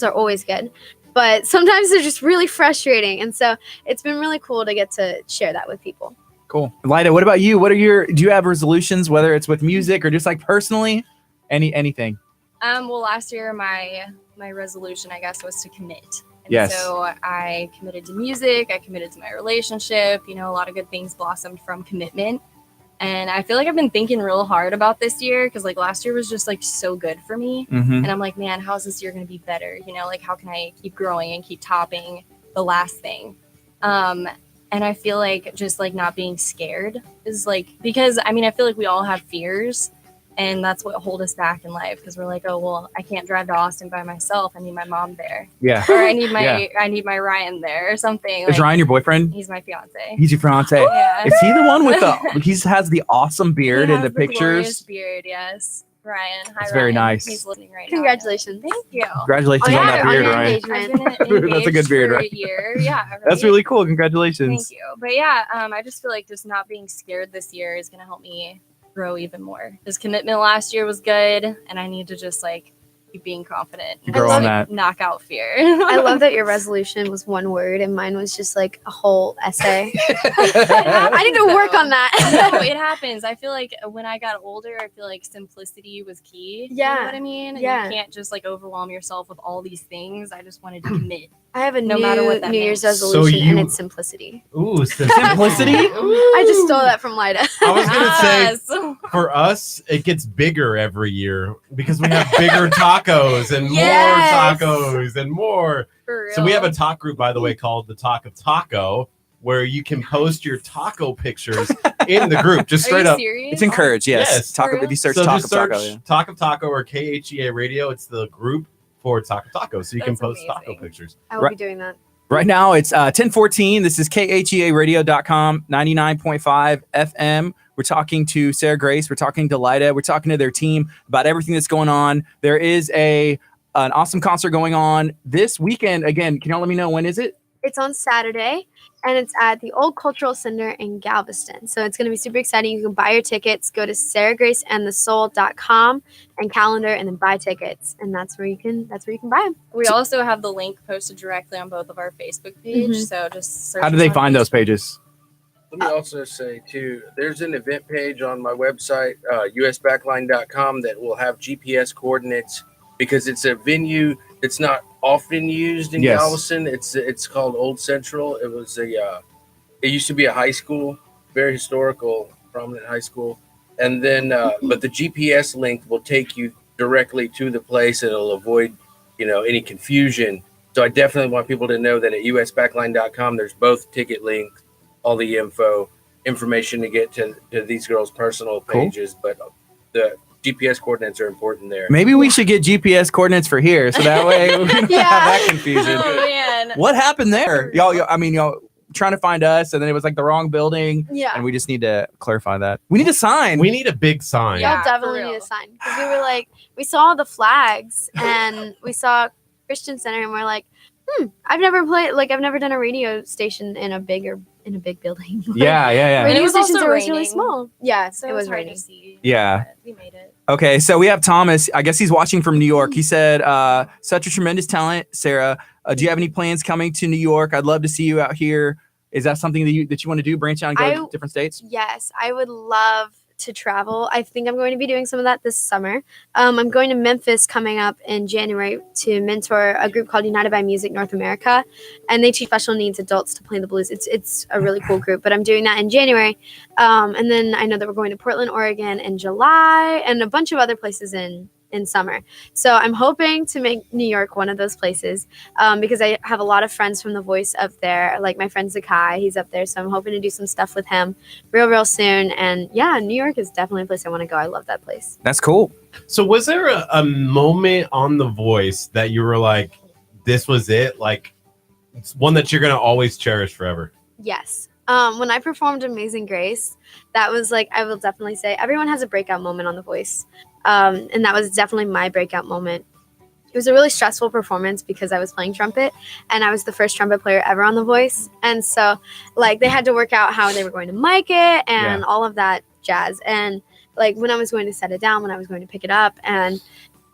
are always good, but sometimes they're just really frustrating. And so it's been really cool to get to share that with people. Cool. Lyda, what about you? Do you have resolutions, whether it's with music or just like personally, anything? Well, last year my resolution, I guess, was to commit. And Yes. so I committed to music, I committed to my relationship, you know, a lot of good things blossomed from commitment. And I feel like I've been thinking real hard about this year, because like last year was just like so good for me. And I'm like, man, how is this year going to be better? You know, like how can I keep growing and keep topping the last thing? And I feel like just like not being scared is like, because I mean, I feel like we all have fears, and that's what hold us back in life, because we're like, oh, well, I can't drive to Austin by myself. I need my mom there. Yeah. Or I need my Ryan there or something. Is Like, Ryan your boyfriend? he's my fiance. He's your fiance. Yeah. Is he the one with he has the awesome beard He in the has glorious pictures? beard, yes. Ryan. Hi, That's very Ryan. nice. He's listening right Congratulations. now. Thank you. Congratulations Oh, on yeah, that on beard, your Ryan. engagement. I've been That's a good beard, for right? a year. Yeah. That's really cool. Congratulations. Thank you. But yeah, I just feel like just not being scared this year is going to help me grow even more. This commitment last year was good, and I need to just like keep being confident and Grow just, on like, that. knock out fear. I love that your resolution was one word and mine was just like a whole essay. I need to work on that. No, it happens. I feel like when I got older, I feel like simplicity was key. You know what I mean? And Yeah. you can't just like overwhelm yourself with all these things. I just wanted to commit. I have a No matter what that New Year's means. resolution, So and it's simplicity. Ooh, Simplicity? I just stole that from Lyda. I was gonna say, Yes. for us, it gets bigger every year because we have bigger tacos and Yes. more tacos and more. For real. So we have a talk group, by the way, called the Talk of Taco, where you can post your taco pictures in the group, just Are straight you up. serious? It's encouraged, yes. Yes. Taco, For if you search So Talk just of search Taco, yeah. Talk of Taco or KHEA Radio. It's the group for Talk of Taco, so you can That's post taco amazing. pictures. I will Right. be doing that. Right now it's 10:14. This is KHEARadio.com, 99.5 FM. We're talking to Sarah Grace. We're talking to Lyda. We're talking to their team about everything that's going on. There is an awesome concert going on this weekend. Again, can y'all let me know when is it? It's on Saturday, and it's at the Old Cultural Center in Galveston. So it's going to be super exciting. You can buy your tickets. Go to sarahgraceandthesoul.com and calendar, and then buy tickets, and that's where you can buy them. We also have the link posted directly on both of our Facebook page. Mhm. So just search How do us they on find those Facebook. pages? Let me also say too, there's an event page on my website, usbackline.com, that will have GPS coordinates because it's a venue that's not often used in Yes. Galveston. It's called Old Central. It was it used to be a high school, very historical, prominent high school, and then but the GPS link will take you directly to the place. It'll avoid any confusion. So I definitely want people to know that at usbackline.com there's both ticket links, all the information to get to these girls' personal pages, but the GPS coordinates are important there. Maybe we should get GPS coordinates for here, so that way we don't have that confusion. Oh man. What happened there, y'all? Trying to find us, and then it was like the wrong building. Yeah. And we just need to clarify that. We need a sign. We need a big sign. Yeah, Y'all for definitely real. need a sign. Because we were like, we saw the flags and we saw Christian Center and we're like, I've never done a radio station in a big building. Yeah. And Radio it was stations also are always really raining. small. Yeah, So it was hard raining. to see. Yeah. But we made it. Okay, so we have Thomas. I guess he's watching from New York. He said, such a tremendous talent, Sarah. Do you have any plans coming to New York? I'd love to see you out here. Is that something that you want to do? Branch out and go to different states? Yes, I would love to travel. I think I'm going to be doing some of that this summer. I'm going to Memphis coming up in January to mentor a group called United by Music North America, and they teach special needs adults to play the blues. It's a really cool group, but I'm doing that in January. And then I know that we're going to Portland, Oregon in July, and a bunch of other places in summer. So I'm hoping to make New York one of those places because I have a lot of friends from The Voice up there. Like my friend Zakai, he's up there. So I'm hoping to do some stuff with him real soon. And yeah, New York is definitely a place I want to go. I love that place. That's cool. So was there a moment on The Voice that you were like, this was it? Like, it's one that you're going to always cherish forever? Yes. When I performed Amazing Grace, that was like, I will definitely say everyone has a breakout moment on The Voice. And that was definitely my breakout moment. It was a really stressful performance because I was playing trumpet and I was the first trumpet player ever on The Voice. And so like they had to work out how they were going to mic it and all of that jazz. And like when I was going to set it down, when I was going to pick it up, and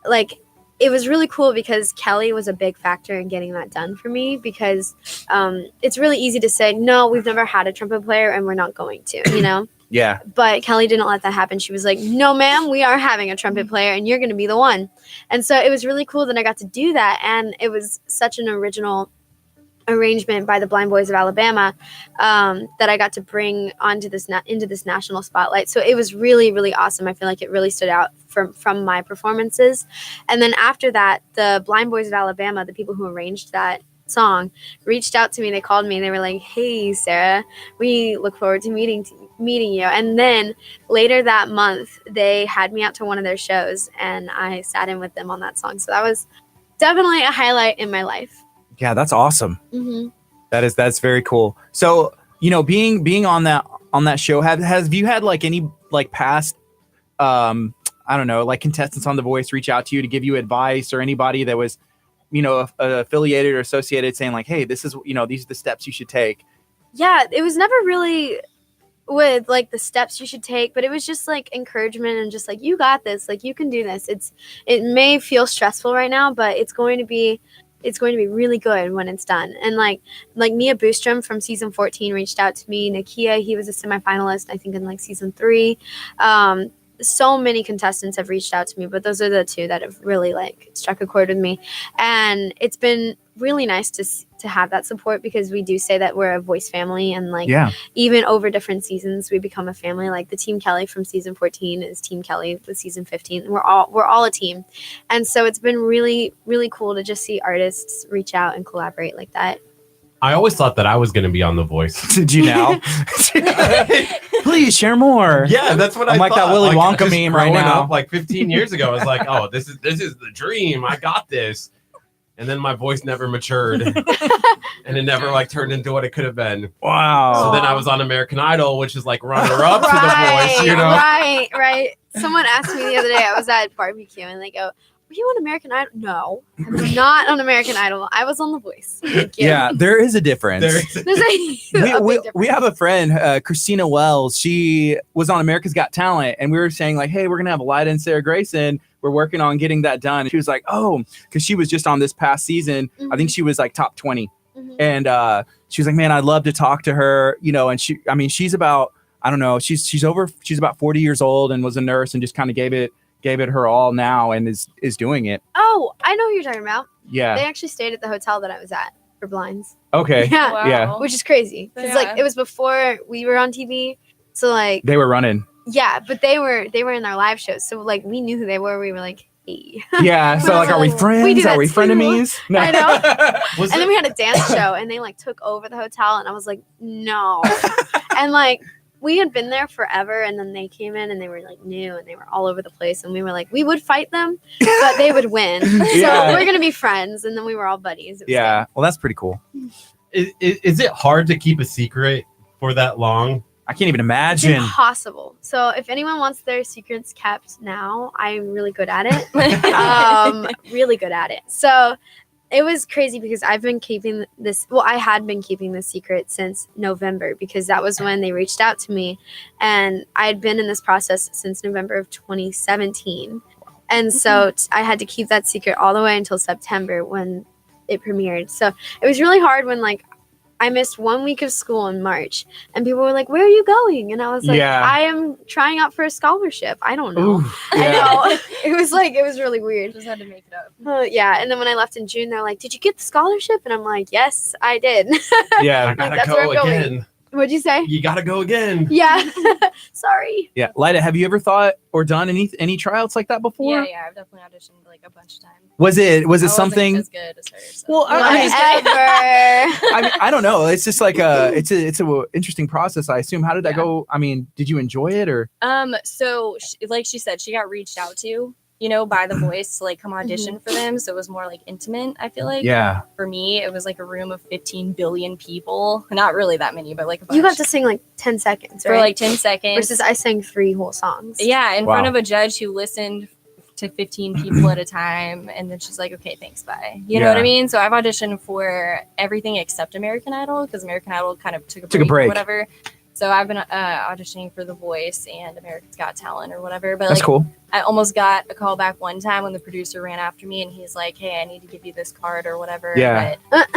like it was really cool because Kelly was a big factor in getting that done for me because it's really easy to say, no, we've never had a trumpet player and we're not going to, Yeah. But Kelly didn't let that happen. She was like, no, ma'am, we are having a trumpet player and you're going to be the one. And so it was really cool that I got to do that. And it was such an original arrangement by the Blind Boys of Alabama that I got to bring onto into this national spotlight. So it was really, really awesome. I feel like it really stood out from my performances. And then after that, the Blind Boys of Alabama, the people who arranged that song, reached out to me. They called me and they were like, hey, Sarah, we look forward to meeting you. And then later that month, they had me out to one of their shows and I sat in with them on that song. So that was definitely a highlight in my life. Yeah, that's awesome. Mm-hmm. That's very cool. So, being on that show, have you had like any like past I don't know, like contestants on The Voice reach out to you to give you advice, or anybody that was affiliated or associated saying like, hey, this is these are the steps you should take? Yeah, it was never really with like the steps you should take, but it was just like encouragement and just like, you got this, like you can do this. It may feel stressful right now, but it's going to be really good when it's done. And like Mia Boostrom from season 14 reached out to me. Nakia, he was a semifinalist, I think in like season 3. So many contestants have reached out to me, but those are the two that have really like struck a chord with me. And it's been really nice to have that support, because we do say that we're a voice family, and like even over different seasons we become a family. Like the Team Kelly from season 14 is Team Kelly with season 15. We're all a team. And so it's been really, really cool to just see artists reach out and collaborate like that. I always thought that I was going to be on The Voice. Did you now? Please share more. Yeah, that's what I'm I like thought. that Willy Wonka just meme right growing now. up, like 15 years ago, I was like, oh, this is the dream. I got this. And then my voice never matured. And it never like turned into what it could have been. Wow. So then I was on American Idol, which is like runner up to The Voice, Right. Someone asked me the other day, I was at barbecue, and they go, were you on American Idol? No, I was not on American Idol. I was on The Voice. Thank you. Yeah, there is a difference. There's a big difference. We have a friend, Christina Wells. She was on America's Got Talent, and we were saying like, hey, we're going to have Lyda and Sarah Grayson. We're working on getting that done. And she was like, oh, because she was just on this past season. I think she was like top 20. Mhm. And she was like, man, I'd love to talk to her, you know, and she's about, I don't know, she's about 40 years old and was a nurse and just kind of gave it her all now and is doing it. Oh, I know who you're talking about. Yeah. They actually stayed at the hotel that I was at for blinds. Okay. Yeah. Wow. Yeah. Which is crazy. Because Yeah. like it was before we were on TV. So like They were running. yeah, but they were in our live shows. So like we knew who they were. We were like, hey. Yeah. So like, are we friends? We do that Are we too. frenemies? No. I know. Was And it- then we had a dance show and they like took over the hotel and I was like, no. And like we had been there forever and then they came in and they were like new and they were all over the place and we were like, we would fight them, but they would win. Yeah. So we're gonna be friends. And then we were all buddies. It was Yeah. Well, that's pretty cool. Is it hard to keep a secret for that long? I can't even It's imagine. impossible. So if anyone wants their secrets kept now, I'm really good at it. Really good at it. So it was crazy because I've been keeping this. Well, I had been keeping this secret since November because that was when they reached out to me, and I had been in this process since November of 2017, and so I had to keep that secret all the way until September when it premiered. So it was really hard when like I missed 1 week of school in March and people were like, where are you going? And I was like, Yeah. I am trying out for a scholarship. I don't know. Ooh, I yeah. know. it was really weird. Just had to make it up. Yeah. And then when I left in June, they're like, did you get the scholarship? And I'm like, yes, I did. Yeah. I gotta that's where go I'm going. again. What'd you say? You gotta go again. Yeah. Sorry. Yeah. Lida, have you ever thought or done any tryouts like that before? Yeah, I've definitely auditioned like a bunch of times. Was it I wasn't something? as good as her. So. Well, Whatever. I mean, I don't know. It's just like it's a interesting process, I assume. How did that Yeah. go? I mean, did you enjoy it or? So like she said, she got reached out to, you know, by The Voice to like come audition for them. So it was more like intimate, I feel like. Yeah. For me, it was like a room of 15 billion people. Not really that many, but like a bunch. You got to sing like 10 seconds, for right? like 10 seconds. Versus I sang 3 whole songs. Yeah, in Wow. front of a judge who listened to 15 people at a time, and then she's like, okay, thanks, bye. You know what Yeah. I mean? So I've auditioned for everything except American Idol, because American Idol kind of took a break break. or whatever. So I've been auditioning for The Voice and America's Got Talent or whatever. But That's like, cool. I almost got a call back one time when the producer ran after me, and he's like, hey, I need to give you this card or whatever. Yeah. But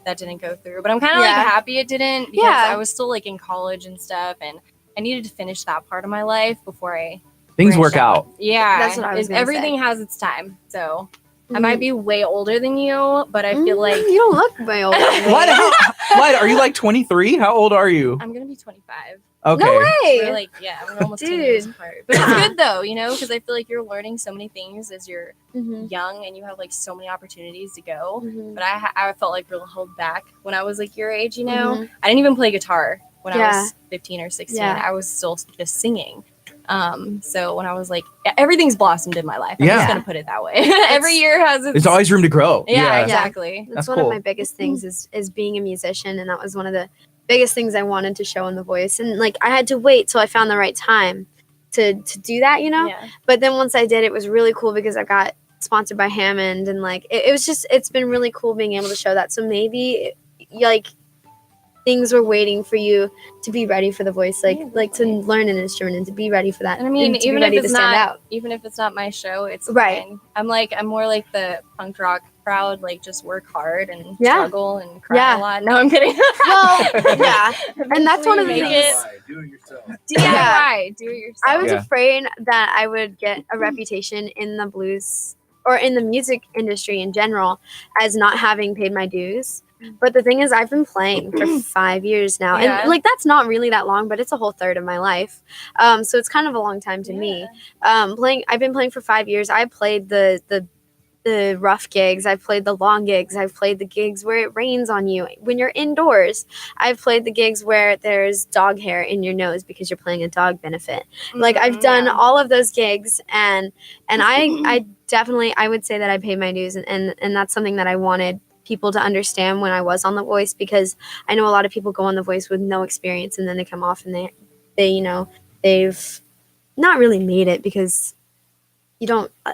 that didn't go through. But I'm kind of Yeah. like happy it didn't, because Yeah. I was still like in college and stuff, and I needed to finish that part of my life before I Things branch work out. Yeah, That's what I was gonna everything say. has its time. So I might be way older than you, but I feel like you don't look way older. than me. Lida, are you like 23? How old are you? I'm gonna be 25. Okay. No We're way. like, yeah, we're almost 10 Dude. years apart. But it's good though, you know, because I feel like you're learning so many things as you're Mhm. young and you have like so many opportunities to go. Mhm. But I felt like real held back when I was like your age, you know. Mhm. I didn't even play guitar when I Yeah. was 15 or 16. Yeah. I was still just singing. So when I was like, everything's blossomed in my life. I'm Yeah. just gonna put it that way. Every year has its. There's always room to grow. yeah, exactly. That's That's one cool. of my biggest things is being a musician, and that was one of the biggest things I wanted to show in The Voice. And like I had to wait till I found the right time to do that, you know. Yeah. But then once I did, it was really cool because I got sponsored by Hammond, and like it was just it's been really cool being able to show that. So maybe like things were waiting for you to be ready for The Voice, like to learn an instrument and to be ready for that. And I mean, and to even be ready if it's to stand not, out. even if it's not my show, it's Right. fine. I'm more like the punk rock crowd, like just work hard and Yeah. struggle and cry Yeah. a lot. No, I'm kidding. Well, yeah. And that's one of the Make things. it. Do it yourself. DIY, do it yourself. I was Yeah. afraid that I would get a reputation in the blues or in the music industry in general as not having paid my dues. But the thing is, I've been playing for 5 years now, Yeah. and like that's not really that long, but it's a whole third of my life. So it's kind of a long time to me. I've been playing for 5 years. I played the rough gigs. I've played the long gigs. I've played the gigs where it rains on you when you're indoors. I've played the gigs where there's dog hair in your nose because you're playing a dog benefit. Like I've done all of those gigs, and I definitely I would say that I paid my dues, and that's something that I wanted people to understand when I was on The Voice, because I know a lot of people go on The Voice with no experience and then they come off and they you know they've not really made it, because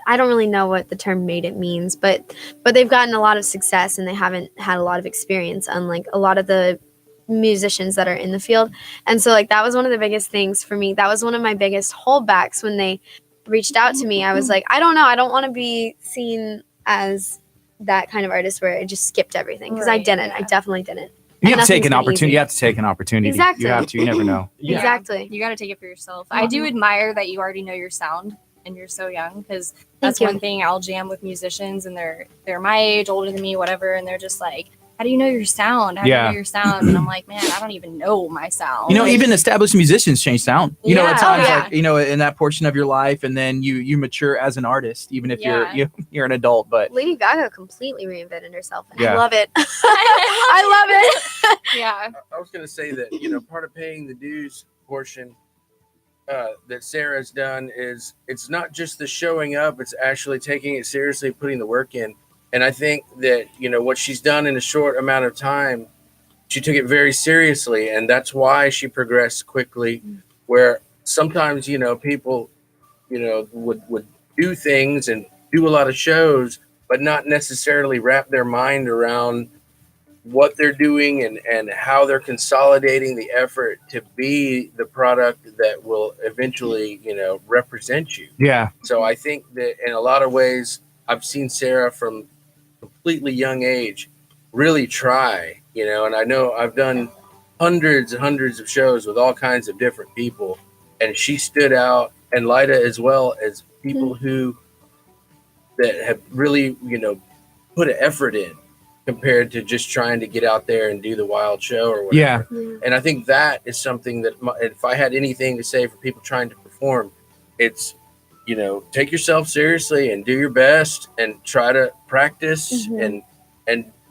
I don't really know what the term made it means, but they've gotten a lot of success and they haven't had a lot of experience, unlike a lot of the musicians that are in the field. And so like that was one of the biggest things for me. That was one of my biggest holdbacks when they reached out to me. I was like, I don't know, I don't want to be seen as that kind of artist where I just skipped everything, because I Right, didn't. I yeah. definitely didn't. You And have to take nothing's an been opportunity. easy. You have to take an opportunity. Exactly. You have to. You never know. Yeah. Exactly. You got to take it for yourself. I do admire that you already know your sound and you're so young, because that's Thank you. one thing. I'll jam with musicians and they're my age, older than me, whatever, and they're just like, how do you know your sound? How do you Yeah. know your sound? And I'm like, man, I don't even know my sound. You know, Like, even established musicians change sound. You know, at Yeah. times, Oh, yeah. like, you know, in that portion of your life, and then you mature as an artist, even if Yeah. you're an adult. But Lady Gaga completely reinvented herself, and Yeah. I love it. I love it. yeah. I was going to say that, you know, part of paying the dues portion that Sarah's done is it's not just the showing up, it's actually taking it seriously, putting the work in. And I think that, you know, what she's done in a short amount of time, she took it very seriously. And that's why she progressed quickly, where sometimes, you know, people, you know, would do things and do a lot of shows, but not necessarily wrap their mind around what they're doing and how they're consolidating the effort to be the product that will eventually, you know, represent you. yeah, So I think that in a lot of ways, I've seen Sarah from completely young age really try, you know, and I know I've done hundreds and hundreds of shows with all kinds of different people, and she stood out, and Lida as well, as people who that have really, you know, put an effort in compared to just trying to get out there and do the wild show or whatever. yeah. And I think that is something that if I had anything to say for people trying to perform, it's, you know, take yourself seriously and do your best and try to practice. And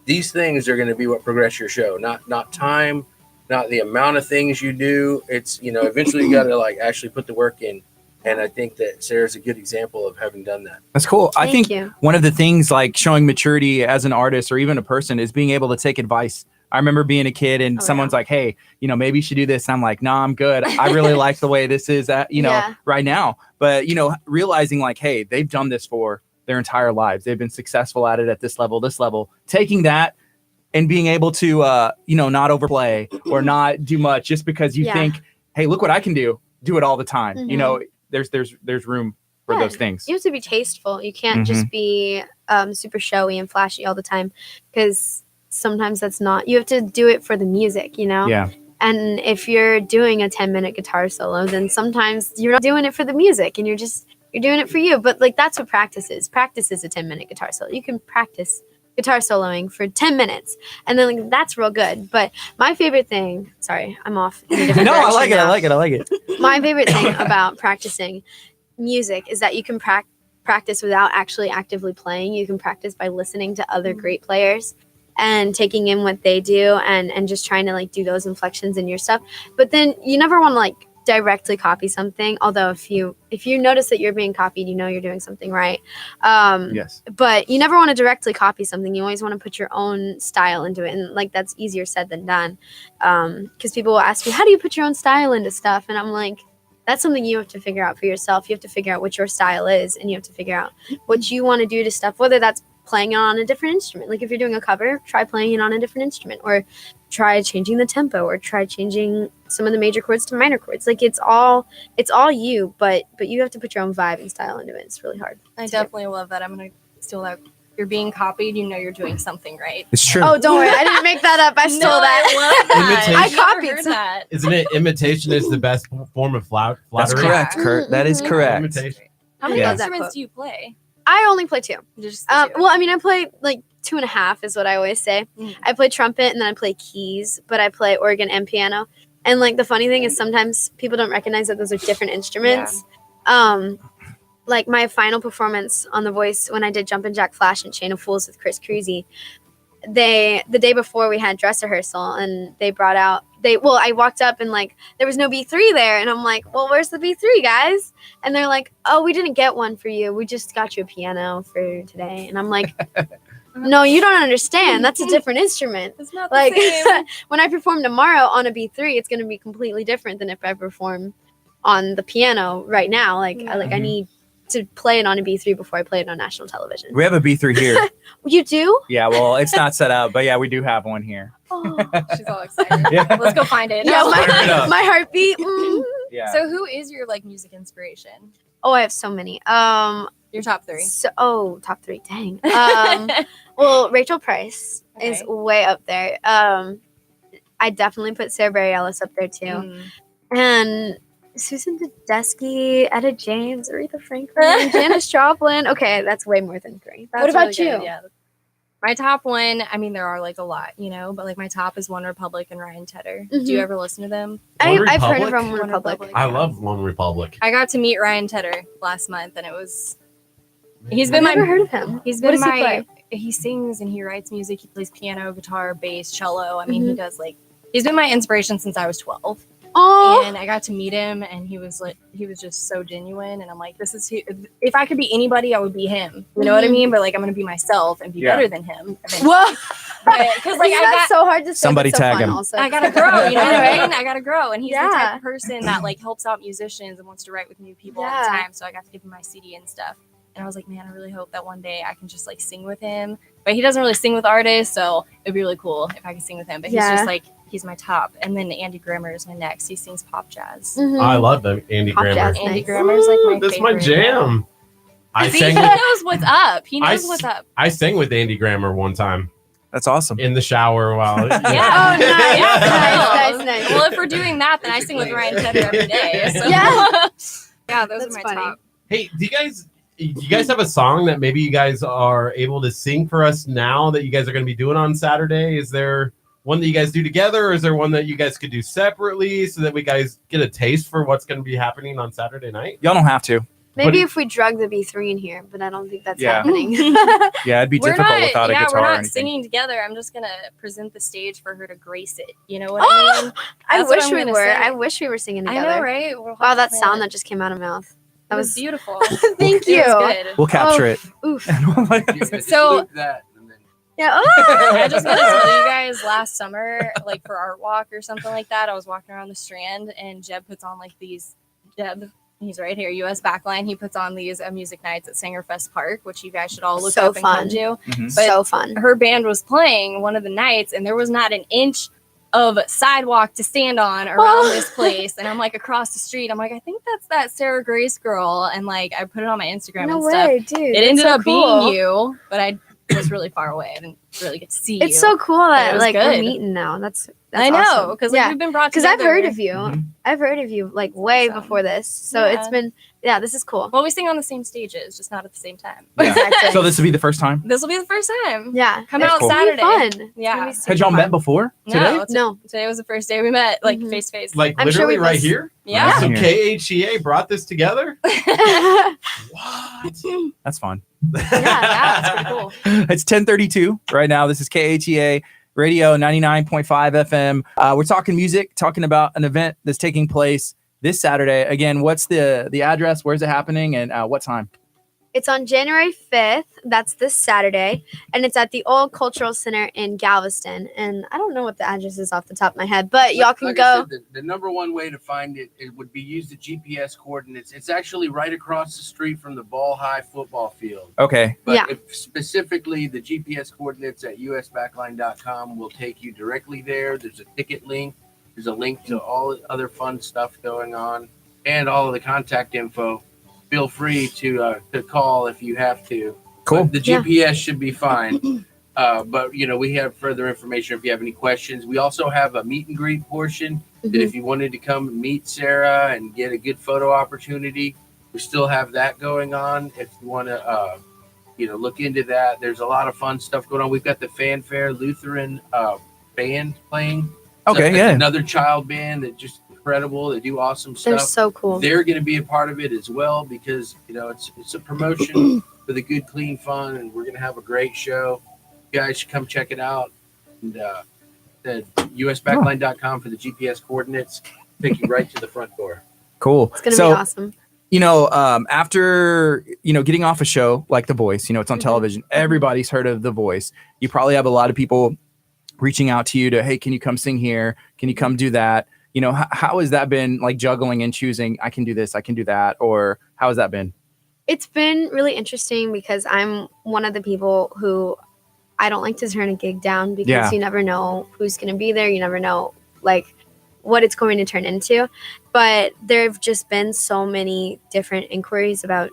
these things are going to be what progress your show, not time, not the amount of things you do. It's, you know, eventually you got to like actually put the work in. And I think that Sarah's a good example of having done that. That's cool. I Thank think you. one of the things like showing maturity as an artist or even a person is being able to take advice. I remember being a kid and Oh, someone's yeah. like, hey, you know, maybe you should do this. And I'm like, nah, I'm good. I really like the way this is at, you know, Yeah. right now. But, you know, realizing like, hey, they've done this for their entire lives. They've been successful at it at this level, taking that and being able to, you know, not overplay or not do much just because you Yeah. think, hey, look what I can do it all the time. You know, there's room for Yeah. those things. You have to be tasteful. You can't just be super showy and flashy all the time, because sometimes that's not. You have to do it for the music, you know? Yeah. And if you're doing a 10-minute guitar solo, then sometimes you're not doing it for the music and you're doing it for you. But like that's what practice is. Practice is a 10-minute guitar solo. You can practice guitar soloing for 10 minutes and then like, that's real good. But my favorite thing, sorry, I'm off in a different No, I direction like it. now. I like it. My favorite thing about practicing music is that you can practice without actually actively playing. You can practice by listening to other great players and taking in what they do and just trying to like do those inflections in your stuff. But then you never want to like directly copy something. Although if you notice that you're being copied, you know you're doing something right. Yes. But you never want to directly copy something. You always want to put your own style into it. And like that's easier said than done. Because people will ask me, how do you put your own style into stuff? And I'm like, that's something you have to figure out for yourself. You have to figure out what your style is, and you have to figure out what you want to do to stuff, whether that's playing it on a different instrument. Like if you're doing a cover, try playing it on a different instrument, or try changing the tempo, or try changing some of the major chords to minor chords. Like it's all you, but you have to put your own vibe and style into it. It's really hard. I definitely love that. I'm going to steal that. You're being copied, you know you're doing something right. It's true. Oh, don't worry. I didn't make that up. I stole that. I love that. Imitation. I I've never copied heard some- that. Isn't it imitation is the best form of flattery? That's correct, Kurt. That is correct. Imitation. How many Yeah. instruments do you play? I only play 2. Just the two. Well, I mean, I play like 2.5 is what I always say. Mm. I play trumpet and then I play keys, but I play organ and piano. And like the funny thing is sometimes people don't recognize that those are different instruments. Like my final performance on The Voice when I did Jumpin' Jack Flash and Chain of Fools with Chris Cruzy, the day before we had dress rehearsal and they brought out I walked up and like there was no B3 there and I'm like, well, where's the B3, guys? And they're like, oh, we didn't get one for you. We just got you a piano for today. And I'm like, no, you don't understand. That's a different instrument. It's not Like the same. when I perform tomorrow on a B3, it's going to be completely different than if I perform on the piano right now. Like I need to play it on a B3 before I play it on national television. We have a B3 here. You do? Yeah, well, it's not set up, but yeah, we do have one here. Oh. She's all excited. Yeah. Let's go find it. Yeah, Fire it up. my heartbeat. Mm. Yeah. So who is your like music inspiration? Oh, I have so many. Your top 3. Top 3. Dang. Well, Rachel Price is Okay. way up there. I definitely put Sarah Bareilles up there too. Mm. And Susan Tedeschi, Etta James, Aretha Franklin, Janis Joplin. Okay, that's way more than 3. That's What about really you? good, yeah. My top one, I mean, there are like a lot, you know, but like my top is One Republic and Ryan Tedder. Do you Mhm. ever listen to them? I've heard of Republic? One Republic. I love One Republic. I got to meet Ryan Tedder last month, and it was. He's I've been never my. heard of him. He's What been does he my. play? He sings and he writes music. He plays piano, guitar, bass, cello. I mean, he Mhm. does like. He's been my inspiration since I was 12. Oh, And I got to meet him, and he was just so genuine. And I'm like, this is who, if I could be anybody, I would be him. You know what I Mhm. mean? But like, I'm gonna be myself and be Yeah. better than him. eventually. whoa! Because like I That's got, so hard to say. Somebody but so tag fun him. Also. I gotta grow. You know what I Right. mean? I gotta grow. And he's the Yeah. type of person that like helps out musicians and wants to write with new people all the Yeah. time. So I got to give him my CD and stuff. And I was like, man, I really hope that one day I can just like sing with him. But he doesn't really sing with artists, so it'd be really cool if I could sing with him. But he's Yeah. just like, he's my top. And then Andy Grammer is my next. He sings pop jazz. Mhm. I love them, Andy Pop Grammer. jazz. Andy Nice. Grammer's like my That's my favorite. jam. I See, sang he with, knows what's up. He I knows s- what's up. I sang with Andy Grammer one time That's awesome. in the shower while. Yeah. Oh, nice. Yeah. Nice, nice. Well, if we're doing that, then I sing with Ryan Tedder every day. So. Yeah. Yeah, those That's are my funny. top. Hey, do you guys have a song that maybe you guys are able to sing for us now that you guys are going to be doing on Saturday? Is there one that you guys do together, or is there one that you guys could do separately so that we guys get a taste for what's going to be happening on Saturday night? Y'all don't have to. Maybe if we drug the B3 in here, but I don't think that's Yeah. happening. Yeah, it'd be difficult without a guitar we're or not anything. singing together. I'm just gonna present the stage for her to grace it. You know what I mean? I That's what wish I'm we gonna were. say. I wish we were singing I together. know, right? We'll have Wow, to that plan sound it. that just came out of mouth. That That was was beautiful. Thank It you. was good. We'll capture it. Oof. Just So- loop that and then Yeah. I Oh. just gotta tell you guys, last summer, like for Art Walk or something like that, I was walking around the Strand, and Jeb puts on like these. Jeb, he's right here, U.S. Backline. He puts on these music nights at Sangerfest Park, which you guys should all look So up and fun. come to. Mhm. But So fun. her band was playing one of the nights, and there was not an inch of sidewalk to stand on around Oh. this place. And I'm like across the street. I'm like, I think that's that Sarah Grace girl. And like I put it on my Instagram No and stuff. way, dude. It That's ended so up cool. being you, but I was really far away. I didn't really get to see you. It's so cool But it that was like we're good. meeting now. That's I know, awesome. because yeah, we've been brought because together. I've heard of you. Mhm. I've heard of you like way awesome. before this. So it's Yeah. been this is cool. Well, we sing on the same stages, just not at the same time. Yeah. Exactly. So this will be the first time. This will be the first time. Yeah, Come That's out cool. Saturday. It's gonna be fun. Yeah. It's gonna Had be y'all super met fun. before today? No, No. today was the first day we met, like Mhm. face to face. Like I'm sure literally we right missed- here? Yeah. So Yeah. KHEA brought this together? yeah, What? That's fun. Yeah, it's pretty cool. It's 10:32 right now. This is KHEA Radio 99.5 FM. We're talking music, talking about an event that's taking place this Saturday. Again, what's the address? Where's it happening? And what time? It's on January 5th. That's this Saturday, and it's at the Old Cultural Center in Galveston. And I don't know what the address is off the top of my head, but y'all can like go. I said, the number one way to find it, it would be use the GPS coordinates. It's actually right across the street from the Ball High football field. Okay. But Yeah. if specifically the GPS coordinates at usbackline.com will take you directly there. There's a ticket link. There's a link to all the other fun stuff going on and all of the contact info. Feel free to call if you have to. Cool. But the Yeah. GPS should be fine. But we have further information if you have any questions. We also have a meet and greet portion. That Mhm. if you wanted to come meet Sarah and get a good photo opportunity, we still have that going on. If you want to, look into that, there's a lot of fun stuff going on. We've got the Fanfare Lutheran band playing. Okay, So yeah. Another child band that just incredible. They do awesome They're stuff. so cool. They're going to be a part of it as well because it's a promotion for the good, clean fun, and we're going to have a great show. You guys should come check it out. And the usbackline.com for the GPS coordinates take you right to the front door. Cool. It's gonna So, be awesome. after getting off a show like The Voice, it's on Mhm. television. Everybody's heard of The Voice. You probably have a lot of people reaching out to you to, hey, can you come sing here? Can you come do that? How has that been, like, juggling and choosing, I can do this, I can do that, or how has that been? It's been really interesting because I'm one of the people who I don't like to turn a gig down because Yeah. you never know who's going to be there. You never know like what it's going to turn into. But there have just been so many different inquiries about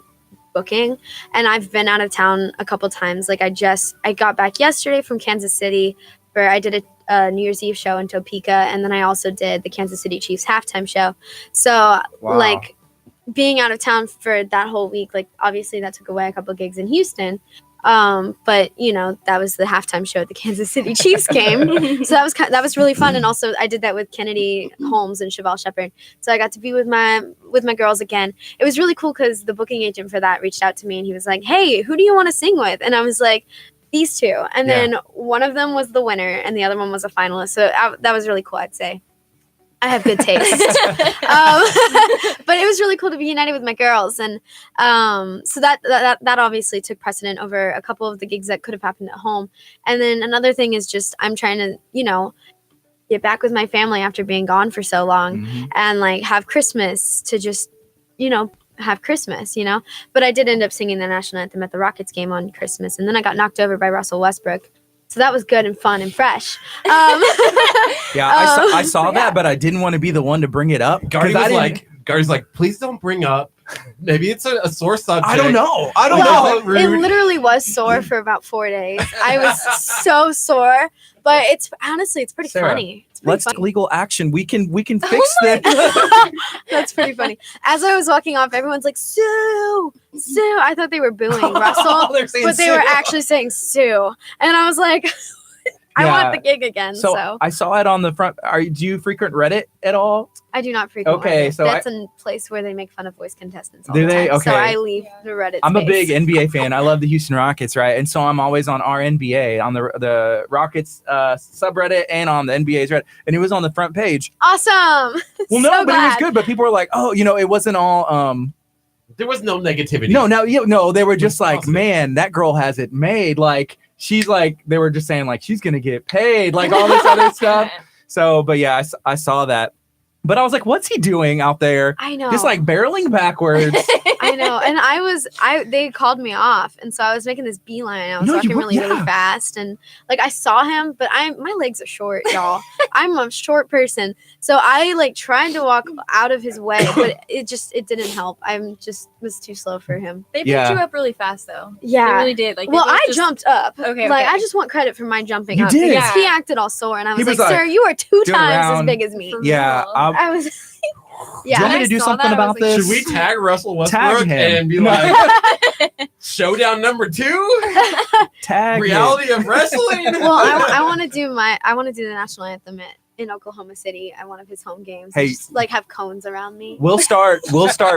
booking, and I've been out of town a couple times. Like I got back yesterday from Kansas City where I did a New Year's Eve show in Topeka, and then I also did the Kansas City Chiefs halftime show. So like being out of town for that whole week, like obviously that took away a couple of gigs in Houston. But you know, that was the halftime show at the Kansas City Chiefs game. So that was really fun. And also I did that with Kennedy Holmes and Chevelle Shepherd. So I got to be with my girls again. It was really cool because the booking agent for that reached out to me and he was like, "Hey, who do you want to sing with?" And I was like, "These two." And then one of them was the winner and the other one was a finalist. So that was really cool, I'd say. I have good taste. But it was really cool to be united with my girls. And so that obviously took precedent over a couple of the gigs that could have happened at home. And then another thing is just I'm trying to, you know, get back with my family after being gone for so long and like have Christmas to just, you know, have Christmas, you know. But I did end up singing the national anthem at the Rockets game on Christmas. And then I got knocked over by Russell Westbrook. So that was good and fun and fresh. I saw that, but I didn't want to be the one to bring it up. Gardy's like, please don't bring up. Maybe it's a sore subject. I don't know. It literally was sore for about 4 days. I was so sore, but it's pretty Sarah, funny. Let's take legal action. We can fix this. That's pretty funny. As I was walking off, everyone's like, "Sue, Sue." I thought they were booing Russell, but they were actually saying Sue. And I was like, I want the gig again. So I saw it on the front. Do you frequent Reddit at all? I do not frequent Okay, Reddit. so that's a place where they make fun of voice contestants all Do the they? time. Okay. So I leave the Reddit I'm a space. big NBA fan. I love the Houston Rockets, right? And so I'm always on our NBA, on the Rockets subreddit and on the NBA's Reddit. And it was on the front page. Awesome. Well, no, but it was good. But people were like, oh, you know, it wasn't all there was no negativity. No, they were just like, positive. Man, that girl has it made. Like, she's like, they were just saying like, she's going to get paid, like all this other stuff. So, but yeah, I saw that. But I was like, what's he doing out there? I know. Just like barreling backwards. I know. And they called me off. And so I was making this beeline. I was walking really fast. And like I saw him, but my legs are short, y'all. I'm a short person. So I like tried to walk out of his way, but it didn't help. Was too slow for him. They picked you up really fast though. Yeah. They really did. Like, well, I jumped up. Okay. Like I just want credit for my jumping You up. did. Because he acted all sore and I was He like, was like, "Sir, you are 2 "Turn times around." as big as me." Yeah. I was Do you want me to do something about this? Should we tag Russell Tag Westbrook him. and be like, showdown number 2? Tag Reality of wrestling? Well, I want to do the national anthem in Oklahoma City at one of his home games. Hey. Just like have cones around me. We'll start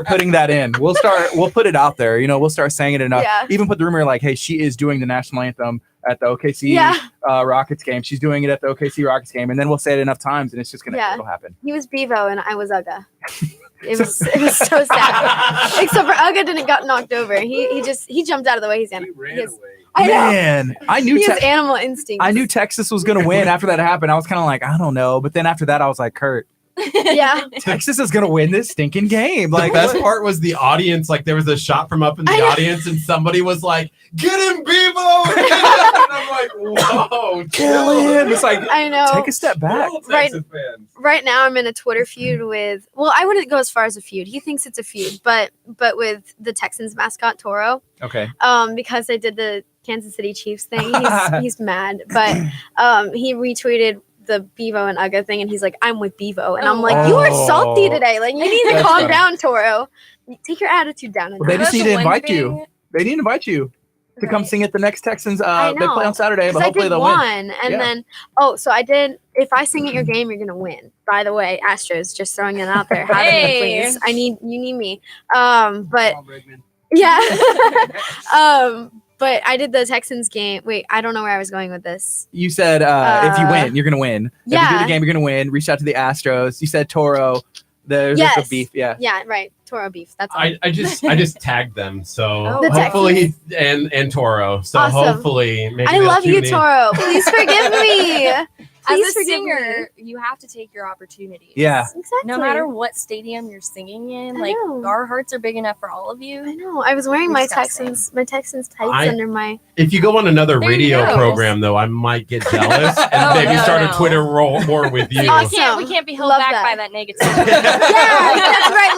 putting that in. We'll put it out there. You know, we'll start saying it enough. Yeah. Even put the rumor like, hey, she is doing the national anthem at the OKC Rockets game. She's doing it at the OKC Rockets game. And then we'll say it enough times and it's just it'll happen. He was Bevo and I was Uga. It was so sad. Except for Uga didn't got knocked over. He jumped out of the way. He ran away. I know. Man, I knew He has animal instincts. I knew Texas was going to win after that happened. I was kind of like, I don't know. But then after that, I was like, Curt, Yeah. Texas is going to win this stinking game. Like, the best part was the audience. Like there was a shot from up in the audience, and somebody was like, "Get him, Bevo!" And I'm like, "Whoa, kill him!" It's like, I know. take a step back. Right now, I'm in a Twitter feud with. Well, I wouldn't go as far as a feud. He thinks it's a feud, but with the Texans mascot Toro. Okay. Because I did the Kansas City Chiefs thing. He's mad, but he retweeted the Bevo and Uga thing, and he's like, "I'm with Bevo," and I'm like, "You are salty today. Like, you need to calm down, Toro. Take your attitude down." Well, they just need to invite you. They need to invite you to come sing at the next Texans. They play on Saturday, but hopefully they'll win. And then, so I did. If I sing at your game, you're gonna win. By the way, Astros, just throwing it out there. Have me, please. You need me. But yeah. But I did the Texans game. Wait, I don't know where I was going with this. You said if you win, you're going to win. If you do the game, you're going to win. Reach out to the Astros. You said Toro. There's a beef. Yeah. Yeah, right. Toro beef. That's all. I just tagged them. So The hopefully and Toro. So Awesome. hopefully maybe I they'll love you, tune in. Toro. Please forgive me. As Please a forgive singer, you have to take your opportunities. Yeah. Exactly. No matter what stadium you're singing in, I like know. our hearts are big enough for all of you. I know. I was wearing my Texans tights under my. If you go on another There you radio go. program, though, I might get jealous and maybe start a Twitter war with you. Awesome. We can't be held Love back that. by that negativity. Yeah, that's right,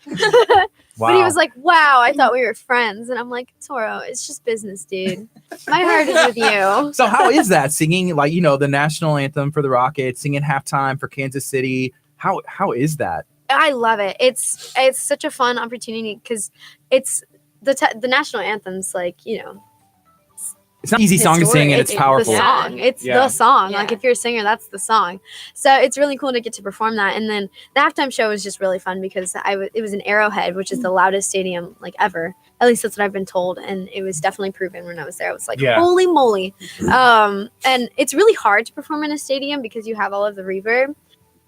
Lila. Wow. But he was like, wow, I thought we were friends. And I'm like, Toro, it's just business, dude. My heart is with you. So how is that singing, like, the national anthem for the Rockets, singing halftime for Kansas City? How is that? I love it. It's such a fun opportunity because it's the national anthem's like, It's not an easy song to sing, and it's powerful. The song. It's Yeah. the song. Yeah. Like if you're a singer, that's the song. So it's really cool to get to perform that. And then the halftime show was just really fun because it was in Arrowhead, which is the loudest stadium like ever. At least that's what I've been told, and it was definitely proven when I was there. I was like, Yeah. holy moly! And it's really hard to perform in a stadium because you have all of the reverb,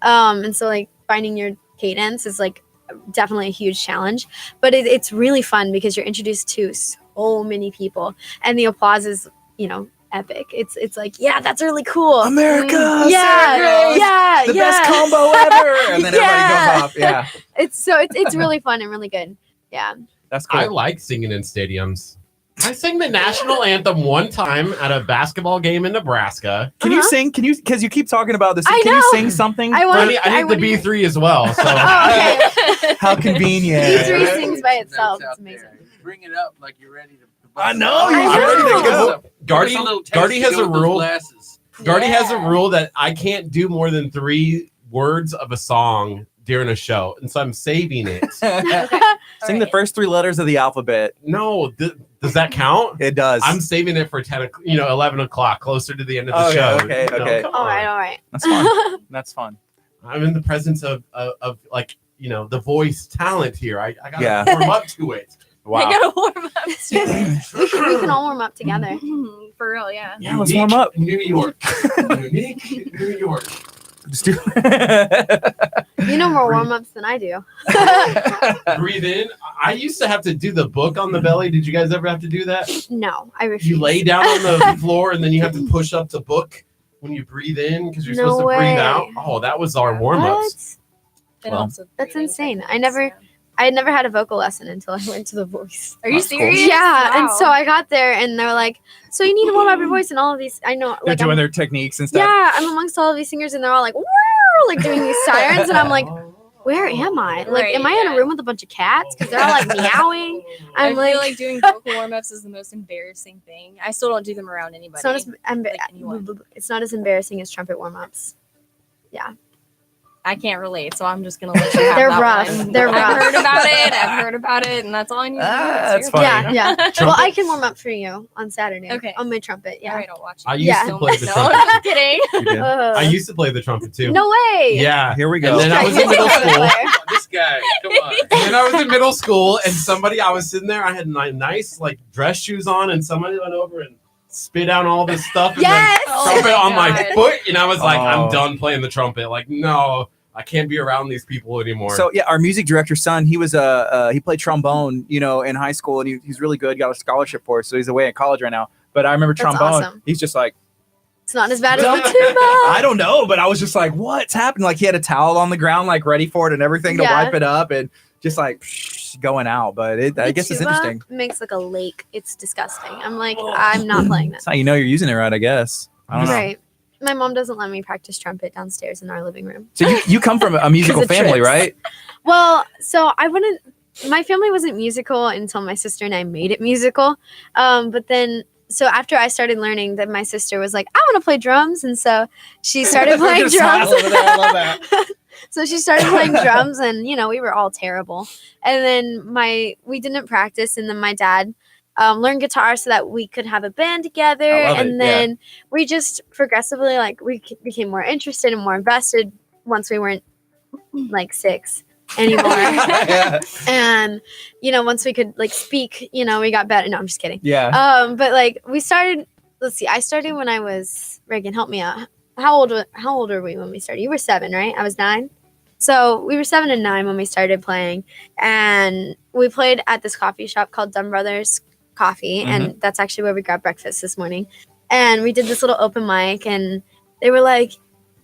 and so like finding your cadence is like definitely a huge challenge. But it's really fun because you're introduced to so many people, and the applause is, epic. It's like, yeah, that's really cool. America, Yeah, the best combo ever, and then everybody goes off. Yeah, it's really fun and really good. Yeah. that's cool. I like singing in stadiums. I sang the national anthem one time at a basketball game in Nebraska. Can you sing? Can you keep talking about this? I Can you know. sing something? I want- I need the wanna- B3 as well. So Oh, okay. How convenient. B3 sings by itself. That's It's out amazing. there. Bring it up like you're ready to. I know, you're ready to go. Gardy has a rule. Gardy has a Yeah. rule that I can't do more than 3 words of a song during a show, and so I'm saving it. Sing the first 3 letters of the alphabet. No, does that count? It does. I'm saving it for 11 o'clock, closer to the end of the show. Okay. Come All on. right. That's fun. That's fun. I'm in the presence of like the voice talent here. I gotta Yeah. warm up to it. I Wow. gotta warm up. We can all warm up together. For real, yeah. Yeah, let's warm up. New York. Unique New York. Just do. You know more warm ups than I do. Breathe in. I used to have to do the book on the belly. Did you guys ever have to do that? No, I refuse. You lay down on the floor and then you have to push up to book when you breathe in because you're No supposed to breathe way. out. Oh, that was our warm ups. What? And Well, also that's breathing insane. techniques, I had never had a vocal lesson until I went to The Voice. Are you That's cool. serious? Yeah, and Wow. so I got there, and they were like, "So you need to warm up your voice," and all of these. I know, They're like, doing I'm, their techniques and stuff. yeah, I'm amongst all of these singers, and they're all like, "Woo!" like doing these sirens, and I'm like, "Where am I? Like, Right, am I in a yeah. room with a bunch of cats? Because they're all like meowing." I I'm feel like, like doing vocal warm ups is the most embarrassing thing. I still don't do them around anybody. it's not as anyone. it's not as embarrassing as trumpet warm ups. I can't relate, so I'm just gonna let you have They're that rough. one. They're I've rough. heard about it, and that's all I need to know. That's It's funny. your Yeah, fault. yeah. Well, I can warm up for you on Saturday. Okay. On my trumpet. Yeah. All right, I'll watch I it. used Yeah. to play the No, trumpet. I'm kidding. You did. I used to play the trumpet too. No way. Yeah. Here we And go. then I was in middle school. This guy, come on. And I was in middle school, and I was sitting there. I had nice like dress shoes on, and somebody went over and spit out all this stuff. And Yes. then Oh trumpet my on my God. foot, and I was like, Oh. I'm done playing the trumpet. Like, no, I can't be around these people anymore. So yeah, our music director's son, he was he played trombone, in high school, and he's really good. Got a scholarship for it, so he's away at college right now. But I remember That's trombone. awesome. He's just like, It's not as bad as No. the tuba. I don't know, but I was just like, what's happening? Like he had a towel on the ground, like ready for it and everything to Yeah. wipe it up, and just like going out. But I The guess it's tuba interesting. makes like a lake. It's disgusting. I'm like, I'm not playing that. That's how you know you're using it right, I guess. I don't know. Right. My mom doesn't let me practice trumpet downstairs in our living room. So you come from a musical 'Cause of family, trips. right? Well, so my family wasn't musical until my sister and I made it musical. But then, so after I started learning, that my sister was like, I want to play drums. And so she started playing Just smile drums. over there. I love that. So she started playing drums, and we were all terrible. And then we didn't practice, and then my dad learned guitar so that we could have a band together. I love it, And then we just progressively became more interested and more invested once we weren't like 6 anymore. Yeah. And once we could speak, we got better. No, I'm just kidding. Yeah. But we started. Let's see. I started when I was Reagan. Help me out. How old were we when we started? You were 7, right? I was 9. So we were 7 and 9 when we started playing, and we played at this coffee shop called Dunn Brothers Coffee, and that's actually where we grabbed breakfast this morning. And we did this little open mic, and they were like,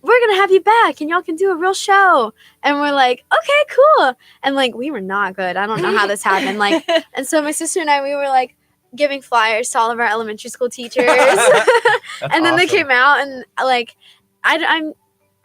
"We're gonna have you back, and y'all can do a real show." And we're like, "Okay, cool." And we were not good. I don't know how this happened. And so my sister and I, we were giving flyers to all of our elementary school teachers. That's And then they awesome. came out, and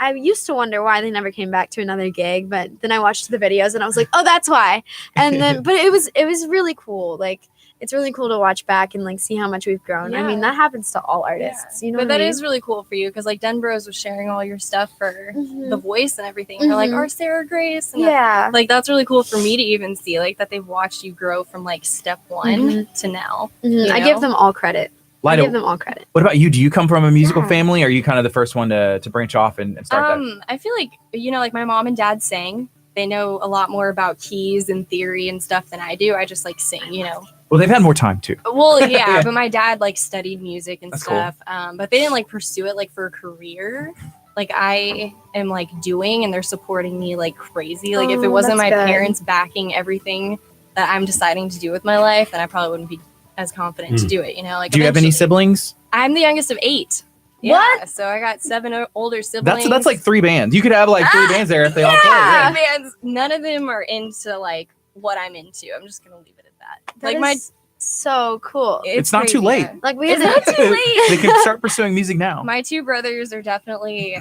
I used to wonder why they never came back to another gig, but then I watched the videos and I was like, oh, that's why. And then, but it was really cool. Like, it's really cool to watch back and like see how much we've grown. I mean, Yeah. that happens to all artists, you know. But what that I mean? is really cool for you because like Denbros was sharing all your stuff for Mhm. The Voice and everything. You're like, Mhm. our Sarah Grace. And Yeah. like that's really cool for me to even see like that they've watched you grow from like step one Mhm. to now. Mhm. You I know? give them all credit. I give Lida, them all credit. what about you? Do you come from a musical Yeah. family? Or are you kind of the first one to branch off and start that? I feel like like my mom and dad sang. They know a lot more about keys and theory and stuff than I do. I just like sing. Well, they've had more time too. Well, yeah, Yeah. but my dad like studied music and That's cool. stuff. But they didn't like pursue it like for a career. Like I am like doing, and they're supporting me like crazy. Like if it Oh, wasn't my that's good. parents backing everything that I'm deciding to do with my life, then I probably wouldn't be as confident to do it. Like Do you have any eventually- siblings? I'm the youngest of 8. What? Yeah, so I got 7 older siblings. That's like 3 bands. You could have like 3 bands there if they all play. yeah. Yeah. Bands. None of them are into like what I'm into. I'm just gonna leave it at that. That Like my, is so cool. It's not too crazy, late. yeah. Like we It's had not too late. They can start pursuing music now. My 2 brothers are definitely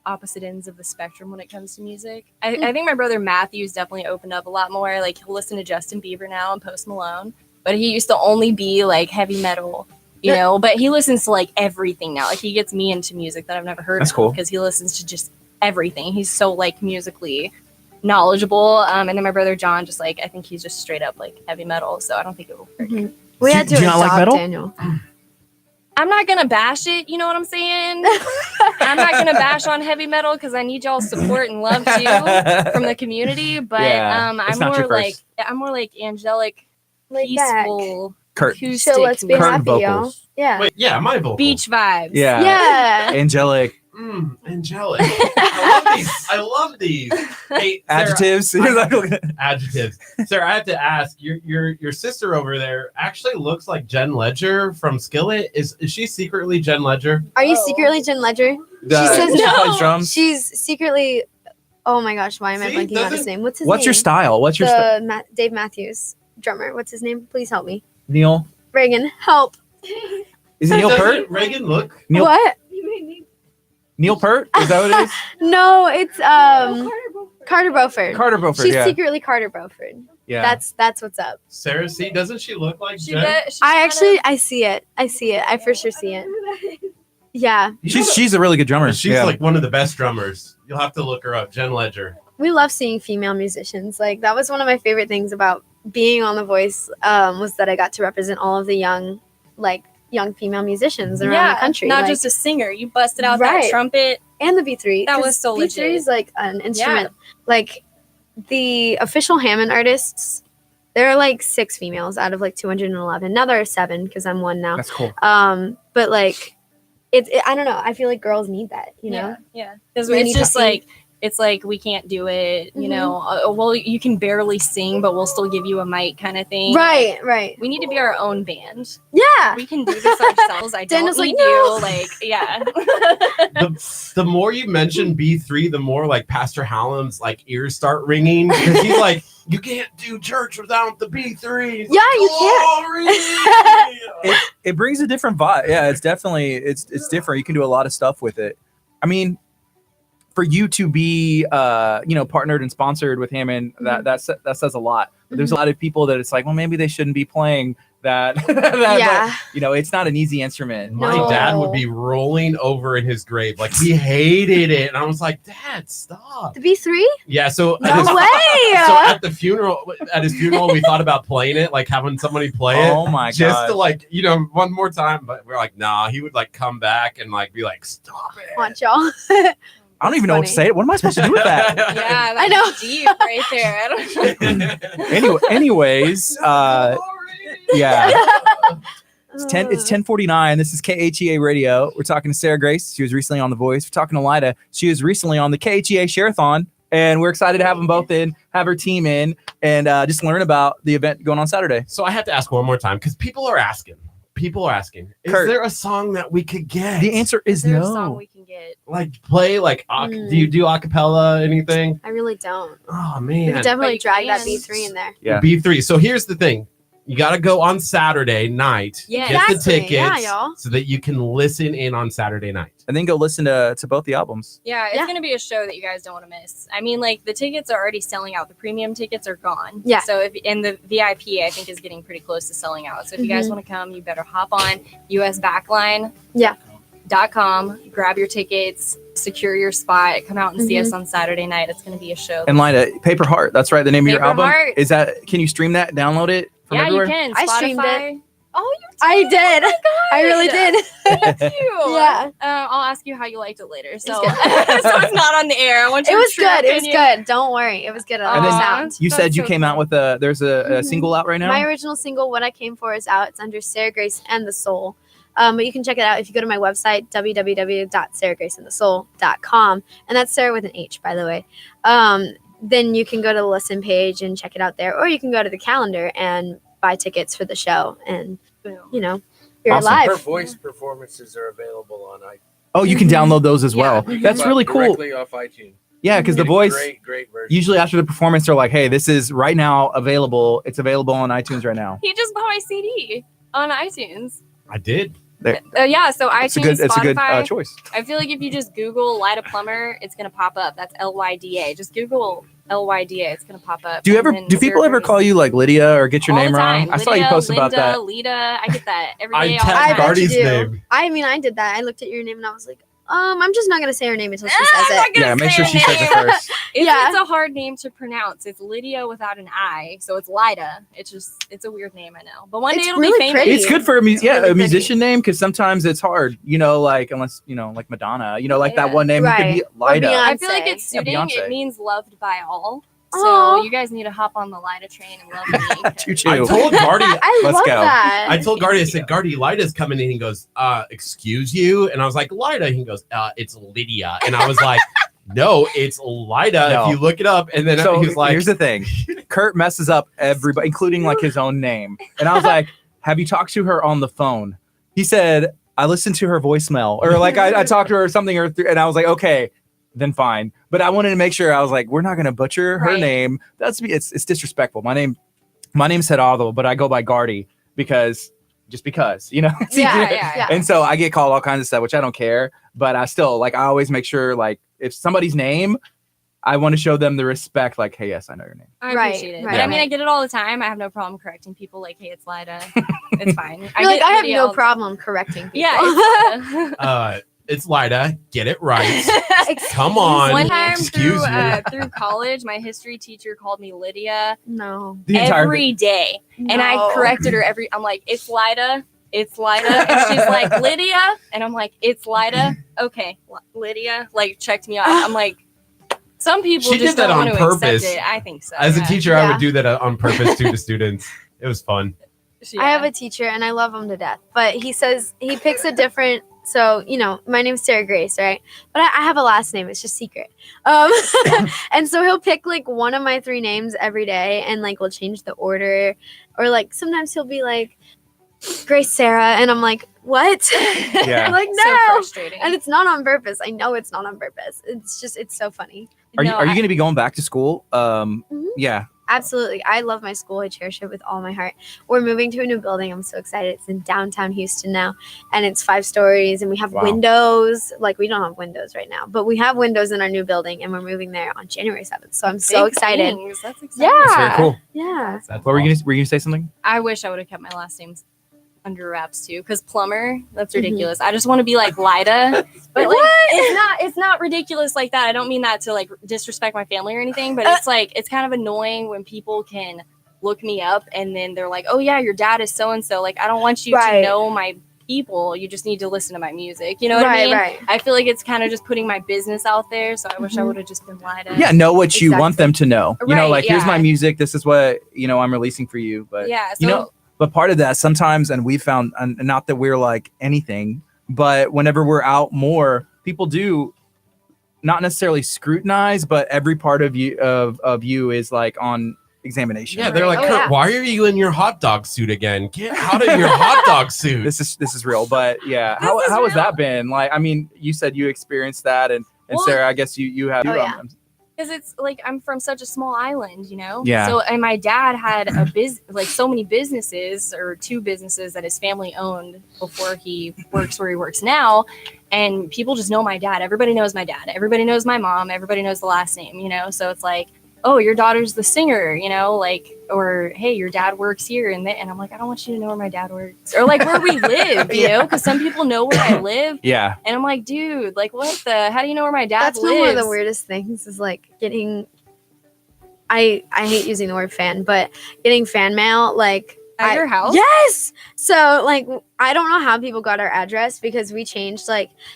opposite ends of the spectrum when it comes to music. I think my brother Matthew's definitely opened up a lot more. Like he'll listen to Justin Bieber now and Post Malone, but he used to only be like heavy metal, but he listens to like everything now. Like he gets me into music that I've never heard That's of cool. because he listens to just everything. He's so like musically knowledgeable. And then my brother John, just like I think he's just straight up like heavy metal. So I don't think it will work. Mhm. We Do- had to do you not adopt like metal? Daniel. I'm not gonna bash it, you know what I'm saying? I'm not gonna bash on heavy metal because I need y'all's support and love too from the community. But Yeah, it's not your first. I'm more like angelic, Laid back. peaceful, Kurt. acoustic, So let's be Curtain happy, y'all. vocals. Yeah. Wait, yeah, my vocal. beach vibes. Yeah. Yeah. Angelic Angelic. I love these. Hey, Sarah, adjectives. adjectives. Sarah, I have to ask, your sister over there actually looks like Jen Ledger from Skillet. Is she secretly Jen Ledger? Are you Oh. secretly Jen Ledger? she no. plays drums. She's secretly. Oh my gosh, why am I See, blanking on his doesn't- name? What's his What's name? your style? What's your style? Dave Matthews, drummer. What's his name? Please help me. Neil? Reagan, help. Is it Neil Doesn't Peart? Reagan look? Neil, What? Neil Peart? Is that what it is? No, it's Carter Beauford. Carter Beauford, She's yeah. secretly Carter Beauford. Yeah. That's what's up. Sarah, see, doesn't she look like She Jen? does. I see it. I for sure see it. Yeah, She's a really good drummer. She's yeah. like one of the best drummers. You'll have to look her up, Jen Ledger. we love seeing female musicians. Like that was one of my favorite things about being on The Voice. Was that I got to represent all of the young female musicians around the country. Not like, just a singer. You busted out Right. that trumpet. and the B3. That 'cause was so B3 legit. is like an instrument. Like the official Hammond artists, there are like 6 females out of like 211. Now there are 7 because I'm one now. That's cool. But like I don't know. I feel like girls need that, you know? Yeah. Because We it's need just to sing. like, it's like we can't do it, you Mhm. know. Well, you can barely sing, but we'll still give you a mic kind of thing. Right. We need to be our own band. Yeah. We can do this ourselves. I don't Daniel's like, need "No." you. Like, yeah. The more you mention B3, the more like Pastor Hallam's like ears start ringing because he's like, you can't do church without the B3. Yeah, you can't. It brings a different vibe. Yeah, it's definitely it's different. You can do a lot of stuff with it. I mean, for you to be partnered and sponsored with him, and that says a lot. But there's a lot of people that it's like, well, maybe they shouldn't be playing that. Yeah. But, it's not an easy instrument. My No. dad would be rolling over in his grave. Like he hated it. And I was like, Dad, stop. The B3? Yeah, so No at his, way. so at his funeral, we thought about playing it, like having somebody play it. Oh my Just god. to like, one more time. But we're like, nah, he would like come back and like be like, stop it. Watch y'all. I don't even know what to funny. say. What am I supposed to do with that? Yeah, I know. deep right there. I don't Anyways, yeah. It's 10:49. This is KHEA Radio. We're talking to Sarah Grace. She was recently on The Voice. We're talking to Lida. She was recently on the KHEA Share-a-thon, and we're excited to have them both in, have her team in, and just learn about the event going on Saturday. So I have to ask one more time because people are asking. Is Kurt. there a song that we could get? The answer is Is there a song no. we can get? Like play like do you do acapella anything? I really don't. Oh We man. could definitely But you drag that can. B3 in there. Yeah. B3. So here's the thing. You got to go on Saturday night. Yeah. Get the Exactly. tickets Yeah, y'all. so that you can listen in on Saturday night. And then go listen to both the albums. Yeah, it's Yeah. going to be a show that you guys don't want to miss. I mean, like, the tickets are already selling out. The premium tickets are gone. Yeah. So, and the VIP, I think, is getting pretty close to selling out. So, if you guys want to come, you better hop on usbackline.com, grab your tickets, secure your spot, come out and see us on Saturday night. It's going to be a show. And Lida, Paper Heart. That's right. The name of your Paper album. Heart. Is that? Can you stream that? Download it from Yeah, everywhere? you can. I streamed Spotify. Oh, you did? I did. Oh my God. I really did. Thank you. Yeah. I'll ask you how you liked it later. So, good. so it's not on the air. I want It your was true good. It was opinion. good. Don't worry. It was good. I And love the then sound. You That's said you so came out with there's a single out right now. My original single, What I Came For, is out. It's under Sarah Grace and the Soul. But you can check it out if you go to my website, www.sarahgraceandthesoul.com. And that's Sarah with an H, by the way. Then you can go to the listen page and check it out there. Or you can go to the calendar and buy tickets for the show. And, you know, you're Awesome. Her live. voice performances are available on iTunes. Oh, you can download those as well. You can That's buy really cool. Directly off iTunes. Yeah, because the Get a voice great version. usually after the performance they're like, "Hey, this is right now available. It's available on iTunes right now." He just bought my CD on iTunes. I did. Yeah, so iTunes, It's a good Spotify. choice. I feel like if you just Google Lyda Plumber, it's gonna pop up. That's Lyda. Just Google Lyda. It's gonna pop up. Do And then people Sarah ever Grace. call you like Lydia or get your All name the time. wrong? I saw you Lydia, post about Linda, that. Lita. I get that every I day. all the tagged time. I bet you Gardy's do. name. I mean, I did that. I looked at your name and I was like, I'm just not going to say her name until she I'm says not it. gonna Yeah, make say sure her she says it name. first. It's a hard name to pronounce. It's Lydia without an I, so it's Lyda. It's a weird name, I know. But one day It's it'll really be famous. pretty. It's good for a really pretty. musician name because sometimes it's hard, like unless like Madonna, like that Yeah. one name Right. could be Or Lyda. Beyonce. I feel like it's Yeah, suiting. Beyonce. It means loved by all. So Aw. you guys need to hop on the Lyda train and love me. Choo I choo. told Gardy. I Let's love go. that. I told Gardy. I said, Gardy, Lyda's coming in. He goes, excuse you, and I was like, Lyda. He goes, it's Lydia, and I was like, no, it's Lyda. No. If you look it up, and then So he was like, here's the thing. Kurt messes up everybody, including like his own name. And I was like, have you talked to her on the phone? He said, I listened to her voicemail or like I talked to her or something and I was like, okay, then fine. But I wanted to make sure I was like, we're not going to butcher her Right. name. It's disrespectful. My name's Gerardo, but I go by Gardy because it's Yeah, yeah. And so I get called all kinds of stuff, which I don't care. But I still I always make sure if somebody's name, I want to show them the respect. Like, hey, yes, I know your name. I Right, appreciate it. right. But I mean, I get it all the time. I have no problem correcting people. Like, hey, it's Lyda. It's fine. You're like, get I have Lydia all no the problem correcting people. time. Yeah. It's it's Lyda. Get it right. Excuse Come on. One time Excuse through college, my history teacher called me Lydia No. The entire every day. And I No. corrected her I'm like, it's Lyda. It's Lyda. And she's like, Lydia. And I'm like, it's Lyda. Okay. Lydia. Like, checked me out. I'm like, some people She just did that don't on want to purpose. accept it. I think so. As a yeah. teacher, I Yeah. would do that on purpose to the students. It was fun. Yeah. I have a teacher and I love him to death. But he says he picks a different. So, my name's Sarah Grace, right? But I have a last name. It's just secret. And so he'll pick like one of my 3 names every day and like we'll change the order. Or like sometimes he'll be like Grace Sarah. And I'm like, what? Yeah. I'm like, So no. frustrating. And it's not on purpose. I know it's not on purpose. It's so funny. Are you No, going to be going back to school? Yeah. Absolutely. I love my school. I cherish it with all my heart. We're moving to a new building. I'm so excited. It's in downtown Houston now. And it's 5 stories and we have Wow. windows. Like we don't have windows right now, but we have windows in our new building and we're moving there on January 7th. So I'm so Big excited. things. That's exciting. Yeah. That's very cool. Yeah. That's What were you awesome. going to say something? I wish I would have kept my last names under wraps too, because plumber, that's Mhm. ridiculous. I just want to be like Lyda, but like it's not ridiculous like that. I don't mean that to like disrespect my family or anything, but it's like it's kind of annoying when people can look me up and then they're like, oh yeah, your dad is so and so. Like I don't want you Right. to know my people. You just need to listen to my music. You know what I mean? Right. I feel like it's kind of just putting my business out there. So I wish I Mhm. would have just been Lyda. Yeah, know what you want Exactly. them to know. Right, Here's my yeah. music. This is what, I'm releasing for you. But, Yeah. So but part of that sometimes, and we found, and not that we're like anything, but whenever we're out more, people do not necessarily scrutinize, but every part of you is like on examination. Yeah, they're like, Oh, Kurt, yeah. why are you in your hot dog suit again? Get out of your hot dog suit. This is real. But yeah, This how is has real. that been? Like, I mean, you said you experienced that, and Well, Sarah, I guess you have. Oh, too. yeah. Because it's like I'm from such a small island, you know. Yeah. So and my dad had like so many businesses or 2 businesses that his family owned before he works where he works now, and people just know my dad. Everybody knows my dad. Everybody knows my mom. Everybody knows the last name, you know. So it's like, oh, your daughter's the singer, you know, like, or hey, your dad works here, and I'm like, I don't want you to know where my dad works, or like where we live, you know, because some people know where I live. Yeah. And I'm like, dude, like, what the? How do you know where my dad That's lives? one of the weirdest things is like getting. I hate using the word fan, but getting fan mail like At your house? Yes. So like I don't know how people got our address because we changed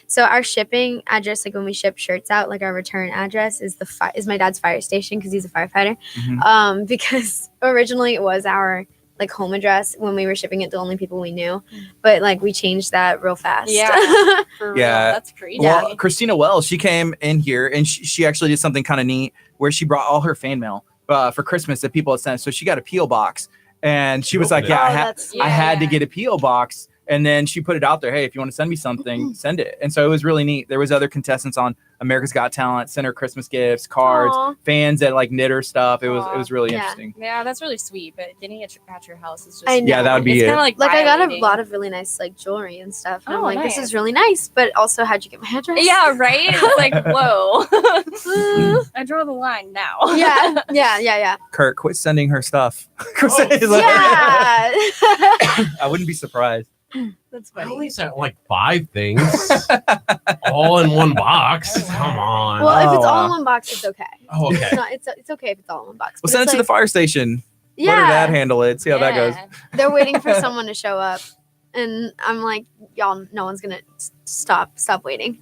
so our shipping address, like when we ship shirts out, like our return address is is my dad's fire station because he's a firefighter. Mhm. Because originally it was our like home address when we were shipping it to only people we knew, but like we changed that real fast. Yeah. For real. Yeah. That's crazy. Well, Christina Wells, she came in here and she actually did something kind of neat where she brought all her fan mail for Christmas that people had sent. So she got a P.O. box and she was like, Open it. yeah, I had to Yeah. get a P.O. box. And then she put it out there. Hey, if you want to send me something, send it. And so it was really neat. There was other contestants on America's Got Talent, sent her Christmas gifts, cards, Aw. fans that like knit her stuff. It Aw. was really Yeah. interesting. Yeah, that's really sweet. But getting it at your house is just I know. Yeah, that would be it's it. kind of like Like I got a violating. lot of really nice like jewelry and stuff. And I'm Oh, like, this nice. is really nice, but also how'd you get my address? Yeah, right. It's like whoa. I draw the line now. yeah. Kurt, quit sending her stuff. Quit Oh, sending- like- Yeah. I wouldn't be surprised. That's I funny. only sent like 5 things all in one box. Come on. Well, if Oh, it's all wow. in one box, it's okay. Oh, okay. It's okay if it's all in one box. We'll but send it it's to the like- fire station. Let her dad Yeah, handle it. See how that goes. Yeah. they're waiting for someone to show up, and I'm like, y'all, no one's gonna stop waiting.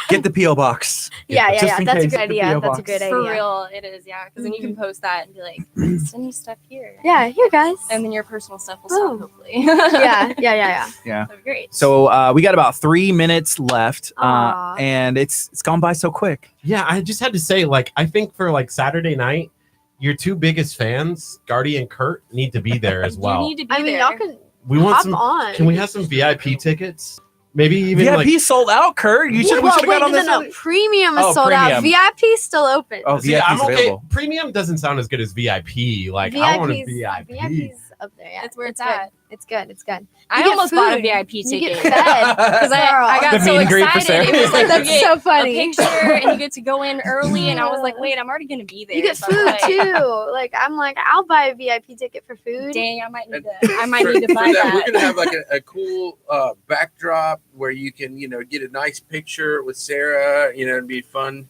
Get the P.O. box. Yeah. Just in That's a case, good get the idea. P.O. That's a box. good idea. For real, it is. Yeah, because then you can post that and be like, send me stuff here. Yeah, here, guys. And then your personal stuff will Oh. stop, hopefully. yeah. Yeah. That'd be great. So we got about 3 minutes left, Aw. and it's gone by so quick. Yeah, I just had to say, like, I think for like Saturday night, your 2 biggest fans, Gardy and Curt, need to be there as well. You need to be I mean, there. y'all can We want hop some. on. Can we have some VIP tickets? Maybe even VIP like. sold out, Kurt. We should have got on this. No. Premium is Oh, sold out. premium. VIP still open. Oh, See, VIP I'm is okay. available. Premium doesn't sound as good as VIP. Like I want a VIP. VIP's up there. Yeah, That's where it's good. at. It's good. It's good. I You get almost bought a food. VIP You ticket. get fed. Because I got The so meet and greet for excited. Sarah. It was like That's you get so a funny. picture and you get to go in early, and I was like, wait, I'm already gonna be there. You get So I'm food like, too. Like I'm like, I'll buy a VIP ticket for food. Dang, I might need to. And I might for- need to for find that. We're gonna have like a cool backdrop where you can, get a nice picture with Sarah. It'd be fun.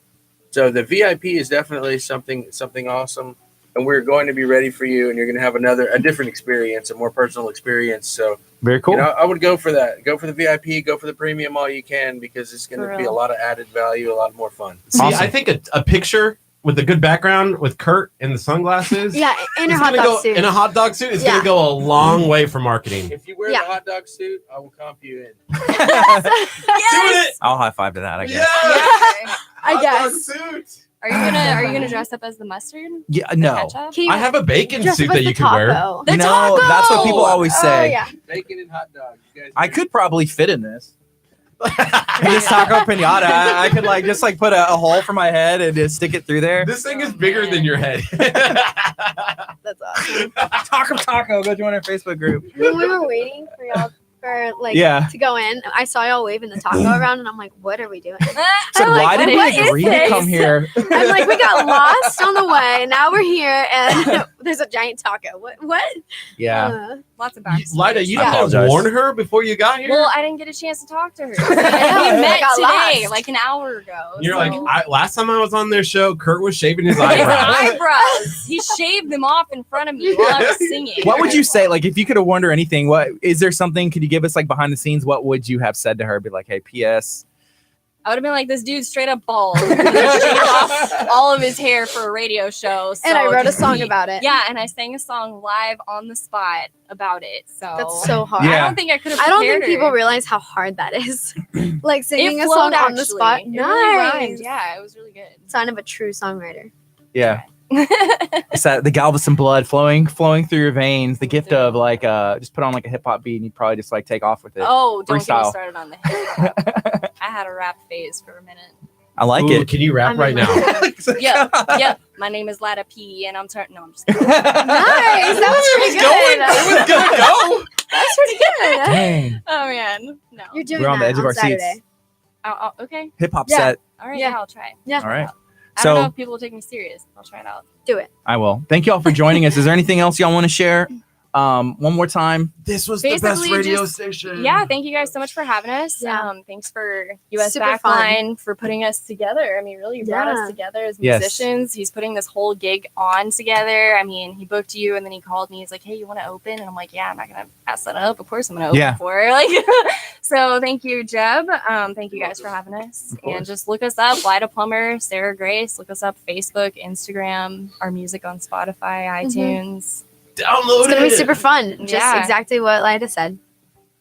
So the VIP is definitely something awesome, and we're going to be ready for you. And you're gonna have a different experience, a more personal experience. So Very cool. I would go for that. Go for the VIP. Go for the premium all you can because it's going For to be a real. lot of added value, a lot more fun. See, Awesome. I think a picture with a good background with Curt and the sunglasses. Yeah, in a it's hot gonna dog go suit. in a hot dog suit. It's Yeah. gonna go a long way for marketing. If you wear Yeah. the hot dog suit, I will comp you in. Yes! I'll high five to that, I guess. Yeah. I guess. Suit. Are you gonna dress up as the mustard? Yeah, The no. ketchup? Can you I have a bacon dress suit up as that the you can wear. taco? The No, taco! that's what people always say. Oh yeah. Bacon and hot dog. You guys I could probably fit in this. This taco pinata, I could just put a hole for my head and just stick it through there. This thing is Oh, bigger man. than your head. That's awesome. Taco, go join our Facebook group. When we were waiting for y'all Yeah. to go in, I saw y'all waving the taco around, and I'm like, what are we doing? So I'm like, why did what we is agree to this? come here? I'm like, we got lost on the way. Now we're here, and there's a giant taco. What? Yeah. Lots of backstory. Lida, you I didn't apologize. warn her before you got here. Well, I didn't get a chance to talk to her. know, we met I got today, lost. like an hour ago. You're so- like, last time I was on their show, Curt was shaving his his eyebrows. eyebrows. He shaved them off in front of me while I was singing. What would you say? If you could have warned her anything, what is there something? Could you give us behind the scenes? What would you have said to her? Be like, hey, P.S. I would have been like, this dude's straight up bald. He just shaved off all of his hair for a radio show. So And I wrote a just song be- about it. Yeah, and I sang a song live on the spot about it. So That's so hard. Yeah. I don't think I could have. I don't think prepared people her. realize how hard that is. Like singing It a flowed song on the actually. spot. It really rhymed. Nice. Yeah, it was really good. Sign of a true songwriter. Yeah. It's that the Galveston blood flowing through your veins. The gift of just put on a hip hop beat and you probably just take off with it. Oh, don't get Freestyle. me started on the hip hop. I had a rap phase for a minute. I like Ooh, it. Can you rap I'm right in now? Yep. My name is Lada P, and I'm turning. No, I'm just kidding. Nice. That was pretty good. It was gonna go. That's pretty good. Dang. Oh man, no. You're doing We're on the that edge of our Saturday. seats. Okay. Hip hop Yeah. set. All right. Yeah. Yeah, I'll try. Yeah. All right. I don't know So if people will take me serious. I'll try it out. Do it. I will. Thank you all for joining us. Is there anything else y'all want to share? One more time. This was the best Basically, radio just- station. Yeah, thank you guys so much for having us. Yeah. Thanks for US Super Backline for putting us together. I mean, really, you brought Yeah. us together as Yes. musicians. He's putting this whole gig on together. I mean, he booked you, and then he called me. He's like, "Hey, you want to open?" And I'm like, "Yeah, I'm not gonna pass that up. Of course, I'm gonna open Yeah. for it." Like, so thank you, Jeb. Thank you guys for having us. Of course. And just look us up, Lida Plummer, Sarah Grace. Look us up, Facebook, Instagram, our music on Spotify, iTunes. Download It's gonna be it. super fun. Just Yeah. exactly what Lida said.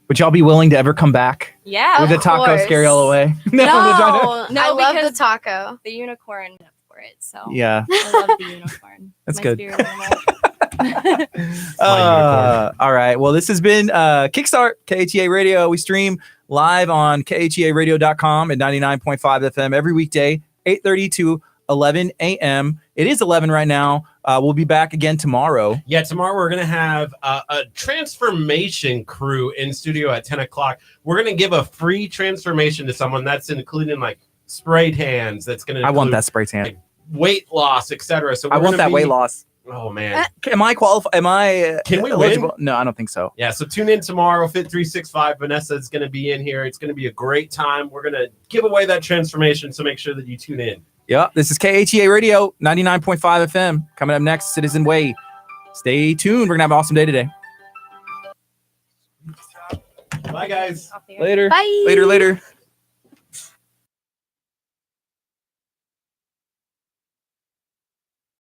Would y'all be willing to ever come back? Yeah, Would the Of taco course. scare y'all away? No, No, I love the because- taco. the unicorn for it. So Yeah. I love the unicorn. That's My good. spirit animal. All right. Well, this has been Kickstart KHEA Radio. We stream live on khearadio.com at 99.5 FM every weekday, 8:30 to 11 a.m. It is 11 right now. We'll be back again tomorrow. Yeah, tomorrow we're going to have a transformation crew in studio at 10 o'clock. We're going to give a free transformation to someone that's including like spray tans. That's going to I want that spray tan. like, weight loss, etc. So I we're want gonna that be- weight loss. Oh, man. Am I qualified? Am I Can we eligible? win? No, I don't think so. Yeah, so tune in tomorrow, Fit 365. Vanessa is going to be in here. It's going to be a great time. We're going to give away that transformation, so make sure that you tune in. Yeah, this is KHEA Radio, 99.5 FM. Coming up next, Citizen Way. Stay tuned. We're going to have an awesome day today. Bye, guys. Off the air. Later. Bye. Later.